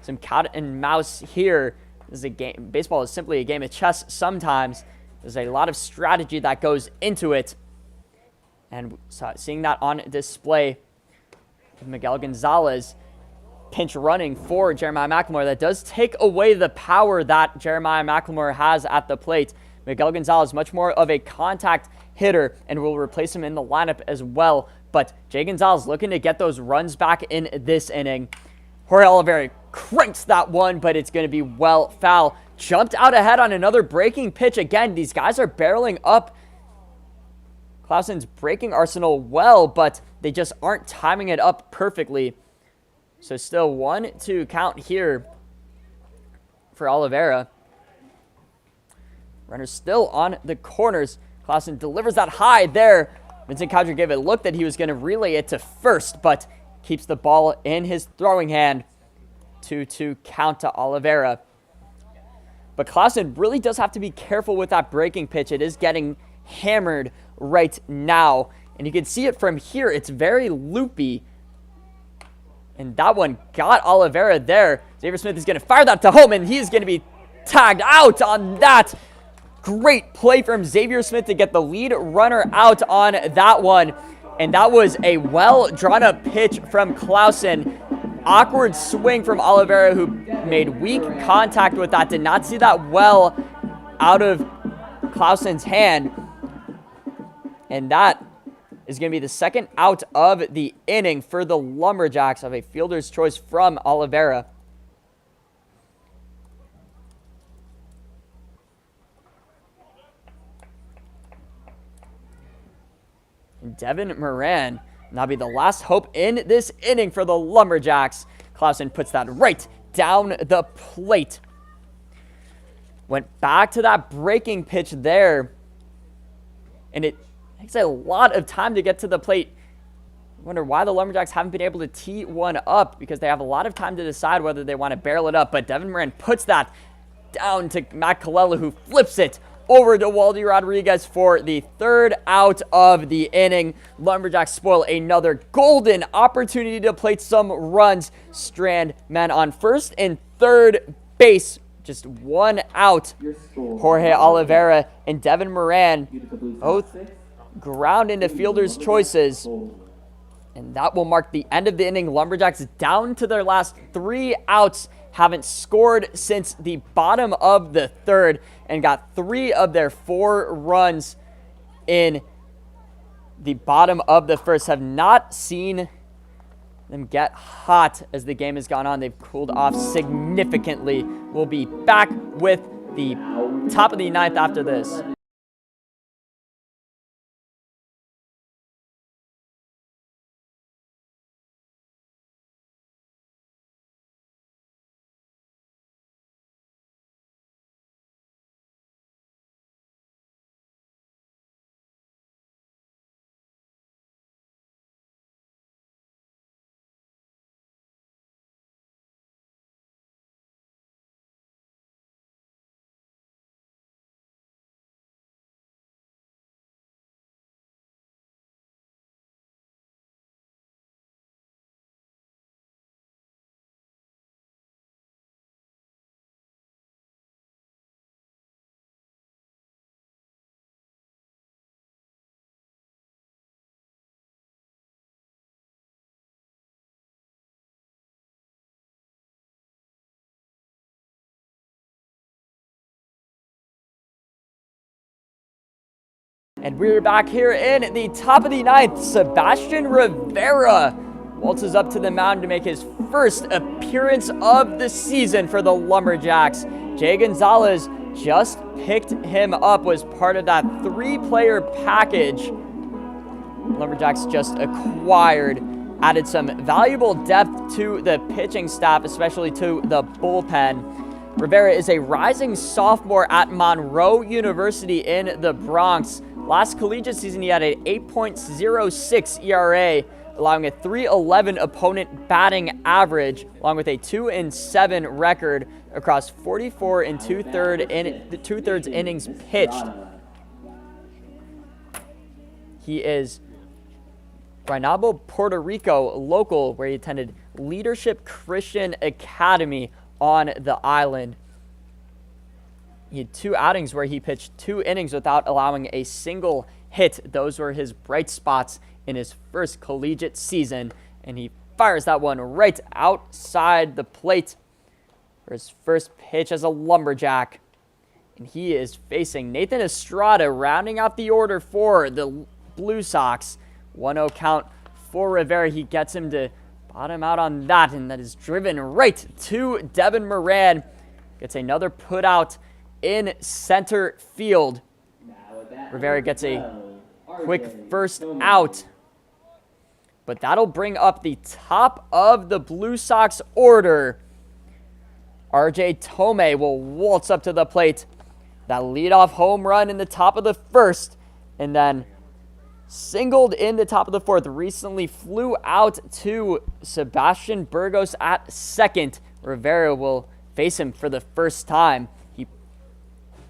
Some cat and mouse here. This is a game. Baseball is simply a game of chess sometimes. There's a lot of strategy that goes into it. And so seeing that on display with Miguel Gonzalez pinch running for Jeremiah McLemore, that does take away the power that Jeremiah McLemore has at the plate. Miguel Gonzalez, much more of a contact hitter, and will replace him in the lineup as well. But Jay Gonzalez looking to get those runs back in this inning. Jorge Oliveira cranks that one, but it's going to be well foul. Jumped out ahead on another breaking pitch. Again, these guys are barreling up Clausen's breaking arsenal well, but they just aren't timing it up perfectly. So still 1-2 count here for Oliveira. Runner still on the corners. Clausen delivers that high there. Vincent Cadre gave it a look that he was going to relay it to first, but keeps the ball in his throwing hand. 2-2 count to Oliveira. But Clausen really does have to be careful with that breaking pitch. It is getting hammered right now. And you can see it from here. It's very loopy. And that one got Oliveira there. Xavier Smith is going to fire that to home, and he's going to be tagged out on that. Great play from Xavier Smith to get the lead runner out on that one. And that was a well drawn up pitch from Clausen. Awkward swing from Oliveira, who made weak contact with that. Did not see that well out of Clausen's hand. And that is going to be the second out of the inning for the Lumberjacks, of a fielder's choice from Oliveira. Devin Moran now be the last hope in this inning for the Lumberjacks. Clausen puts that right down the plate. Went back to that breaking pitch there. And it takes a lot of time to get to the plate. I wonder why the Lumberjacks haven't been able to tee one up, because they have a lot of time to decide whether they want to barrel it up. But Devin Moran puts that down to Matt Colella, who flips it over to Waldy Rodriguez for the third out of the inning. Lumberjacks spoil another golden opportunity to plate some runs. Strand men on first and third base. Just one out. Jorge Oliveira and Devin Moran both ground into fielder's choices. And that will mark the end of the inning. Lumberjacks down to their last 3 outs. Haven't scored since the bottom of the third, and got 3 of their 4 runs in the bottom of the first. Have not seen them get hot as the game has gone on. They've cooled off significantly. We'll be back with the top of the 9th after this. And we're back here in the top of the ninth. Sebastian Rivera waltzes up to the mound to make his first appearance of the season for the Lumberjacks. Jay Gonzalez just picked him up, was part of that 3-player package Lumberjacks just acquired. Added some valuable depth to the pitching staff, especially to the bullpen. Rivera is a rising sophomore at Monroe University in the Bronx. Last collegiate season, he had an 8.06 ERA, allowing a .311 opponent batting average, along with a 2-7 record across 44 and two-thirds innings pitched. He is Guaynabo, Puerto Rico local, where he attended Leadership Christian Academy on the island. He had 2 outings where he pitched 2 innings without allowing a single hit. Those were his bright spots in his first collegiate season, and he fires that one right outside the plate for his first pitch as a Lumberjack. And he is facing Nathan Estrada, rounding out the order for the Blue Sox. 1-0 count for Rivera. He gets him to bottom out on that, and that is driven right to Devin Moran. Gets another put out in center field. Rivera gets a quick first out, but that'll bring up the top of the Blue Sox order. RJ Tomei will waltz up to the plate. That leadoff home run in the top of the first, and then singled in the top of the fourth. Recently flew out to Sebastian Burgos at second. Rivera will face him for the first time. He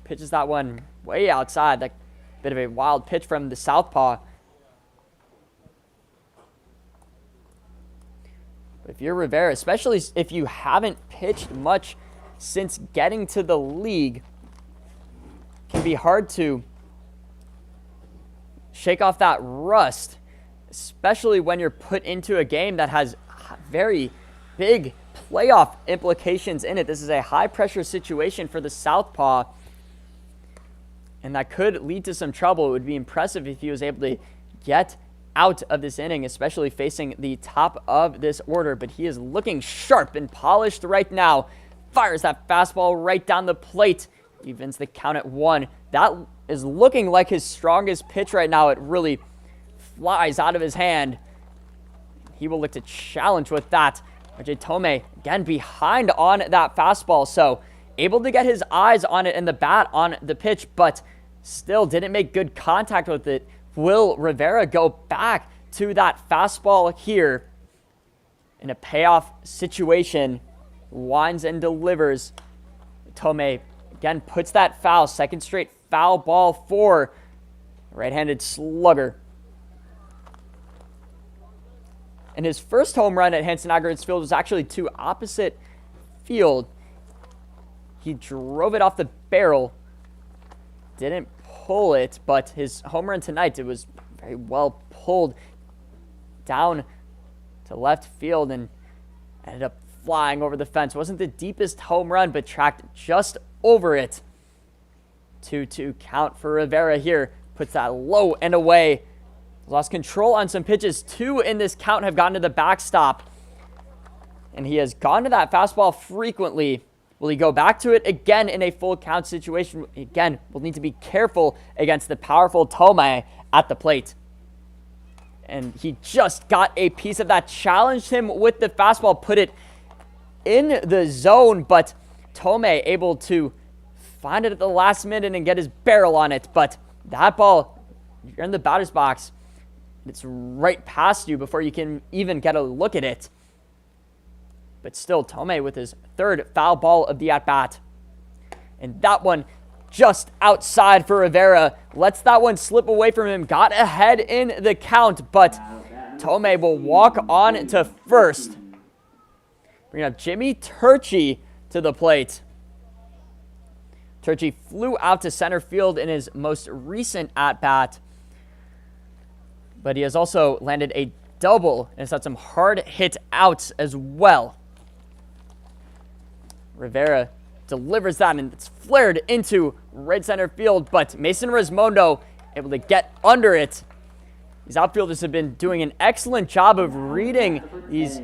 pitches that one way outside. That bit of a wild pitch from the southpaw. If you're Rivera, especially if you haven't pitched much since getting to the league, it can be hard to shake off that rust, especially when you're put into a game that has very big playoff implications in it. This is a high-pressure situation for the southpaw, and that could lead to some trouble. It would be impressive if he was able to get out of this inning, especially facing the top of this order, but he is looking sharp and polished right now. Fires that fastball right down the plate. Evens the count at 1. That is looking like his strongest pitch right now. It really flies out of his hand. He will look to challenge with that. RJ Tomei, again, behind on that fastball, so able to get his eyes on it and the bat on the pitch, but still didn't make good contact with it. Will Rivera go back to that fastball here in a payoff situation? Winds and delivers. Tomei again puts that foul. Second straight foul ball for right-handed slugger. And his first home run at Hanson Aggregates Field was actually to opposite field. He drove it off the barrel. Didn't pull it, but his home run tonight, it was very well pulled down to left field and ended up flying over the fence. Wasn't the deepest home run, but tracked just over it. 2-2 count for Rivera here. Puts that low and away. Lost control on some pitches. 2 in this count have gone to the backstop. And he has gone to that fastball frequently. Will he go back to it again in a full count situation? Again, we'll need to be careful against the powerful Tomei at the plate. And he just got a piece of that. Challenged him with the fastball. Put it in the zone, but Tomei able to find it at the last minute and get his barrel on it. But that ball, you're in the batter's box. It's right past you before you can even get a look at it. But still, Tomei with his third foul ball of the at-bat. And that one just outside for Rivera. Lets that one slip away from him. Got ahead in the count, but Tomei will walk on to first. Bringing up Jimmy Turchi to the plate. Turchi flew out to center field in his most recent at-bat, but he has also landed a double and has had some hard hit outs as well. Rivera delivers that, and it's flared into right center field, but Mason Rismondo able to get under it. These outfielders have been doing an excellent job of reading these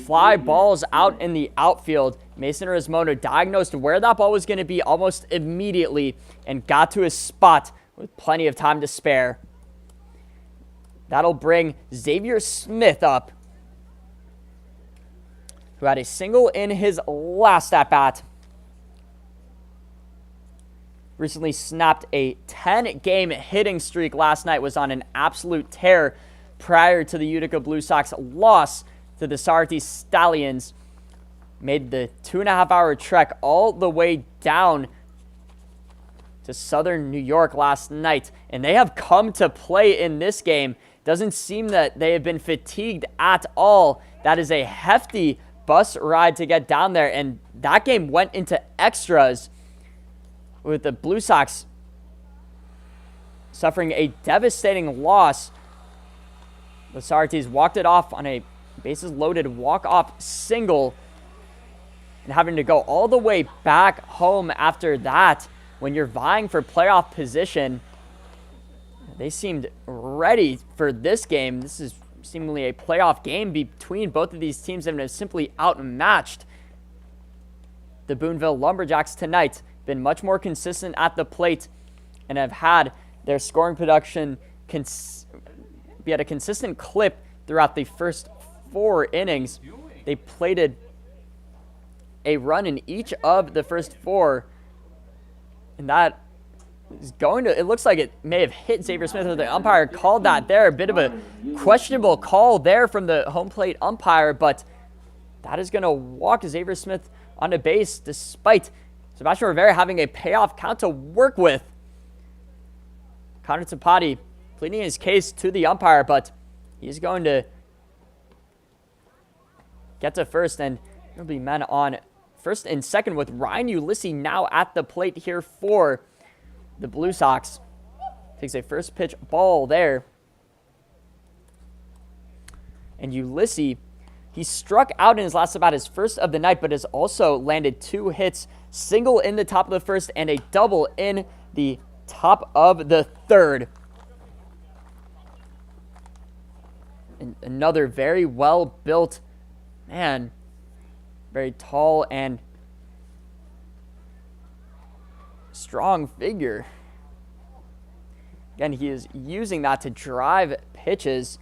fly balls out in the outfield. Mason Rismondo diagnosed where that ball was going to be almost immediately and got to his spot with plenty of time to spare. That'll bring Xavier Smith up, who had a single in his last at-bat. Recently snapped a 10-game hitting streak last night, was on an absolute tear prior to the Utica Blue Sox loss to the Sartee Stallions. Made the 2.5-hour trek all the way down to southern New York last night, and they have come to play in this game. Doesn't seem that they have been fatigued at all. That is a hefty bus ride to get down there, and that game went into extras with the Blue Sox suffering a devastating loss. The Sartees walked it off on a bases-loaded walk-off single and having to go all the way back home after that. When you're vying for playoff position, they seemed ready for this game. This is seemingly a playoff game between both of these teams and have simply outmatched the Boonville Lumberjacks tonight. Been much more consistent at the plate and have had their scoring production be at a consistent clip throughout the first 4 innings. They plated a run in each of the first 4, and that is going to, it looks like it may have hit Xavier Smith, or the umpire called that there. A bit of a questionable call there from the home plate umpire, but that is going to walk Xavier Smith onto base despite Sebastian Rivera having a payoff count to work with. Connor Tapati pleading his case to the umpire, but he's going to get to first, and there'll be men on first and second with Ryan Ulysses now at the plate here for the Blue Sox. Takes a first pitch ball there. And Ulysses, he struck out in his last at-bat, his first of the night, but has also landed 2 hits, single in the top of the first and a double in the top of the third. And another very well-built man, very tall and strong figure. Again, he is using that to drive pitches.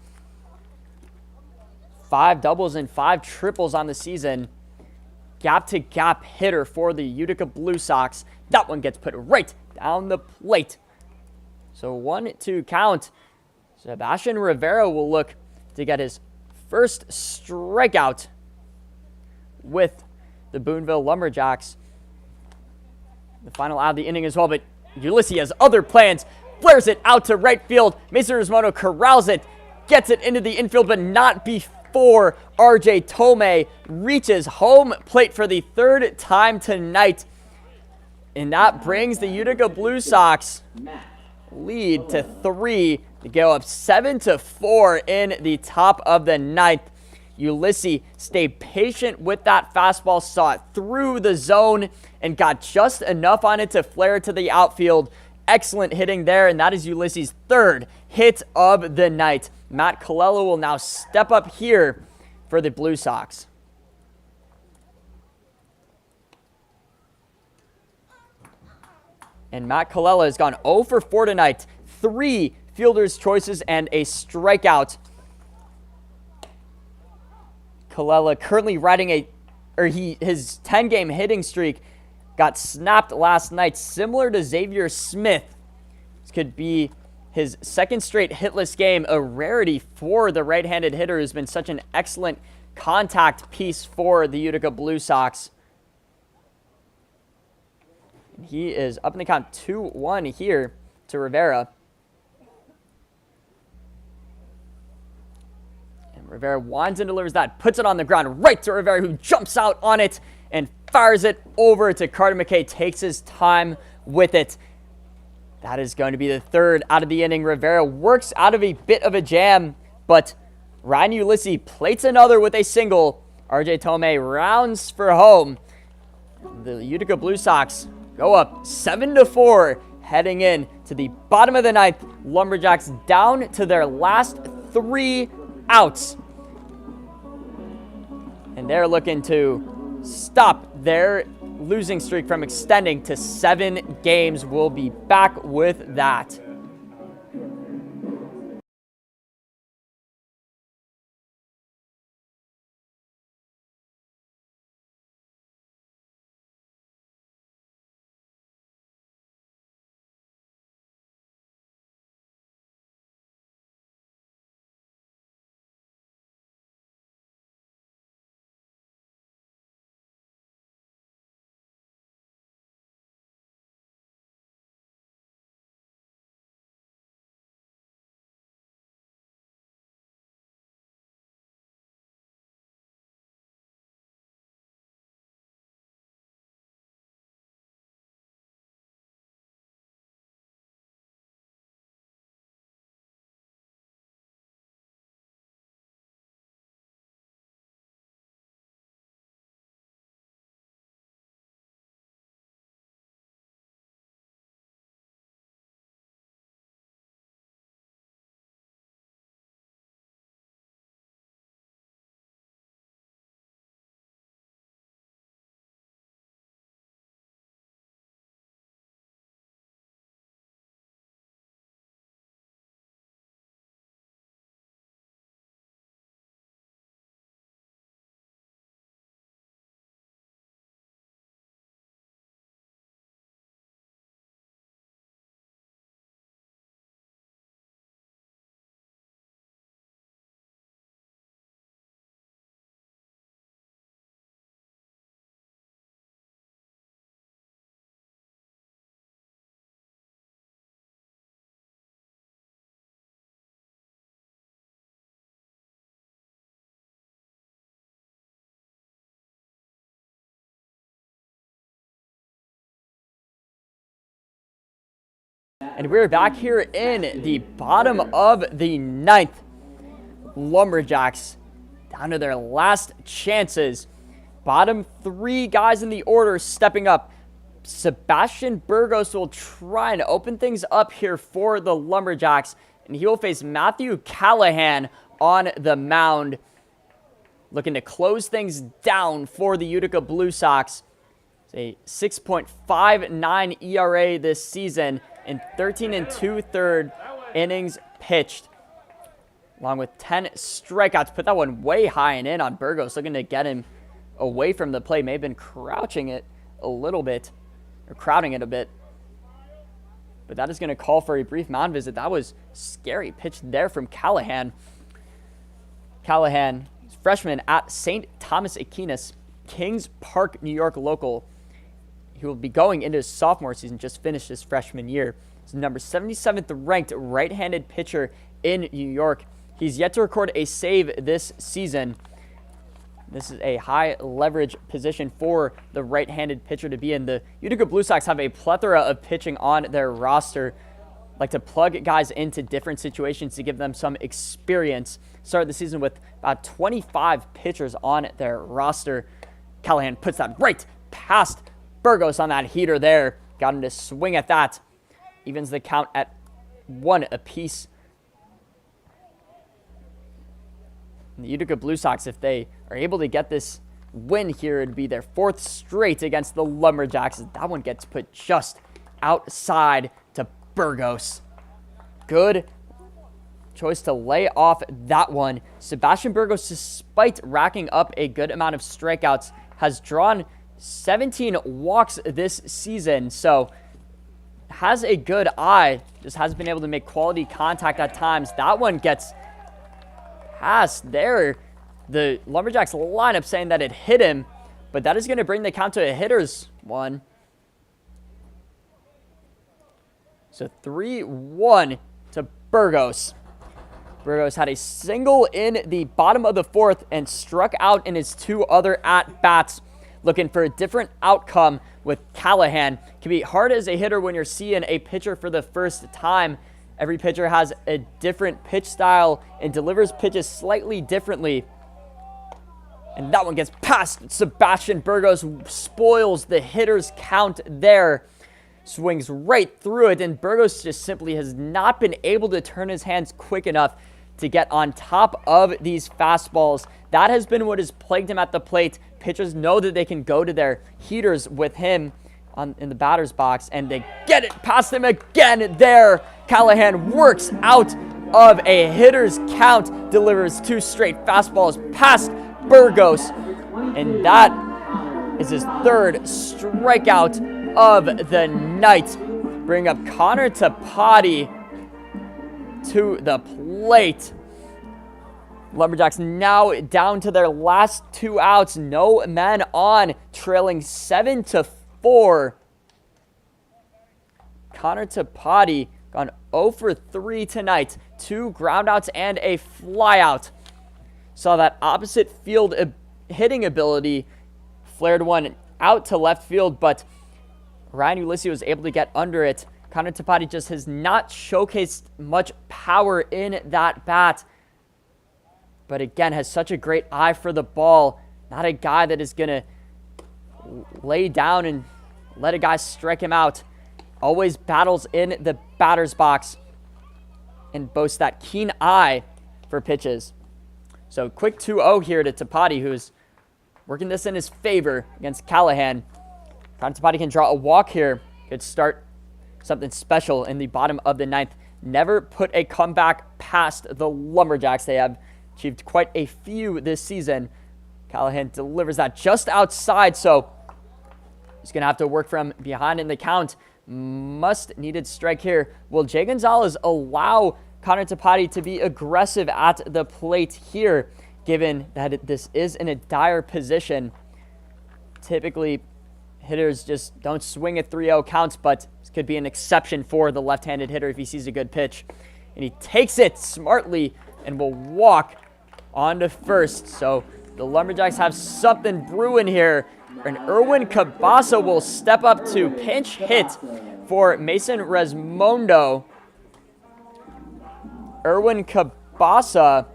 5 doubles and 5 triples on the season. Gap-to-gap hitter for the Utica Blue Sox. That one gets put right down the plate. So 1-2 count. Sebastian Rivera will look to get his first strikeout with the Boonville Lumberjacks. The final out of the inning as well, but Ulysses has other plans. Flares it out to right field. Mason Rismondo corrals it, gets it into the infield, but not before RJ Tomei reaches home plate for the 3rd time tonight. And that brings the Utica Blue Sox lead to 3 to go up 7-4 in the top of the 9th. Ulysses stayed patient with that fastball, saw it through the zone, and got just enough on it to flare it to the outfield. Excellent hitting there, and that is Ulysses' 3rd hit of the night. Matt Colella will now step up here for the Blue Sox. And Matt Colella has gone 0 for 4 tonight. 3 fielder's choices and a strikeout. Colella currently riding his 10-game hitting streak got snapped last night, similar to Xavier Smith. This could be his 2nd straight hitless game, a rarity for the right-handed hitter who's been such an excellent contact piece for the Utica Blue Sox. And he is up in the count 2-1 here to Rivera. Rivera winds and delivers that, puts it on the ground right to Rivera, who jumps out on it and fires it over to Carter McKay, takes his time with it. That is going to be the 3rd out of the inning. Rivera works out of a bit of a jam, but Ryan Ulysses plates another with a single. RJ Tomei rounds for home. The Utica Blue Sox go up 7-4, heading in to the bottom of the ninth. Lumberjacks down to their last 3 outs. And they're looking to stop their losing streak from extending to 7 games. We'll be back with that. And we're back here in the bottom of the ninth. Lumberjacks down to their last chances. Bottom 3 guys in the order stepping up. Sebastian Burgos will try and open things up here for the Lumberjacks, and he will face Matthew Callahan on the mound, looking to close things down for the Utica Blue Sox. It's a 6.59 ERA this season and 13 2/3 innings pitched, along with 10 strikeouts. Put that one way high and in on Burgos, looking to get him away from the plate. May have been crouching it a little bit, or crowding it a bit. But that is going to call for a brief mound visit. That was scary pitch there from Callahan. Callahan, freshman at St. Thomas Aquinas, Kings Park, New York local. He will be going into his sophomore season, just finished his freshman year. He's number 77th ranked right-handed pitcher in New York. He's yet to record a save this season. This is a high leverage position for the right-handed pitcher to be in. The Utica Blue Sox have a plethora of pitching on their roster. Like to plug guys into different situations to give them some experience. Started the season with about 25 pitchers on their roster. Callahan puts that right past Burgos on that heater there. Got him to swing at that. Evens the count at 1 apiece. And the Utica Blue Sox, if they are able to get this win here, it'd be their 4th straight against the Lumberjacks. That one gets put just outside to Burgos. Good choice to lay off that one. Sebastian Burgos, despite racking up a good amount of strikeouts, has drawn 17 walks this season, so has a good eye, just hasn't been able to make quality contact at times. That one gets past there. The Lumberjacks lineup saying that it hit him, but that is going to bring the count to a hitter's one. So 3-1 to Burgos. Burgos had a single in the bottom of the 4th and struck out in his 2 other at-bats. Looking for a different outcome with Callahan. Can be hard as a hitter when you're seeing a pitcher for the first time. Every pitcher has a different pitch style and delivers pitches slightly differently. And that one gets past Sebastian Burgos, spoils the hitter's count there. swings right through it, and Burgos just simply has not been able to turn his hands quick enough to get on top of these fastballs. That has been what has plagued him at the plate. Pitchers know that they can go to their heaters with him in the batter's box, and they get it past him again there. Callahan works out of a hitter's count, delivers 2 straight fastballs past Burgos, and that is his 3rd strikeout of the night. Bring up Connor Tapati to the plate. Lumberjacks now down to their last 2 outs, no men on, trailing 7-4. Connor Tapati gone 0 for 3 tonight, 2 groundouts and a flyout. Saw that opposite field hitting ability, flared one out to left field, but Ryan Ulysses was able to get under it. Connor Tapati just has not showcased much power in that bat, but again has such a great eye for the ball. Not a guy that is going to lay down and let a guy strike him out. Always battles in the batter's box and boasts that keen eye for pitches. So quick 2-0 here to Tapati, who's working this in his favor against Callahan. Connor Tapati can draw a walk here. Could start something special in the bottom of the 9th. Never put a comeback past the Lumberjacks. They have achieved quite a few this season. Callahan delivers that just outside, so he's going to have to work from behind in the count. Must needed strike here. Will Jay Gonzalez allow Connor Tapati to be aggressive at the plate here, given that this is in a dire position? Typically, hitters just don't swing at 3-0 counts, but this could be an exception for the left-handed hitter if he sees a good pitch. And he takes it smartly and will walk on to first. So the Lumberjacks have something brewing here. And Erwin Cabasa will step up to pinch hit for Mason Resmondo. Erwin Cabasa,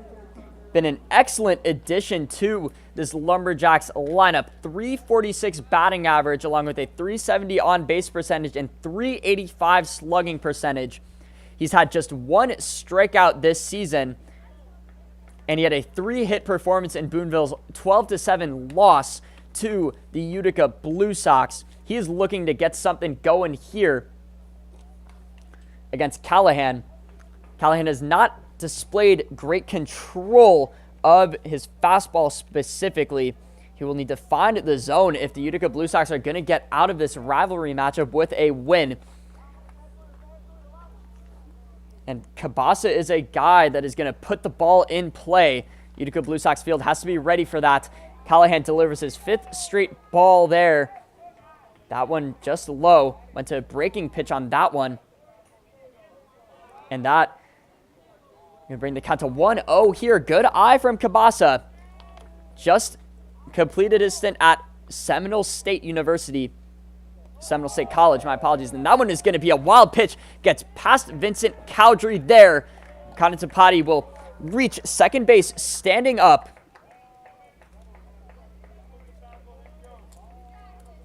been an excellent addition to this Lumberjacks lineup. 346 batting average, along with a 370 on-base percentage and 385 slugging percentage. He's had just 1 strikeout this season, and he had a 3-hit performance in Boonville's 12-7 loss to the Utica Blue Sox. He is looking to get something going here against Callahan. Callahan has not displayed great control of his fastball specifically. He will need to find the zone if the Utica Blue Sox are going to get out of this rivalry matchup with a win. And Cabasa is a guy that is going to put the ball in play. Utica Blue Sox field has to be ready for that. Callahan delivers his 5th straight ball there. That one just low. Went to a breaking pitch on that one. And that going to bring the count to 1-0 here. Good eye from Cabasa. Just completed his stint at Seminole State College, my apologies. And that one is going to be a wild pitch. Gets past Vincent Cowdrey there. Connor Tapati will reach second base standing up.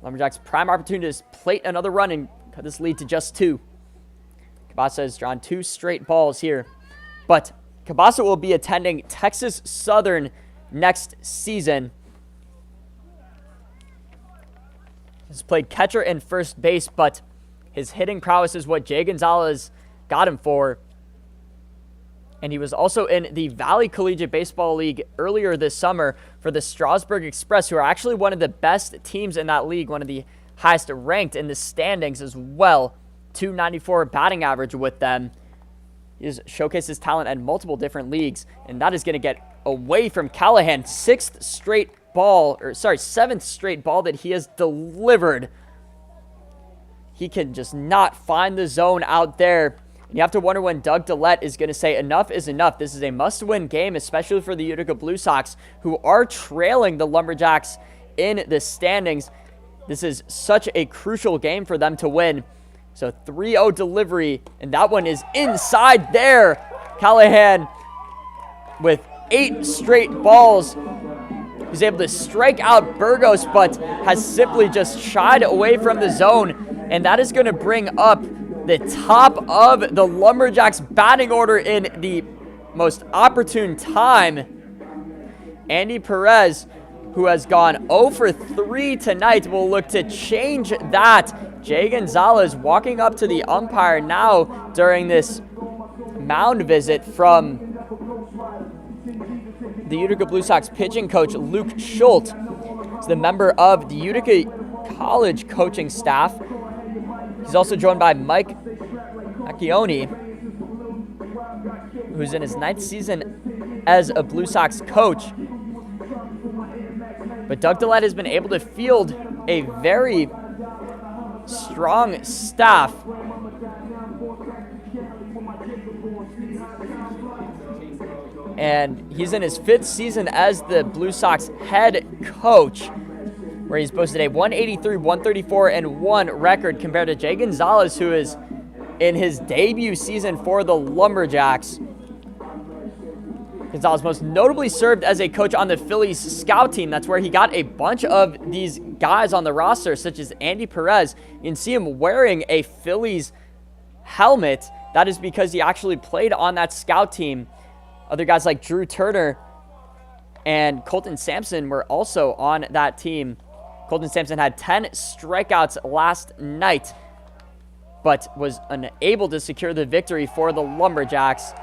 Lumberjacks prime opportunity to plate another run and cut this lead to just 2. Cabasa has drawn 2 straight balls here. But Cabasa will be attending Texas Southern next season. He's played catcher and first base, but his hitting prowess is what Jay Gonzalez got him for. And he was also in the Valley Collegiate Baseball League earlier this summer for the Strasburg Express, who are actually one of the best teams in that league, one of the highest ranked in the standings as well. 294 batting average with them. He has showcased his talent at multiple different leagues, and that is going to get away from Callahan. 7th straight ball that he has delivered. He can just not find the zone out there. And you have to wonder when Doug Dillette is going to say enough is enough. This is a must-win game, especially for the Utica Blue Sox, who are trailing the Lumberjacks in the standings. This is such a crucial game for them to win. So 3-0 delivery, and that one is inside there. Callahan with 8 straight balls. He's able to strike out Burgos, but has simply just shied away from the zone. And that is going to bring up the top of the Lumberjacks batting order in the most opportune time. Andy Perez, who has gone 0 for 3 tonight, will look to change that. Jay Gonzalez walking up to the umpire now during this mound visit from the Utica Blue Sox pitching coach Luke Schultz. He's the member of the Utica College coaching staff. He's also joined by Mike Accioni, who's in his 9th season as a Blue Sox coach. But Doug Dillette has been able to field a very strong staff. And he's in his 5th season as the Blue Sox head coach, where he's posted a 183, 134, and 1 record compared to Jay Gonzalez, who is in his debut season for the Lumberjacks. Gonzalez most notably served as a coach on the Phillies scout team. That's where he got a bunch of these guys on the roster, such as Andy Perez. You can see him wearing a Phillies helmet. That is because he actually played on that scout team. Other guys like Drew Turner and Colton Sampson were also on that team. Colton Sampson had 10 strikeouts last night, but was unable to secure the victory for the Lumberjacks.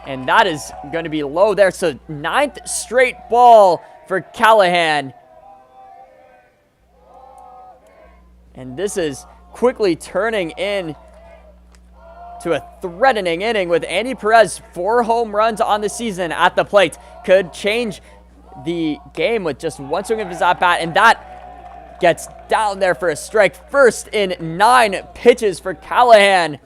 And that is going to be low there. So 9th straight ball for Callahan. And this is quickly turning in to a threatening inning with Andy Perez, 4 home runs on the season at the plate. Could change the game with just 1 swing of his at-bat, and that gets down there for a strike. First in 9 pitches for Callahan.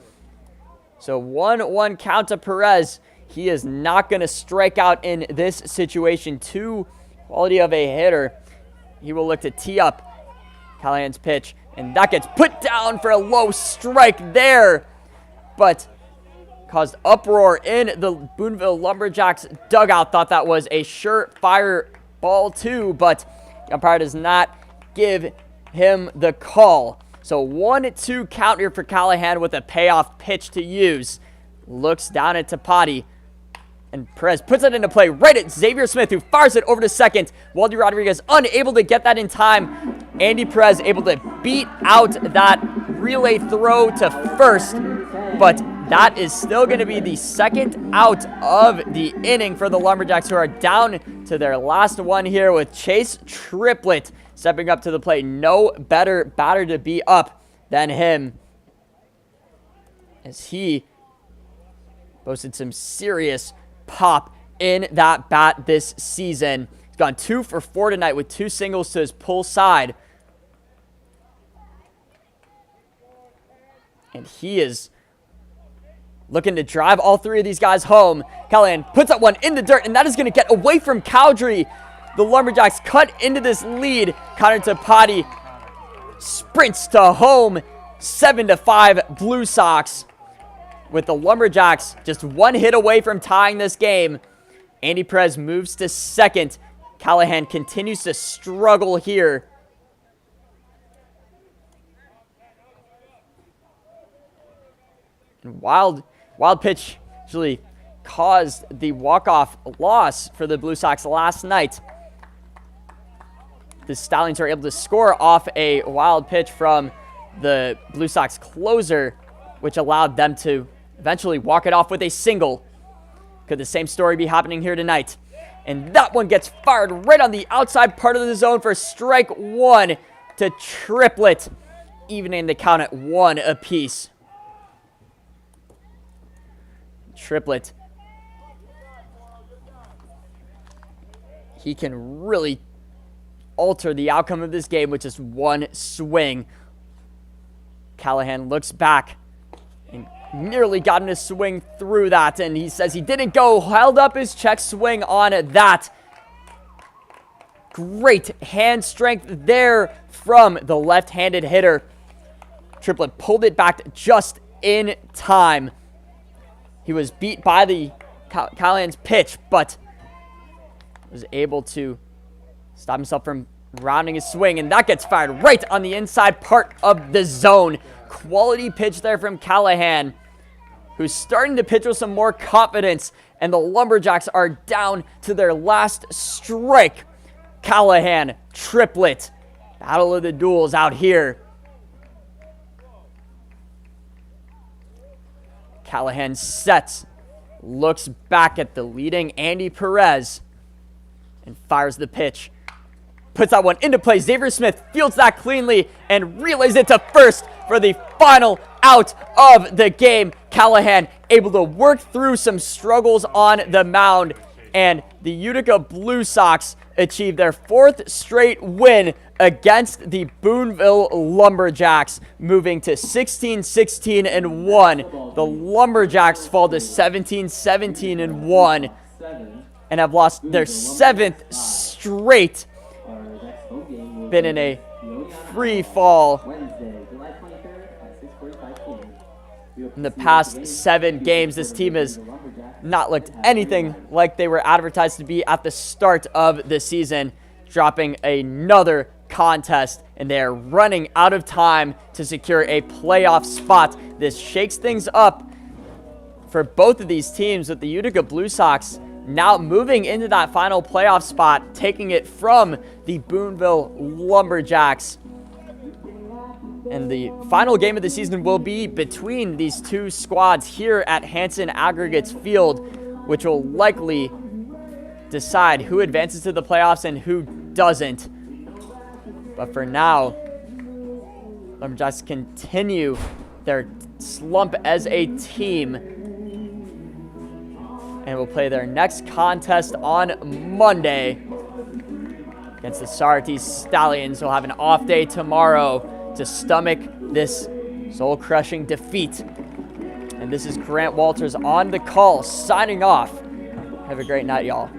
So 1-1 count to Perez. He is not going to strike out in this situation. Too quality of a hitter. He will look to tee up Callahan's pitch, and that gets put down for a low strike there, but caused uproar in the Boonville Lumberjacks dugout. Thought that was a surefire ball too, but the umpire does not give him the call. So 1-2 count here for Callahan with a payoff pitch to use. Looks down at Tapati, and Perez puts it into play right at Xavier Smith, who fires it over to second. Waldy Rodriguez unable to get that in time. Andy Perez able to beat out that relay throw to first, but that is still going to be the 2nd out of the inning for the Lumberjacks, who are down to their last one here with Chase Triplett stepping up to the plate. No better batter to be up than him, as he posted some serious pop in that bat this season. He's gone 2 for 4 tonight with 2 singles to his pull side. And he is looking to drive all 3 of these guys home. Callahan puts up one in the dirt, and that is going to get away from Cowdrey. The Lumberjacks cut into this lead. Connor Tapati sprints to home. 7-5 Blue Sox, with the Lumberjacks just 1 hit away from tying this game. Andy Perez moves to second. Callahan continues to struggle here. And wild pitch actually caused the walk-off loss for the Blue Sox last night. The Stallions are able to score off a wild pitch from the Blue Sox closer, which allowed them to eventually walk it off with a single. Could the same story be happening here tonight? And that one gets fired right on the outside part of the zone for strike 1 to Triplett, evening the count at 1 apiece. Triplett, he can really alter the outcome of this game with just 1 swing. Callahan looks back and nearly got him to swing through that, and he says he didn't go, held up his check swing on that. Great hand strength there from the left-handed hitter. Triplett pulled it back just in time. He was beat by the Callahan's pitch, but was able to stop himself from rounding his swing, and that gets fired right on the inside part of the zone. Quality pitch there from Callahan, who's starting to pitch with some more confidence, and the Lumberjacks are down to their last strike. Callahan, triplet. Battle of the duels out here. Callahan sets, looks back at the leading Andy Perez, and fires the pitch. Puts that one into play. Xavier Smith fields that cleanly and relays it to first for the final out of the game. Callahan able to work through some struggles on the mound, and the Utica Blue Sox achieve their 4th straight win against the Boonville Lumberjacks, moving to 16-16-1. The Lumberjacks fall to 17-17-1 and have lost their 7th straight. Been in a free fall in the past 7 games. This team has not looked anything like they were advertised to be at the start of the season, dropping another contest, and they are running out of time to secure a playoff spot. This shakes things up for both of these teams, with the Utica Blue Sox now moving into that final playoff spot, taking it from the Boonville Lumberjacks. And the final game of the season will be between these two squads here at Hanson Aggregates Field, which will likely decide who advances to the playoffs and who doesn't. But for now, Lumberjacks continue their slump as a team and will play their next contest on Monday against the Sartee Stallions. They'll have an off day tomorrow to stomach this soul-crushing defeat. And this is Grant Walters on the call, signing off. Have a great night, y'all.